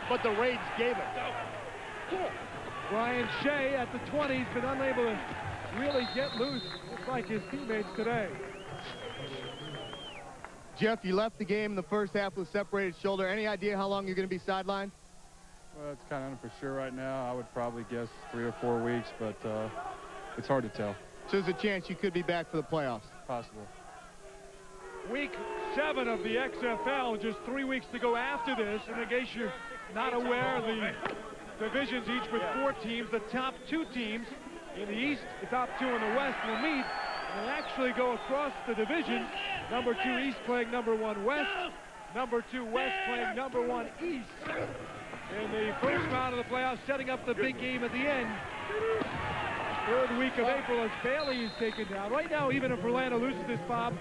but the Raids gave it. Cool. Brian Shea at the 20 has been unable to really get loose, just like his teammates today. Jeff, you left the game in the first half with a separated shoulder. Any idea how long you're going to be sidelined? Well, it's kind of for sure right now. I would probably guess 3 or 4 weeks, but it's hard to tell. So there's a chance you could be back for the playoffs? Possible. Week 7 of the XFL, just 3 weeks to go after this. And in case you're not aware, the divisions each with 4 teams. The top 2 teams in the East, the top 2 in the West will meet and actually go across the division. Number 2 East playing number 1 West. Number 2 West playing number 1 East. In the first round of the playoffs, setting up the big game at the end. third week of April as Bailey is taken down. Right now, even if Orlando loses this, Bob,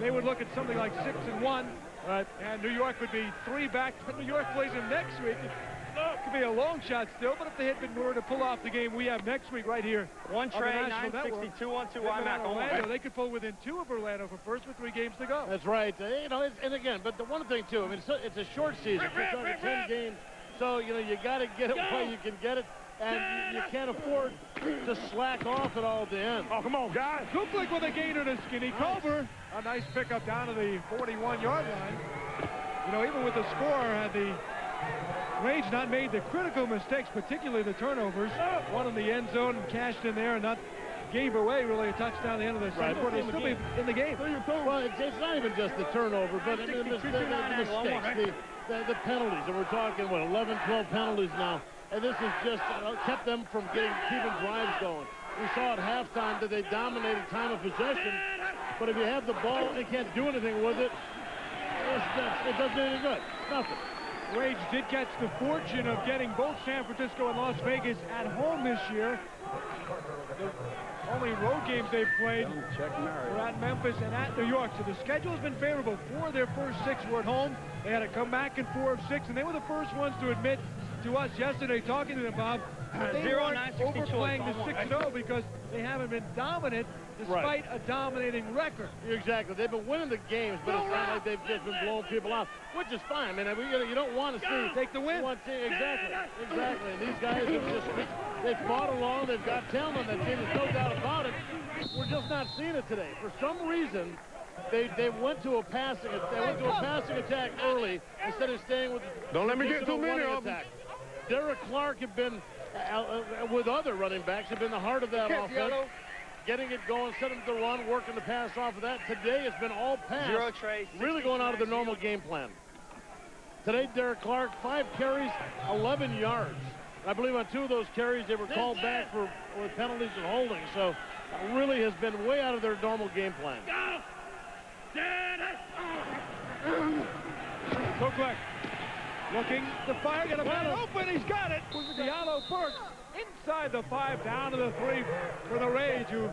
they would look at something like 6-1. Right. And New York would be 3 back. But New York plays them next week. It could be a long shot still, but if they had been were to pull off the game we have next week right here One on the Trey, National 962 on 2 Network, IMAC Orlando, they could pull within 2 of Orlando for first with 3 games to go. That's right. You know, and again, but the one thing too, I mean, it's a short season. We're talking 10 games, so you know you got to get it while you can get it, and you can't afford to slack off at all at the end. Oh, come on, guys! Kuklik with a gainer to Skinny Culver. A nice pickup down to the 41-yard line. You know, even with the score, had the Rage not made the critical mistakes, particularly the turnovers. One in the end zone and cashed in there and not gave away really a touchdown at the end of the second quarter. They'll still be in the game. Well, it's not even just the turnover, but I mean, the mistakes, the penalties. And we're talking, what, 11, 12 penalties now. And this has just kept them from keeping drives going. We saw at halftime that they dominated time of possession, but if you have the ball and can't do anything with it, it doesn't do any good. Nothing. Rage did catch the fortune of getting both San Francisco and Las Vegas at home this year. The only road games they've played were at Memphis and at New York. So the schedule has been favorable. 4 of their first 6 were at home. They had to come back in 4 of 6, and they were the first ones to admit to us yesterday, talking to them, Bob, they weren't overplaying the 6-0 because they haven't been dominant despite a dominating record. Exactly. They've been winning the games, but it's not like they've just been blowing people out, which is fine. I mean, you don't want to see take the win. Exactly. And these guys they've fought along. They've got talent on that team. There's no doubt about it. We're just not seeing it today. For some reason, they went to a passing attack early instead of staying with. Don't let me get too many of them. Derek Clark had been with other running backs, had been the heart of that offense. Getting it going, setting up the run, working the pass off of that. Today has been all pass. Really going out of the normal game plan. Today, Derek Clark, 5 carries, 11 yards. I believe on 2 of those carries, they were called back with penalties and holding. So really has been way out of their normal game plan. Kuklik looking to fire, get a man open, he's got it. Diallo Burks inside the 5, down to the 3 for the Rage, who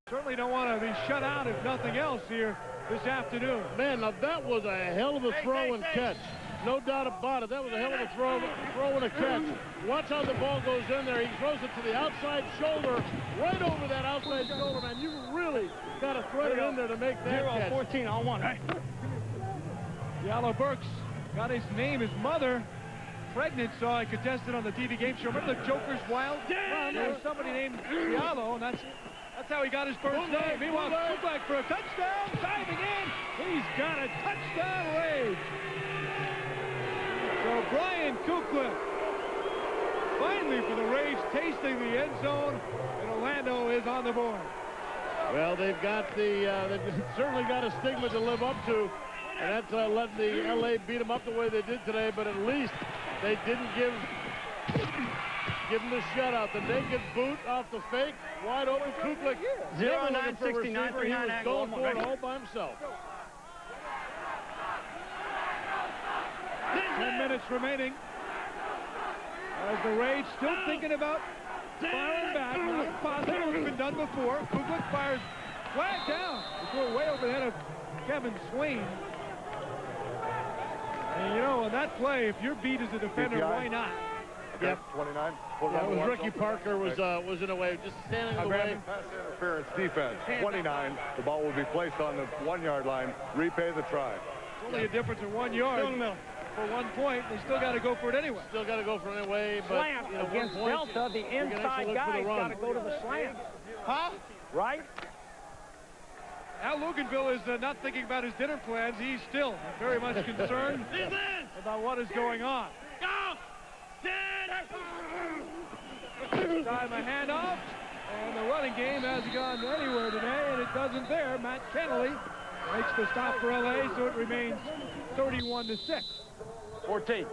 certainly don't want to be shut out if nothing else here this afternoon. Man, now that was a hell of a throw and catch. No doubt about it. That was a hell of a throw and a catch. Watch how the ball goes in there. He throws it to the outside shoulder, right over that outside shoulder, man. You really got to thread it in there to make that catch. 14 on 1, right? Diallo Burks got his name, his mother, pregnant, so I contested on the TV game show. Remember the Joker's Wild? Well, there was somebody named Diallo, and that's how he got his first name. Meanwhile, Kuklik for a touchdown, diving in. He's got a touchdown, Rage. So Brian Kuklik, finally for the Rage, tasting the end zone, and Orlando is on the board. Well, they've certainly got a stigma to live up to, and that's letting the LA beat them up the way they did today, but at least they didn't give him the shutout. The naked boot off the fake, wide open. Kuklik, 0-9-69, 3-9 he was angle, going for it all by himself. 10 minutes remaining. As the Rage still thinking about firing back. Not impossible. It's been done before. Kuklik fires flag down. He threw it way over the head of Kevin Swain. And you know, on that play, if you're beat as a defender, why not? Okay, yep. 29. Yeah, it was Ricky Parker was in a way, just standing in the way. Pass interference defense. 29. The ball will be placed on the 1-yard line. Repay the try. It's only a difference of 1 yard. For 1 point, they still got to go for it anyway. Still got to go for it anyway. But slant against Delta, the inside guy's got to go to the slant. Huh? Right? Al Luganville is not thinking about his dinner plans. He's still very much concerned about what is going on. Time a handoff, and the running game hasn't gone anywhere today, and it doesn't there. Matt Kennelly makes the stop for LA, so it remains 31-6. 14.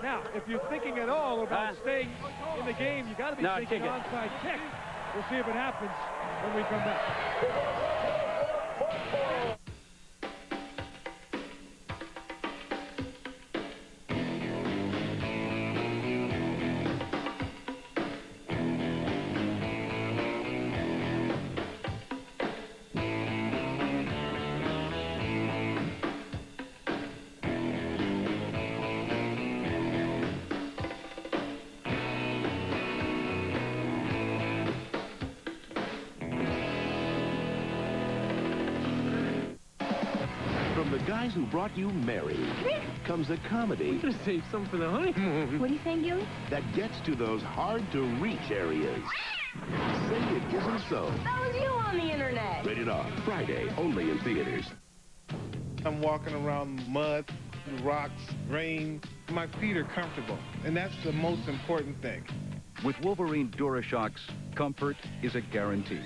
Now, if you're thinking at all about staying in the game, you got to be thinking onside kick. We'll see if it happens when we come back. guys who brought you Mary comes a comedy. We could have saved some for the honeymoon. What do you think, Gilly? That gets to those hard-to-reach areas. Say It Isn't So. That was you on the internet. Rated R. Friday, only in theaters. I'm walking around mud, rocks, rain. My feet are comfortable, and that's the most important thing. With Wolverine DuraShocks, comfort is a guarantee.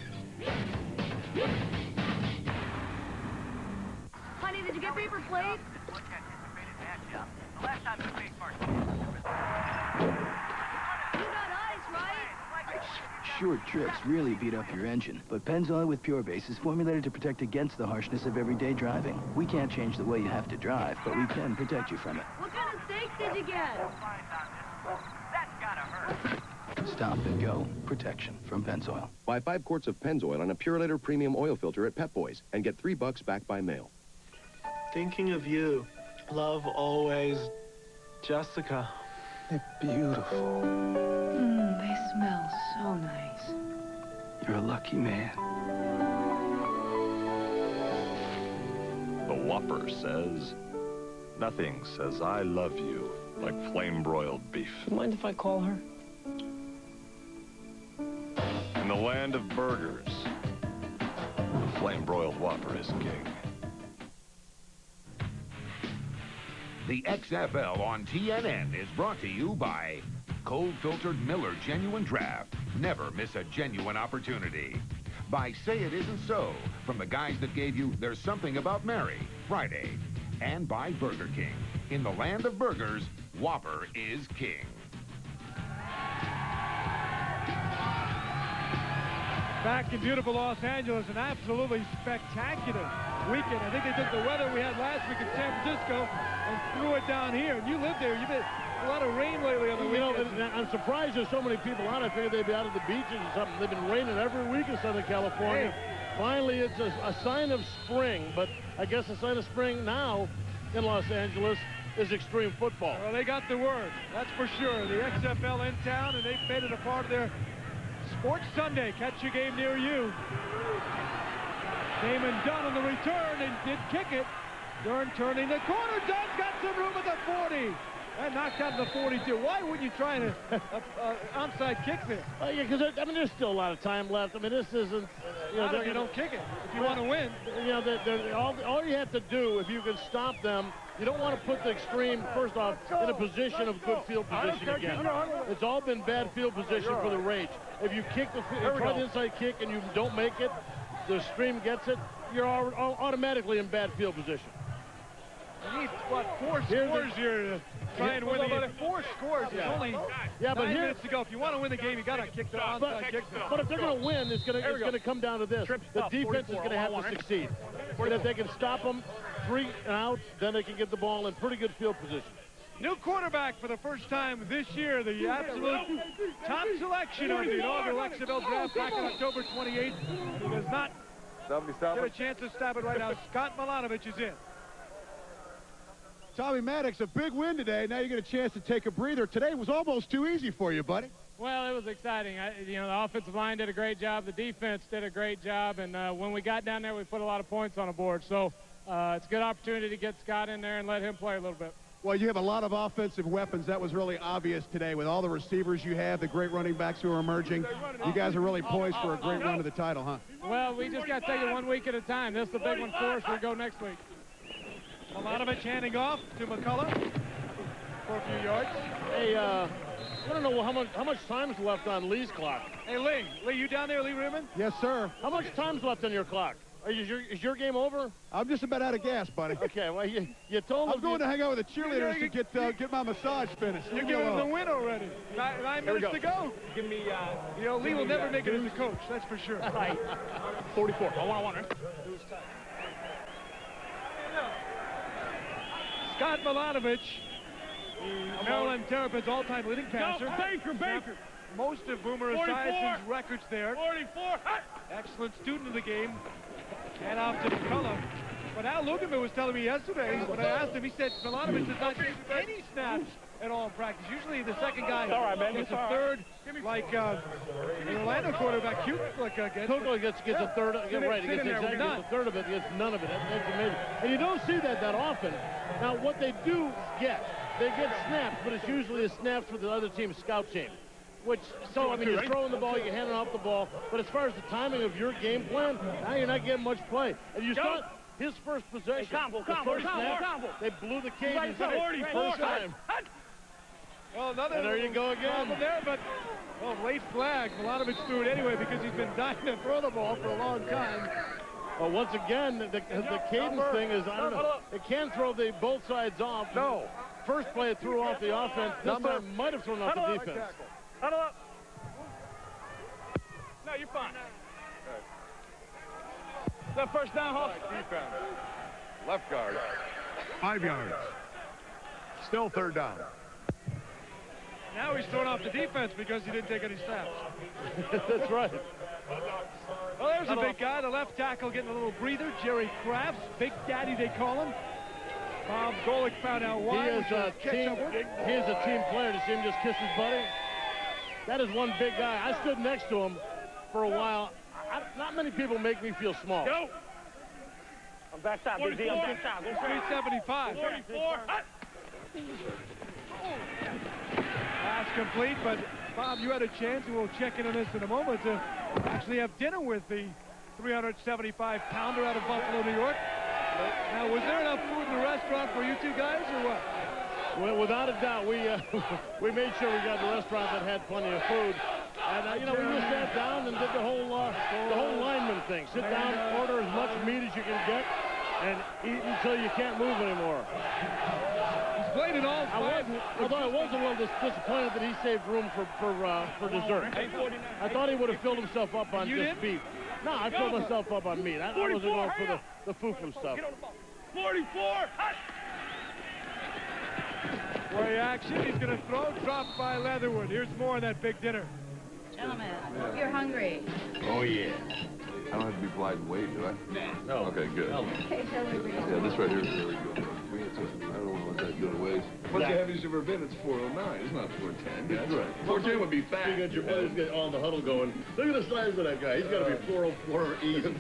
Honey, did you get paper plates? The last time you paid for it. You got ice, right? Short trips really beat up your engine, but Pennzoil with Pure Base is formulated to protect against the harshness of everyday driving. We can't change the way you have to drive, but we can protect you from it. What kind of steaks did you get? That's gotta hurt. Stop and go. Protection from Pennzoil. Buy 5 quarts of Pennzoil and a Purelator Premium Oil Filter at Pep Boys and get $3 back by mail. Thinking of you. Love always, Jessica. They're beautiful. They smell so nice. You're a lucky man. The Whopper says, nothing says I love you like flame-broiled beef. You mind if I call her? In the land of burgers, the flame-broiled Whopper is king. The XFL on TNN is brought to you by cold-filtered Miller Genuine Draft. Never miss a genuine opportunity. By Say It Isn't So, from the guys that gave you There's Something About Mary, Friday. And by Burger King. In the land of burgers, Whopper is king. Back in beautiful Los Angeles, an absolutely spectacular weekend. I think they took the weather we had last week in San Francisco and threw it down here. And you lived there. You've had a lot of rain lately on the weekend. You know, I'm surprised there's so many people out. I figured they'd be out at the beaches or something. They've been raining every week in Southern California. Hey. Finally, it's a sign of spring. But I guess the sign of spring now in Los Angeles is extreme football. Well, they got the word. That's for sure. The XFL in town, and they've made it a part of their Sports Sunday. Catch a game near you. Came and done on the return and did kick it. Dern turning the corner. Dunn's got some room at the 40. And knocked out the 42. Why wouldn't you try an onside kick there? Yeah, because I mean, there's still a lot of time left. I mean, this isn't. Not if you don't kick it. If you want to win. You know, all you have to do, if you can stop them, you don't want to put the extreme, first off, in a position of good field position again. It's all been bad field position for the Rage. If you kick the inside kick and you don't make it, the extreme gets it, you're automatically in bad field position. You need, what, 4 scores here to try and win the game. 4 scores. There's only 9 minutes to go. If you want to win the game, you got to kick the onside kick. But if they're going to win, it's going to come down to this. The defense is going to have to succeed. And if they can stop them 3 and out, then they can get the ball in pretty good field position. New quarterback for the first time this year, the absolute top selection of the inaugural XFL draft back on October 28th. He does not get a chance to stab it right now. Scott Milanovic is in. Tommy Maddox, a big win today. Now you get a chance to take a breather. Today was almost too easy for you, buddy. Well, it was exciting. The offensive line did a great job. The defense did a great job. And when we got down there, we put a lot of points on the board. So it's a good opportunity to get Scott in there and let him play a little bit. Well, you have a lot of offensive weapons. That was really obvious today with all the receivers you have, the great running backs who are emerging. You guys are really poised for a great run to the title, huh? Well, we just got to take it 1 week at a time. This is the big one for us. We'll go next week. Milanovic handing off to McCullough for a few yards. Hey, I don't know how much time's left on Lee's clock. Hey, Lee, you down there, Lee Ribbon? Yes, sir. How much time's left on your clock? Is your game over? I'm just about out of gas, buddy. Okay, well, you told him. I'm going to hang out with the cheerleaders to get my massage finished. You're giving him the win already. 9 minutes to go. Give me, Lee will never make it as a coach, that's for sure. 44. I want it. Scott Milanovic, Maryland Terrapins all-time leading passer. Go, Baker. Most of Boomer Esiason's records there. 44. Excellent student of the game. And off to McCullough. But Al Luganman was telling me yesterday, when I asked him, he said Milanovic does not get any snaps at all in practice. Usually the second guy All right, man. gets a third, like the Orlando quarterback, gets. Totally gets a third. Right, he gets exactly a third of it. He gets none of it. That's amazing. And you don't see that often. Now, what they do get, they get snaps, but it's usually the snaps for the other team's scout team. So, I mean, you're throwing the ball, you're handing off the ball, but as far as the timing of your game plan, now you're not getting much play. And you saw his first possession, they blew the Cajuns first time. Well, another and there you go again. There, but late flag. A lot of it's through it anyway because he's been dying to throw the ball for a long time. Well, once again, the cadence thing is, I don't know, it can throw both sides off. No. First play it threw off the offense. This time might have thrown off the defense. Huddle up. No, you're fine. Is that first down, Hawk? Defense. Left guard. 5 yards. Still third down. Now he's thrown off the defense because he didn't take any snaps. That's right. Well, there's a big guy, the left tackle getting a little breather, Jerry Krafts. Big Daddy, they call him. Bob Golick found out why. He is a team player. To see him just kiss his buddy. That is one big guy. I stood next to him for a while. Not many people make me feel small. Go. I'm backside, Big D. I'm backside. 375. 44. Pass complete, but Bob, you had a chance, and we'll check in on this in a moment, to actually have dinner with the 375-pounder out of Buffalo, New York. Now, was there enough food in the restaurant for you two guys, or what? Well, without a doubt, we made sure we got a restaurant that had plenty of food. And, you know, we just sat down and did the whole lineman thing. Sit down, order as much meat as you can get, and eat until you can't move anymore. He's played it all. Although I was a little disappointed that he saved room for dessert. I thought he would have filled himself up on just beef. No, I filled myself up on meat. I wasn't going for the foo-foo stuff. 44. Play action. He's going to throw. Dropped by Leatherwood. Here's more on that big dinner. Gentlemen, you're hungry. Oh, yeah. I don't have to be polite and wait, do I? No. Okay, good. Okay, Yeah, this right here is really good. I don't know what that good ways. What's the heaviest you've ever been? It's 409. It's not 410. That's right. 410 would be fat. You got your buddies get on the huddle going. Look at the size of that guy. He's got to be 404 even.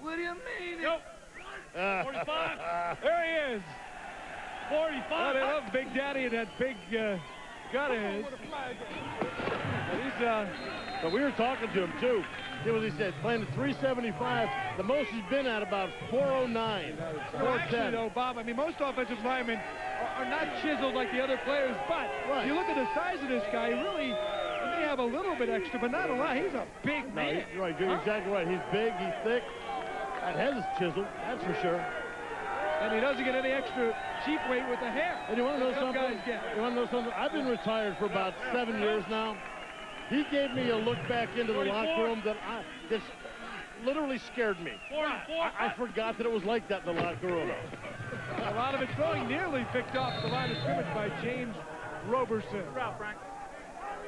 What do you mean? Go. 45. There he is. 45. Oh, they love Big Daddy and that big gut of his. But we were talking to him, too. See what he said, playing at 375. The most he's been at about 409. Actually, though, Bob, I mean, most offensive linemen are not chiseled like the other players, but you look at the size of this guy, he may have a little bit extra, but not a lot. He's a big man. No, right, you're exactly right. He's big, he's thick. That head is chiseled, that's for sure. And he doesn't get any extra cheap weight with the hair. And you want to know something? Guys get. You want to know something? I've been retired for about 7 years now. He gave me a look back into the locker room that literally scared me. I forgot that it was like that in the locker room. A lot of it throwing nearly picked off the line of scrimmage by James Roberson. Good route, Frank.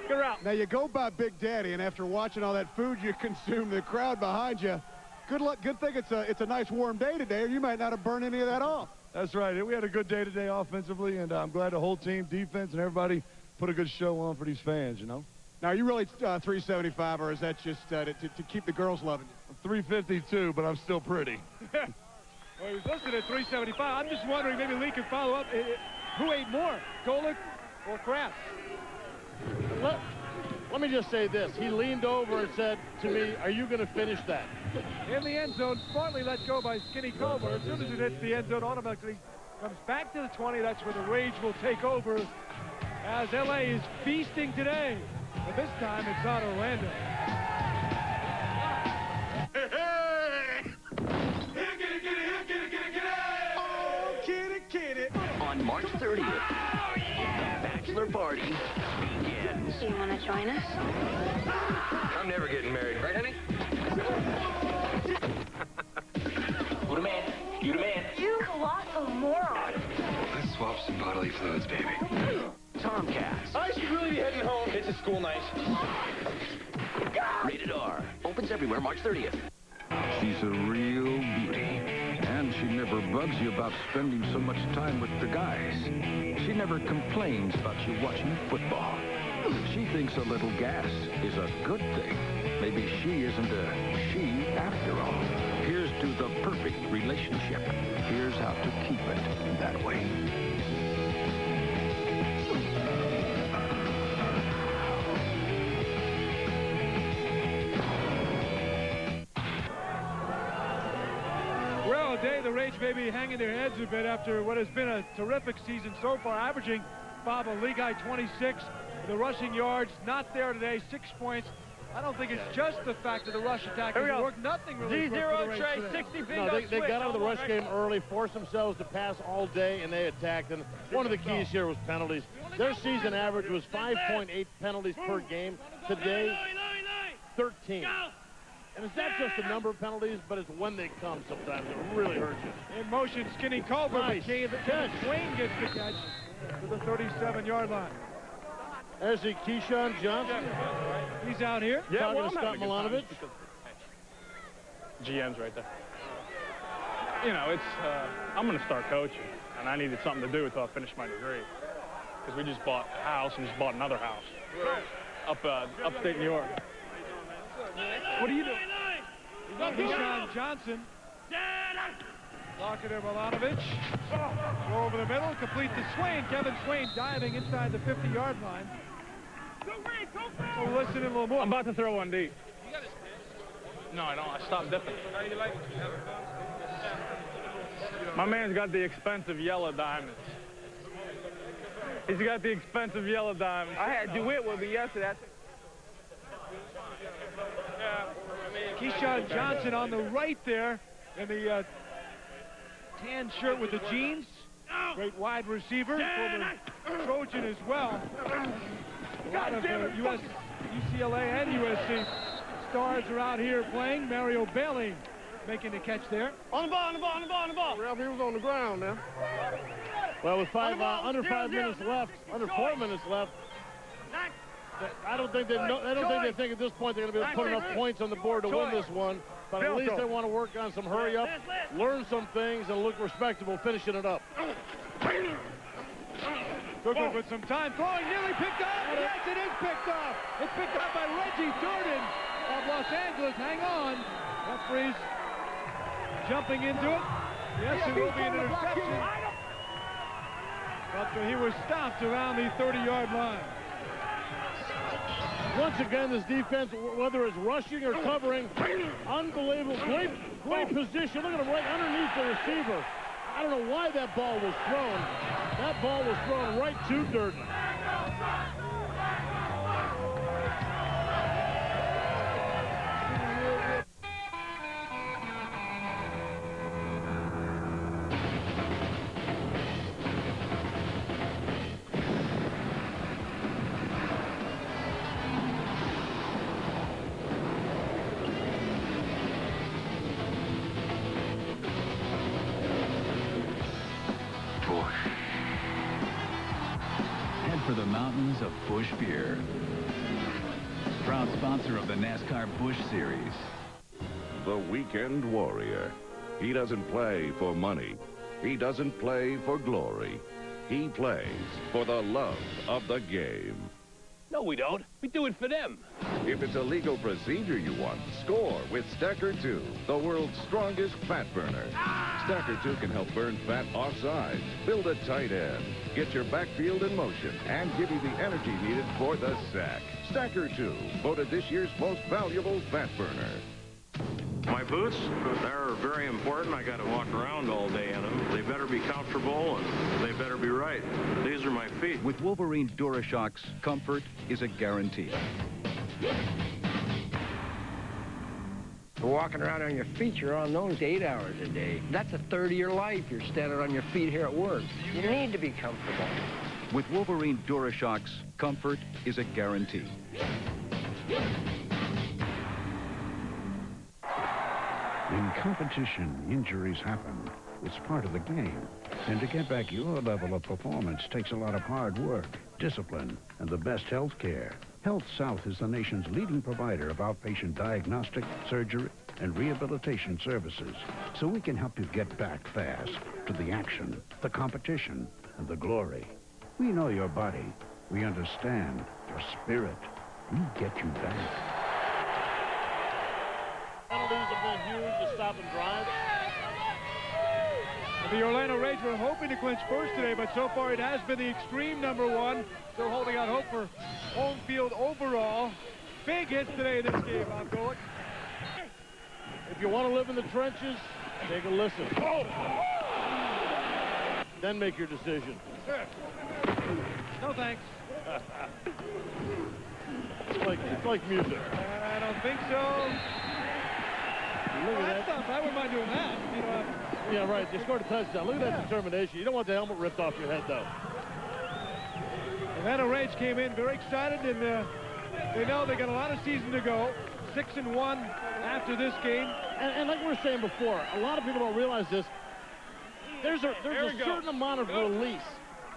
Good route. Now you go by Big Daddy, and after watching all that food you consume, the crowd behind you, good luck. Good thing it's a nice warm day today, or you might not have burned any of that off. That's right. We had a good day today offensively, and I'm glad the whole team, defense, and everybody put a good show on for these fans, you know. Now, are you really 375, or is that just to keep the girls loving you? 352, but I'm still pretty. Well, he was listed at 375. I'm just wondering, maybe Lee could follow up. Who ate more, Golick or Kraft? Let me just say this. He leaned over and said to me, "Are you going to finish that?" In the end zone, smartly let go by Skinny Culver. As soon as it hits the end zone, automatically comes back to the 20. That's where the rage will take over as L.A. is feasting today. But this time, it's not Orlando. Oh, kitty. On March 30th, the bachelor party begins. You want to join us? I'm never getting married, right, honey? Who the man? You the man? You colossal moron. Let's swap some bodily fluids, baby. Tomcats. I should really be heading home. It's a school night. Rated R. Opens everywhere March 30th. She's a real never bugs you about spending so much time with the guys. She never complains about you watching football. She thinks a little gas is a good thing. Maybe she isn't a she after all. Here's to the perfect relationship. Here's how to keep it that way. Well, Dave, the Rage may be hanging their heads a bit after what has been a terrific season so far, averaging, Bob, a league high 26. The rushing yards not there today, 6 points. I don't think it's just the fact that the rush attack has worked. Nothing really worked for the Rage today. 60 bingo. They got out of the rush game early, forced themselves to pass all day, and they attacked. And one of the keys here was penalties. Their season average was 5.8 penalties per game. Today, 13. And it's not just the number of penalties, but it's when they come sometimes. It really hurts you. In motion, Skinny Culver. Nice catch. Swain gets the catch to the 37-yard line. There's the Keyshawn Johnson. He's out here. Yeah, talking to Scott Milanovic. GM's right there. You know, it's I'm going to start coaching, and I needed something to do until I finished my degree. Because we just bought a house and just bought another house up upstate New York. What are you doing? Keyshawn Johnson. Talking to Milanovic. Go over the middle, complete to Swain. Kevin Swain diving inside the 50-yard line. So we'll listen in a little more. I'm about to throw one deep. No, I don't. I stopped dipping. My man's got the expensive yellow diamonds. He's got the expensive yellow diamonds. I had DeWitt with me yesterday. Keyshawn Johnson on the right there in the tan shirt with the jeans. Great wide receiver for the Trojan as well. A lot of UCLA and USC stars are out here playing. Mario Bailey making the catch there. On the ball, on the ball, on the ball, on the ball. Ralph, he was on the ground now. Well, with under 5 minutes left, under 4 minutes left, I don't think they think at this point they're going to be able to put enough points on the board to win this one. But at least they want to work on some hurry up, learn some things, and look respectable finishing it up. Took it with some time. Throwing nearly picked off. Yes, it is picked off. It's picked up by Reggie Durden of Los Angeles. Hang on. Referee's jumping into it. Yes, it will be an interception. But he was stopped around the 30-yard line. Once again, this defense, whether it's rushing or covering, unbelievable, great position. Look at him right underneath the receiver. I don't know why that ball was thrown. That ball was thrown right to Durden. For the mountains of Busch Beer. Proud sponsor of the NASCAR Busch Series. The Weekend Warrior. He doesn't play for money. He doesn't play for glory. He plays for the love of the game. No, we don't. We do it for them. If it's a legal procedure you want, score with Stacker 2, the world's strongest fat burner. Stacker 2 can help burn fat offside, build a tight end, get your backfield in motion, and give you the energy needed for the sack. Stacker 2, voted this year's most valuable fat burner. My boots, they're very important. I got to walk around all day in them. They better be comfortable and they better be right. These are my feet. With Wolverine DuraShocks, comfort is a guarantee. Walking around on your feet, you're on those 8 hours a day. That's a third of your life you're standing on your feet here at work. You need to be comfortable. With Wolverine DuraShocks, comfort is a guarantee. In competition, injuries happen. It's part of the game. And to get back your level of performance takes a lot of hard work, discipline, and the best health care. Health South is the nation's leading provider of outpatient diagnostic, surgery, and rehabilitation services so we can help you get back fast to the action, the competition, and the glory. We know your body. We understand your spirit. We get you back. Penalties have been huge to stop and drive. The Orlando Rage were hoping to clinch first today, but so far it has been the Extreme #1. Still holding out hope for home field overall. Big hits today in this game, Bob Golick. If you want to live in the trenches, take a listen. Then make your decision. No thanks. It's like music. I don't think so. Look at that. I wouldn't mind doing that. You know, yeah, right. They scored a touchdown. Look at that determination. You don't want the helmet ripped off your head, though. Atlanta Rage came in very excited, and they know they got a lot of season to go. 6-1 after this game. And like we were saying before, a lot of people don't realize this. There's a certain amount of release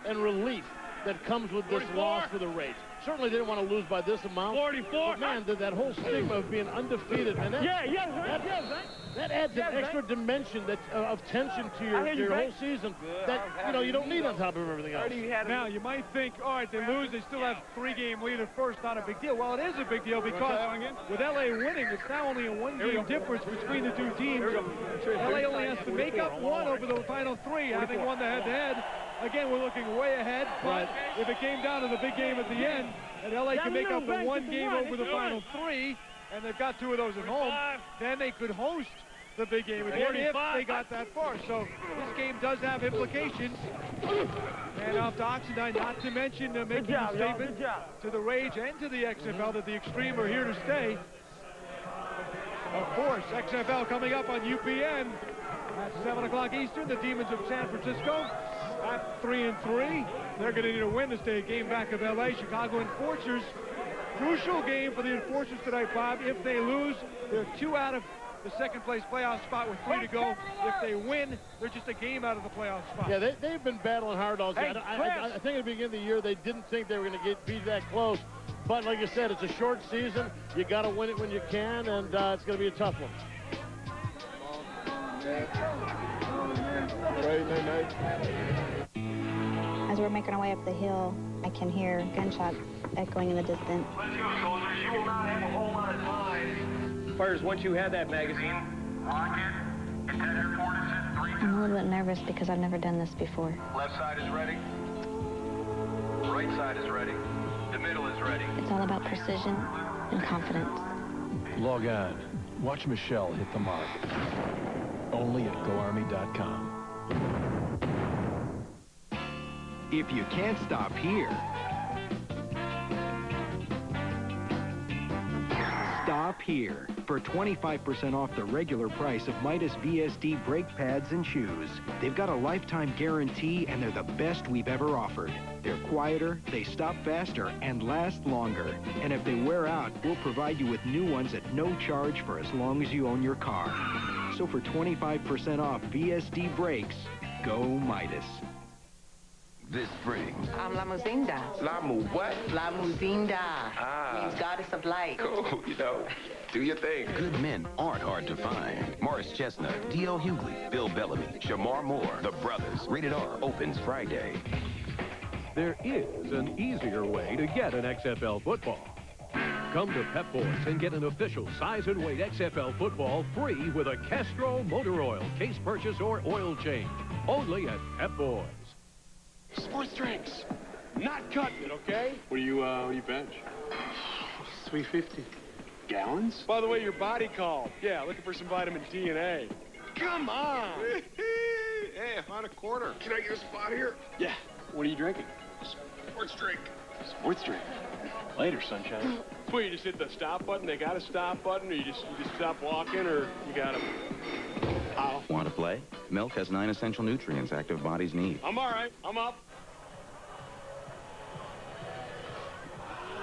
and relief that comes with this loss for the Rage. Certainly they didn't want to lose by this amount. 44. But man, that whole stigma of being undefeated, and that adds an extra dimension of tension to your whole season that you don't need on top of everything else. Now you might think, all right, they lose, they still have 3-game lead at first, not a big deal. Well, it is a big deal because with LA winning, it's now only a 1-game difference between the two teams. LA only has to make up 1 over the final 3, having won the head-to-head. Again, we're looking way ahead, but if it came down to the big game at the end, and LA can make up the 1 game over the final 3, and they've got 2 of those at home, then they could host the big game again if they got that far. So this game does have implications. And off to Oxendine, not to mention making a statement to the Rage and to the XFL that the Extreme are here to stay. Of course, XFL coming up on UPN at 7 o'clock Eastern. The Demons of San Francisco at 3-3. They're going to need a win to stay a game back of LA. Chicago Enforcers. Crucial game for the Enforcers tonight, Bob. If they lose, they're 2 out of the second-place playoff spot with 3 to go. If they win, they're just a game out of the playoff spot. Yeah, they've been battling hard all season. I think at the beginning of the year, they didn't think they were going to be that close. But like I said, it's a short season. You got to win it when you can, and it's going to be a tough one. As we're making our way up the hill, I can hear gunshots echoing in the distance. Let's go, soldiers. You will not have a whole lot of time. Fires, once you have that magazine. I'm a little bit nervous because I've never done this before. Left side is ready. Right side is ready. The middle is ready. It's all about precision and confidence. Log on. Watch Michelle hit the mark. Only at GoArmy.com. If you can't stop here, stop here for 25% off the regular price of Midas VSD brake pads and shoes. They've got a lifetime guarantee, and they're the best we've ever offered. They're quieter, they stop faster, and last longer. And if they wear out, we'll provide you with new ones at no charge for as long as you own your car. So for 25% off VSD brakes, go Midas. This spring. I'm La Muzinda. La Mu what? La Muzinda. Ah. Means goddess of light. Cool, do your thing. Good men aren't hard to find. Morris Chestnut, D.L. Hughley, Bill Bellamy, Shamar Moore, The Brothers. Rated R opens Friday. There is an easier way to get an XFL football. Come to Pep Boys and get an official size and weight XFL football free with a Castro motor oil case purchase or oil change. Only at Pep Boys. Sports drinks, not cutting it, okay? What do you bench? 350. Gallons? By the way, your body called. Yeah, looking for some vitamin D and A. Come on! Hey, I found a quarter. Can I get a spot here? Yeah. What are you drinking? Sports drink. Sports drink. Later, sunshine. Well, you just hit the stop button. They got a stop button, or you just stop walking, or you got to... How? Want to play? Milk has 9 essential nutrients active bodies need. I'm all right. I'm up.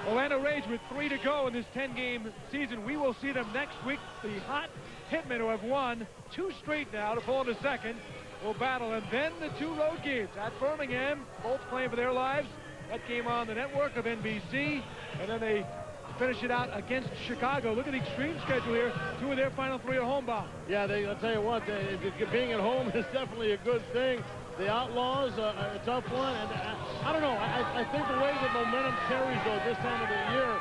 Orlando Rage with 3 to go in this 10-game season. We will see them next week. The hot Hitmen, who have won 2 straight now to pull into second, will battle. And then the 2 road games at Birmingham, both playing for their lives. That game on the network of NBC. And then they finish it out against Chicago. Look at the Extreme schedule here. 2 of their final 3 are home bound. Yeah, I'll tell you what, being at home is definitely a good thing. The Outlaws, a tough one, and I don't know. I think the way that momentum carries, though, this time of the year,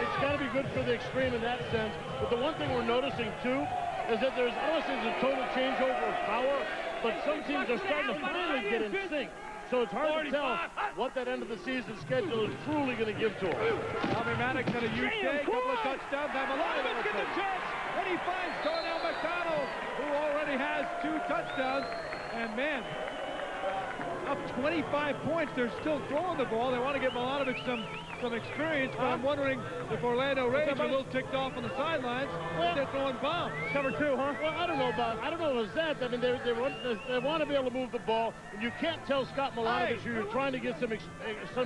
it's got to be good for the Extreme in that sense. But the one thing we're noticing, too, is that I don't want to say there's a total changeover of power, but some teams are starting to finally get in sync. So it's hard to tell what that end of the season schedule is truly going to give to them. Tommy Maddox had a huge day, a couple of touchdowns. Let's get the chance, and he finds Darnell McDonald, who already has 2 touchdowns. And man, up 25 points. They're still throwing the ball. They want to give Milanovic some experience, but I'm wondering if Orlando Rage are a little ticked off on the sidelines. Well, they're throwing bombs. Cover 2, huh? Well, I don't know if it's that. I mean, they want to be able to move the ball, and you can't tell Scott Milanovic who you're trying to get some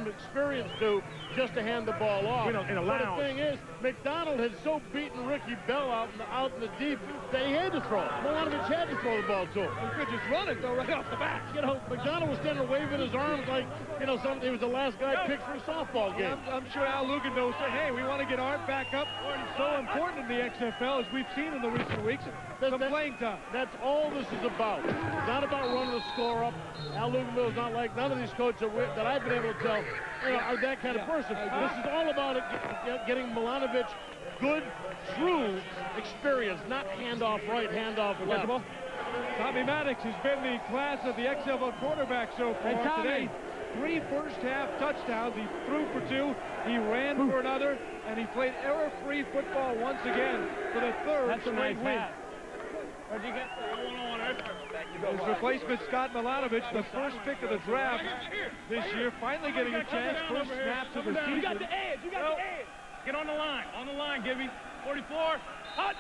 experience to just to hand the ball off. But the thing is, McDonald had so beaten Ricky Bell out in the deep that he had to throw it. Milanovic had to throw the ball to him. He could just run it, though, right off the bat. McDonald was standing there waving his arms like, he was the last guy picked for a softball game. I'm sure Al Luganville said, hey, we want to get Art back up. It's so important in the XFL, as we've seen in the recent weeks. Some playing time. That's all this is about. It's not about running the score up. Al Luganville is not like none of these coaches that I've been able to tell are that kind of person. This is all about getting Milanovic good, true experience, not handoff right, handoff left. Tommy Maddox has been the class of the XFL quarterback so far today. 3 first-half touchdowns. He threw for 2, he ran for another, and he played error-free football once again for the 3rd straight week. Where'd you get His replacement, Scott Milanovic, the first pick of the draft this year, finally getting a chance. First snaps of the season. You got the edge. You got the edge. Get on the line. On the line, Gibby. 44. Hot.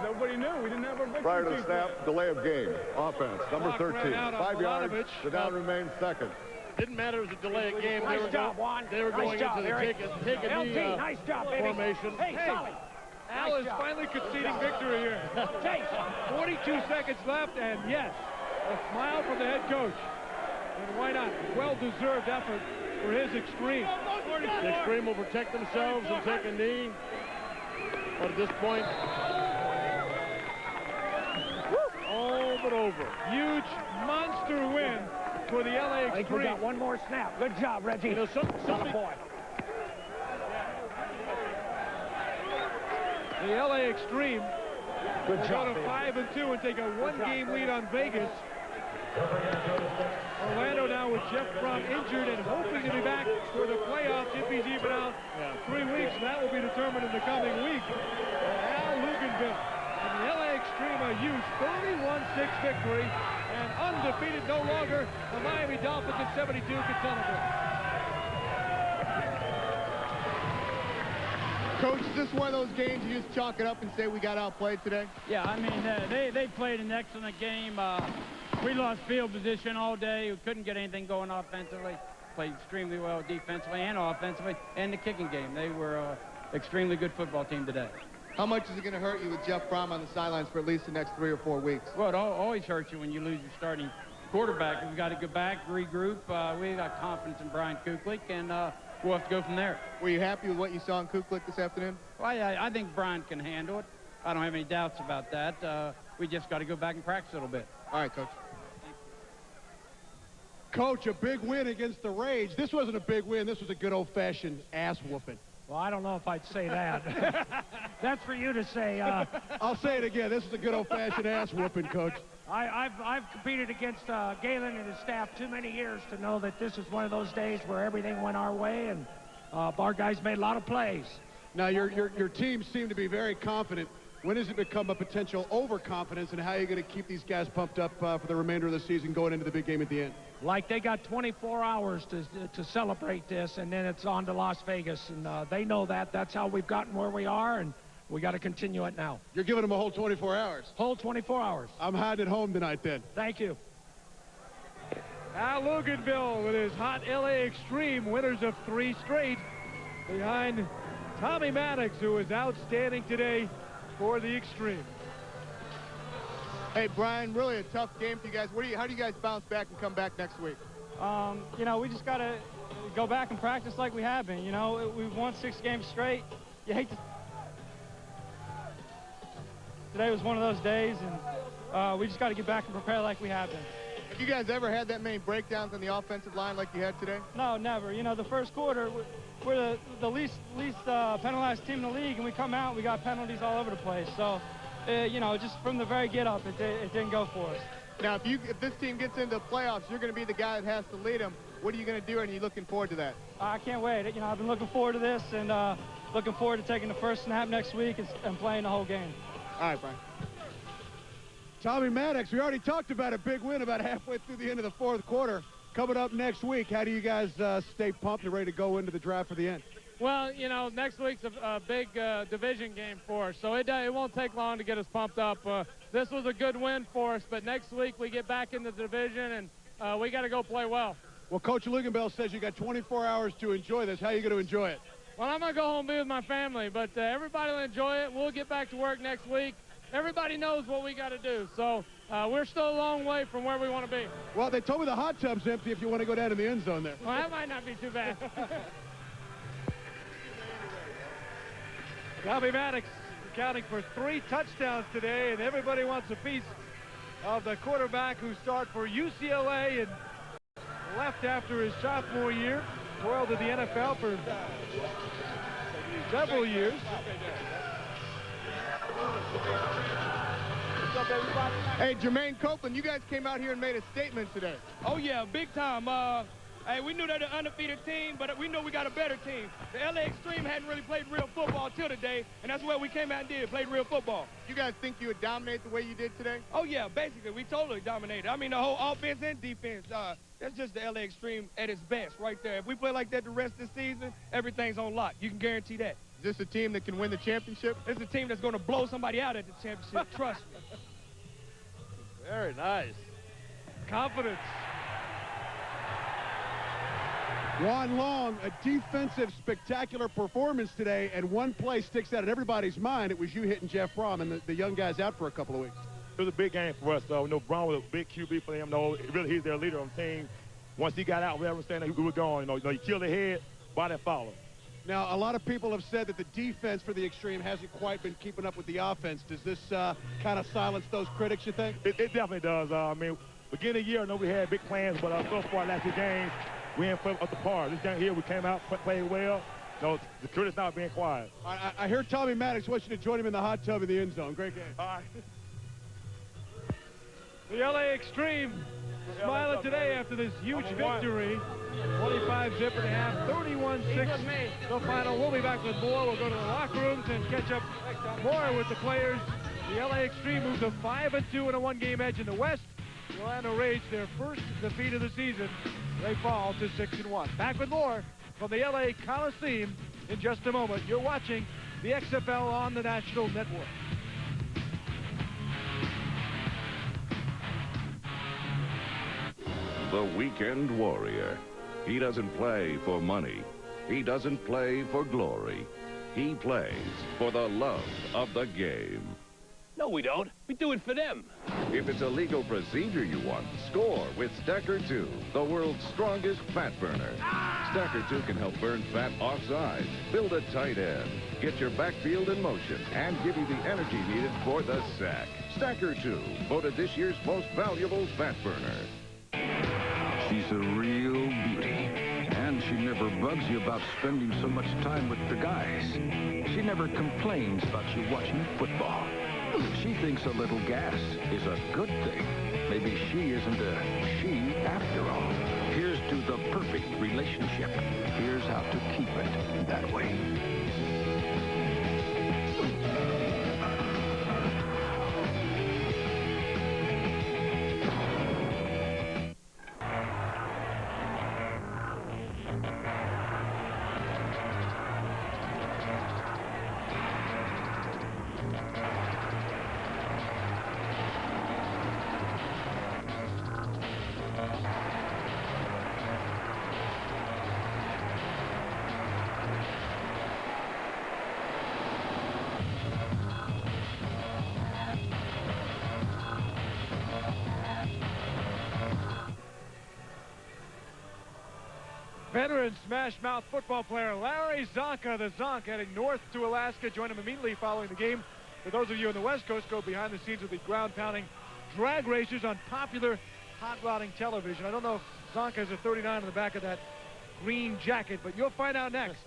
Nobody knew. We didn't have our big Prior to the snap, delay of game. Offense, number 13. 5 yards. The down remains second. Didn't matter it was a delay of game. Nice job, Juan. They were going into the take a knee nice job, baby. formation. Hey, Solly. Al is finally conceding victory here. 42 seconds left, and yes, a smile from the head coach. And why not? Well-deserved effort for his Extreme. The Extreme will protect themselves and take a knee. But at this point, all but over. Huge monster win for the LA Extreme. I think we got one more snap. Good job, Reggie. Boy. The LA Extreme will go to 5-2 and take a 1-game lead on Vegas. Orlando now with Jeff Brohm injured and hoping to be back for the playoffs if he's even out 3 weeks. That will be determined in the coming week. Al Luganville and the LA Extreme a huge 31-6 victory and undefeated no longer. The Miami Dolphins at 72 can celebrate. Coach, is this one of those games you just chalk it up and say we got outplayed today? Yeah, I mean, they played an excellent game. We lost field position all day. We couldn't get anything going offensively. Played extremely well defensively and offensively. And the kicking game. They were an extremely good football team today. How much is it going to hurt you with Jeff Brohm on the sidelines for at least the next 3 or 4 weeks? Well, it always hurts you when you lose your starting quarterback. We've got to go back, regroup. We got confidence in Brian Kuklik, and we'll have to go from there. Were you happy with what you saw in Kuklik this afternoon? Well, I think Brian can handle it. I don't have any doubts about that. We just got to go back and practice a little bit. All right, Coach. Coach, a big win against the Rage. This wasn't a big win. This was a good old-fashioned ass-whooping. Well, I don't know if I'd say that. That's for you to say. I'll say it again. This is a good old-fashioned ass-whooping, Coach. I've competed against Galen and his staff too many years to know that this is one of those days where everything went our way, and our guys made a lot of plays. Now, your team seemed to be very confident. When does it become a potential overconfidence, and how are you going to keep these guys pumped up for the remainder of the season going into the big game at the end? Like they got 24 hours to celebrate this, and then it's on to Las Vegas, and they know that. That's how we've gotten where we are, and we got to continue it now. You're giving them a whole 24 hours? Whole 24 hours. I'm hiding at home tonight then. Thank you. Al Luganville with his hot LA Extreme, winners of 3 straight, behind Tommy Maddox, who was outstanding today for the Extreme. Hey, Brian, really a tough game for you guys. How do you guys bounce back and come back next week? You know, we just got to go back and practice like we have been. You know, we've won 6 games straight. You hate to... Today was one of those days, and we just got to get back and prepare like we have been. Have you guys ever had that many breakdowns on the offensive line like you had today? No, never. You know, the first quarter, we're the least penalized team in the league, and we come out, we got penalties all over the place. So, you know, just from the very get-up, it didn't go for us. Now, if this team gets into the playoffs, you're going to be the guy that has to lead them. What are you going to do, and are you looking forward to that? I can't wait. You know, I've been looking forward to this, and looking forward to taking the first snap next week and playing the whole game. All right, Brian. Tommy Maddox, we already talked about a big win about halfway through the end of the fourth quarter. Coming up next week, how do you guys stay pumped and ready to go into the draft for the end? Well, you know, next week's a big division game for us, so it won't take long to get us pumped up. This was a good win for us, but next week we get back in the division, and we got to go play well. Well, Coach Lugenbell says you got 24 hours to enjoy this. How are you going to enjoy it? Well, I'm going to go home and be with my family, but everybody will enjoy it. We'll get back to work next week. Everybody knows what we got to do, so we're still a long way from where we want to be. Well, they told me the hot tub's empty if you want to go down to the end zone there. Well, that might not be too bad. Tommy Maddox accounting for 3 touchdowns today, and everybody wants a piece of the quarterback who started for UCLA and left after his sophomore year, twirled in the NFL for several years. Hey, Jermaine Copeland, you guys came out here and made a statement today. Oh, yeah, big time. Hey, we knew they're the undefeated team, but we know we got a better team. The LA Extreme hadn't really played real football till today, and that's what we came out and did, played real football. You guys think you would dominate the way you did today? Oh, yeah, basically, we totally dominated. I mean, the whole offense and defense, that's just the LA Extreme at its best right there. If we play like that the rest of the season, everything's on lock. You can guarantee that. Is this a team that can win the championship? It's a team that's going to blow somebody out at the championship, trust me. Very nice. Confidence. Juan Long, a defensive spectacular performance today, and one play sticks out in everybody's mind. It was you hitting Jeff Brohm, and the young guy's out for a couple of weeks. It was a big game for us. We know Brohm was a big QB for them. Really, he's their leader on the team. Once he got out, we were saying we were going. He killed the head, body followed. Now, a lot of people have said that the defense for the Extreme hasn't quite been keeping up with the offense. Does this kind of silence those critics, you think? It definitely does. I mean, beginning of the year, I know we had big plans, but so far last 2 games, we didn't play up to par. This game here, we came out, played well. The critics not being quiet. I hear Tommy Maddox wants you to join him in the hot tub in the end zone. Great game. All right. The LA Extreme smiling today after this huge victory. 25-zip and a half, 31-6. The final. We'll be back with more. We'll go to the locker rooms and catch up more with the players. The LA Extreme moves to 5-2 and a 1-game edge in the West. The Orlando Rage, their first defeat of the season. They fall to 6-1. Back with more from the LA Coliseum in just a moment. You're watching the XFL on the National Network. The weekend warrior. He doesn't play for money. He doesn't play for glory. He plays for the love of the game. No, we don't. We do it for them. If it's a legal procedure you want, score with Stacker 2, the world's strongest fat burner. Stacker 2 can help burn fat offside, build a tight end, get your backfield in motion, and give you the energy needed for the sack. Stacker 2, voted this year's most valuable fat burner. She's a real beauty, and she never bugs you about spending so much time with the guys. She never complains about you watching football. She thinks a little gas is a good thing. Maybe she isn't a she after all. Here's to the perfect relationship. Here's how to keep it that way. Veteran Smash Mouth football player Larry Zonka, the Zonk, heading north to Alaska. Join him immediately following the game. For those of you on the West Coast, go behind the scenes with the ground-pounding drag racers on popular hot rodding television. I don't know if Zonka has a 39 on the back of that green jacket, but you'll find out next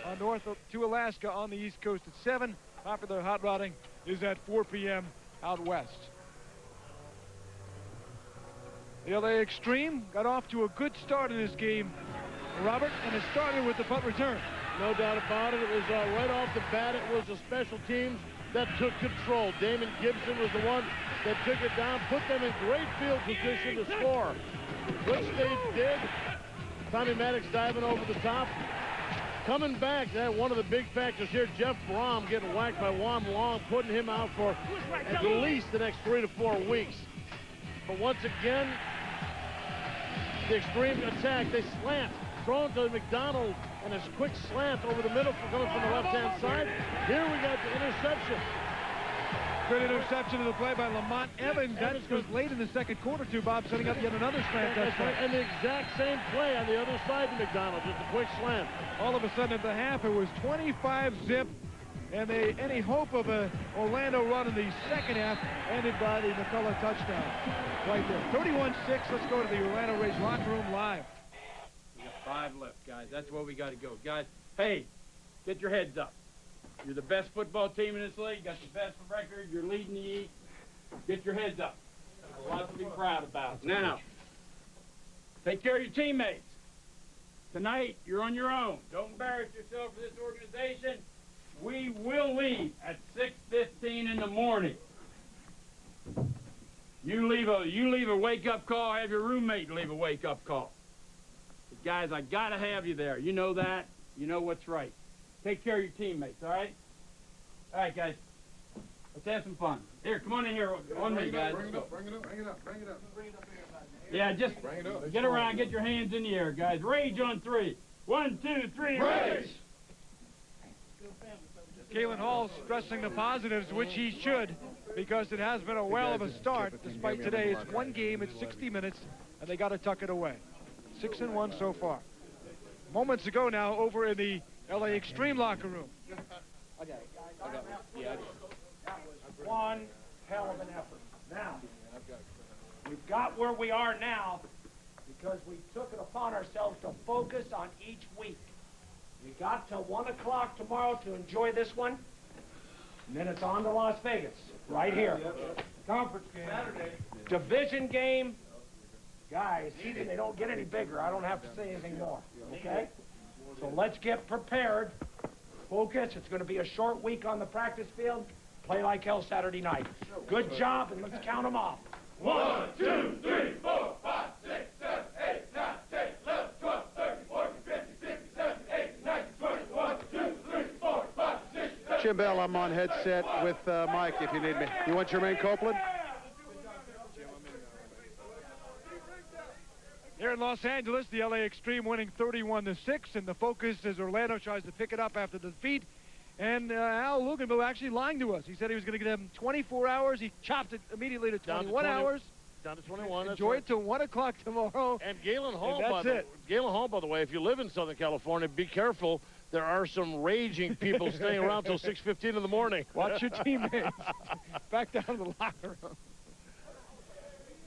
on north to Alaska on the East Coast at 7. Popular hot rodding is at 4 p.m. out west. The LA Extreme got off to a good start in this game, Robert, and it started with the punt return. No doubt about it. It was right off the bat. It was the special teams that took control. Damon Gibson was the one that took it down, put them in great field position to score, which they did. Tommy Maddox diving over the top. Coming back, one of the big factors here, Jeff Brohm getting whacked by Juan Long, putting him out for at least the next 3 to 4 weeks. But once again, the Extreme attack, they slant. Thrown to McDonald, and a quick slant over the middle coming from the left-hand side. Here we got the interception. Good interception of the play by Lamont Evans. That was late in the second quarter, too, Bob, setting up yet another slant touchdown. And the exact same play on the other side to McDonald, just a quick slant. All of a sudden at the half, it was 25-zip, and any hope of a Orlando run in the second half ended by the McCullough touchdown. Right there. 31-6. Let's go to the Orlando Rays locker room live. We got 5 left, guys. That's where we got to go. Guys, hey, get your heads up. You're the best football team in this league. You got the best record. You're leading the East. Get your heads up. There's a lot to be proud about. Now, take care of your teammates. Tonight, you're on your own. Don't embarrass yourself for this organization. We will leave at 6:15 in the morning. You leave a wake-up call. Have your roommate leave a wake-up call. But guys, I gotta have you there. You know that. You know what's right. Take care of your teammates, all right? All right, guys. Let's have some fun. Here, come on in here on me, guys. Bring it up. Yeah, just get around, get your hands in the air, guys. Rage on 3. 1, 2, 3, rage! Kalen Hall stressing the positives, which he should, because it has been a well of a start, despite today. It's one game, it's 60 minutes, and they got to tuck it away. 6-1 so far. Moments ago now, over in the LA Extreme locker room. Okay. That was one hell of an effort. Now, we've got where we are now because we took it upon ourselves to focus on each week. We got till 1 o'clock tomorrow to enjoy this one, and then it's on to Las Vegas, right here. Conference game. Saturday. Division game. Guys, they don't get any bigger. I don't have to say anything more, okay? So let's get prepared. Focus. It's going to be a short week on the practice field. Play like hell Saturday night. Good job, and let's count them off. 1, 2, 3, 4, 5, 6, 7, 8, 9, 10, 11, 12, 13, 14, 15, 16, 17, 18, 19, 20, 1, 2, 3, 4, 5, 6, 7. Jim Bell, I'm on headset with Mike if you need me. You want Jermaine Copeland? Here in Los Angeles, the LA Extreme winning 31-6, and the focus as Orlando tries to pick it up after the defeat. And Al Luganville actually lying to us. He said he was going to give them 24 hours. He chopped it immediately to 21 hours. Down to 21. Enjoy it till 1 o'clock tomorrow. And Galen Hall, by the way, if you live in Southern California, be careful. There are some raging people staying around till 6:15 in the morning. Watch your teammates. Back down to the locker room.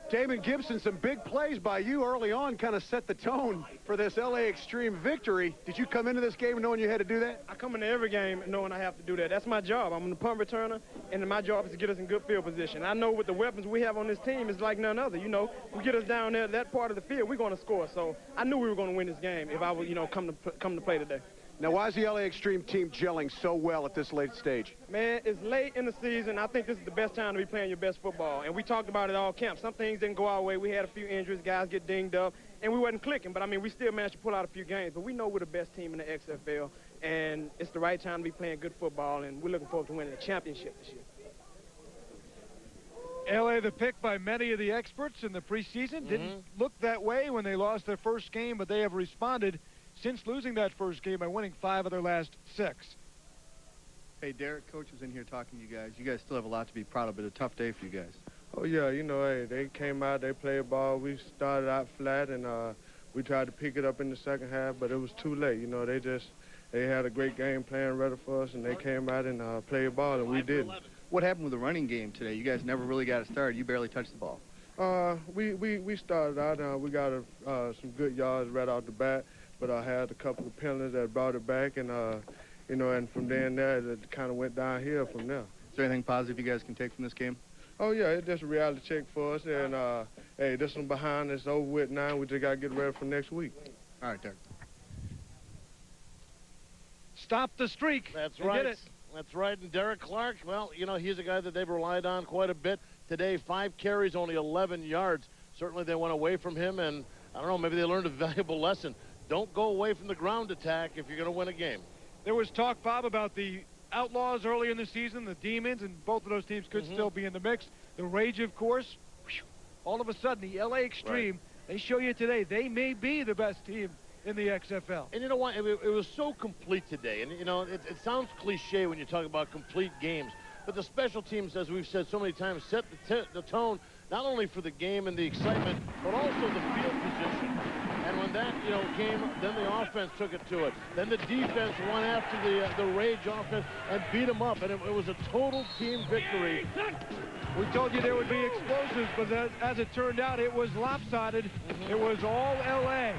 Damon Gibson, some big plays by you early on kind of set the tone for this LA Extreme victory. Did you come into this game knowing you had to do that? I come into every game knowing I have to do that. That's my job. I'm the punt returner, and my job is to get us in good field position. I know with the weapons we have on this team, it's like none other. You know, we get us down there, that part of the field, we're going to score. So I knew we were going to win this game if I would, come to play today. Now, why is the LA Extreme team gelling so well at this late stage? Man, it's late in the season. I think this is the best time to be playing your best football. And we talked about it all camp. Some things didn't go our way. We had a few injuries, guys get dinged up, and we wasn't clicking. But, I mean, we still managed to pull out a few games. But we know we're the best team in the XFL, and it's the right time to be playing good football, and we're looking forward to winning the championship this year. LA the pick by many of the experts in the preseason. Didn't look that way when they lost their first game, but they have responded since losing that first game by winning 5 of their last 6. Hey, Derek, coach was in here talking to you guys. You guys still have a lot to be proud of, but a tough day for you guys. Oh, yeah, hey, they came out, they played ball. We started out flat, and We tried to pick it up in the second half, but it was too late. You know, they had a great game plan ready for us, and they came out and played ball, and we didn't. What happened with the running game today? You guys never really got it started. You barely touched the ball. We started out. We got some good yards right out the bat, but I had a couple of penalties that brought it back, and you know, and from there and there, it kind of went downhill from there. Is there anything positive you guys can take from this game? Oh yeah, it's just a reality check for us, and hey, this one behind us over with now. We just got to get ready for next week. All right, Derek. Stop the streak. That's They right. did it. That's right. And Derek Clark, well, you know, he's a guy that they've relied on quite a bit. Today, 5 carries, only 11 yards. Certainly they went away from him, and I don't know, maybe they learned a valuable lesson. Don't go away from the ground attack if you're going to win a game. There was talk, Bob, about the Outlaws early in the season, the Demons, and both of those teams could still be in the mix. The Rage, of course. All of a sudden, the LA Extreme, they show you today they may be the best team in the XFL. And you know what? It was so complete today. And, you know, it sounds cliche when you talk about complete games. But the special teams, as we've said so many times, set the tone not only for the game and the excitement, but also the field position. And when that, you know, came, then the offense took it to it. Then the defense went after the Rage offense and beat them up. And it was a total team victory. We told you there would be explosives, but as it turned out, it was lopsided. It was all LA.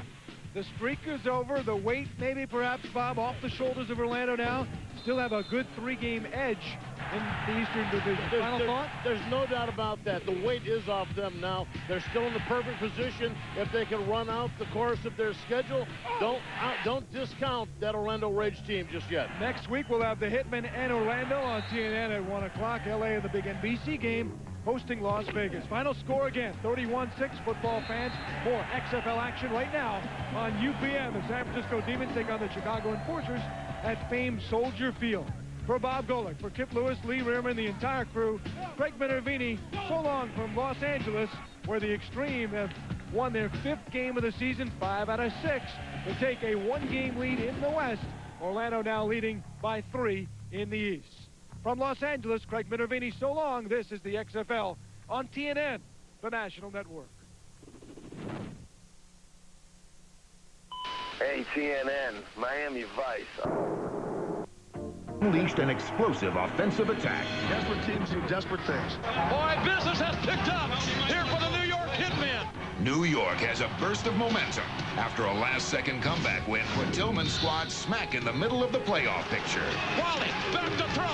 The streak is over. The weight, maybe perhaps, Bob, off the shoulders of Orlando now. Still have a good 3-game edge in the Eastern Division. Final thought? There's no doubt about that. The weight is off them now. They're still in the perfect position. If they can run out the course of their schedule, don't discount that Orlando Rage team just yet. Next week, we'll have the Hitmen and Orlando on TNN at 1 o'clock. LA in the big NBC game, hosting Las Vegas. Final score again, 31-6. Football fans, more XFL action right now on UPM. The San Francisco Demons take on the Chicago Enforcers at famed Soldier Field. For Bob Golick, for Kip Lewis, Lee Rearman, the entire crew, Craig Minervini, so long from Los Angeles, where the Extreme have won their 5th game of the season, 5 out of 6, to take a 1-game lead in the West. Orlando now leading by 3 in the East. From Los Angeles, Craig Minervini, so long. This is the XFL on TNN, the national network. Hey, TNN, Miami Vice. Unleashed an explosive offensive attack. Desperate teams do desperate things. Boy, business has picked up here for the New York Hitmen. New York has a burst of momentum after a last-second comeback win put Tillman's squad smack in the middle of the playoff picture. Wally, back to throw.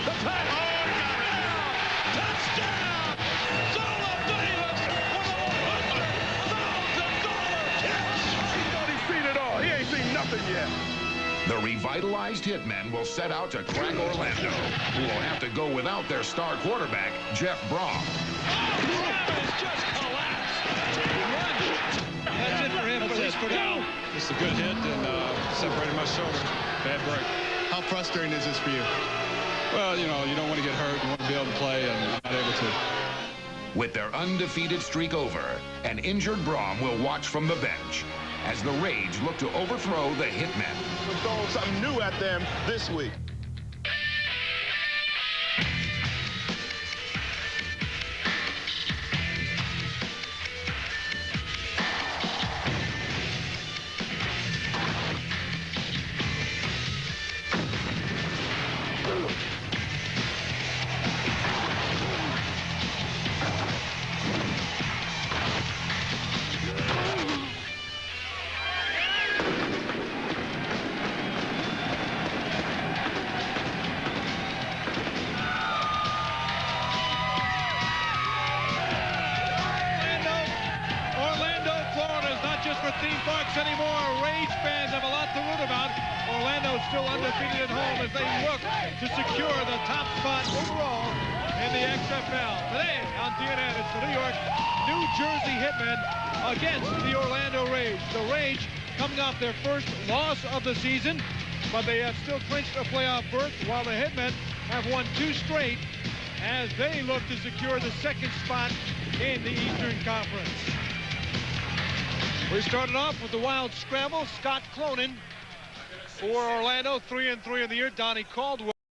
The pass. Oh, touchdown! Zola Davis with a $100,000 catch. He thought he'd seen it all. He ain't seen nothing yet. The revitalized Hitmen will set out to crack Orlando, who will have to go without their star quarterback, Jeff Brohm. It's just collapsed. That's it for him, at least for now. It's a good hit and separated my shoulder. Bad break. How frustrating is this for you? Well, you know, you don't want to get hurt. You want to be able to play, and I'm not able to. With their undefeated streak over, an injured Brohm will watch from the bench as the Rage look to overthrow the Hitmen. We're throwing something new at them this week. theme parks anymore. Rage fans have a lot to root about. Orlando still undefeated at home as they look to secure the top spot overall in the XFL. Today on TNN, it's the New Jersey Hitmen against the Orlando Rage. The Rage coming off their first loss of the season, but they have still clinched a playoff berth, while the Hitmen have won 2 straight as they look to secure the second spot in the Eastern Conference. We started off with the wild scramble. Scott Clonan for Orlando, 3-3 in the year. Donnie Caldwell.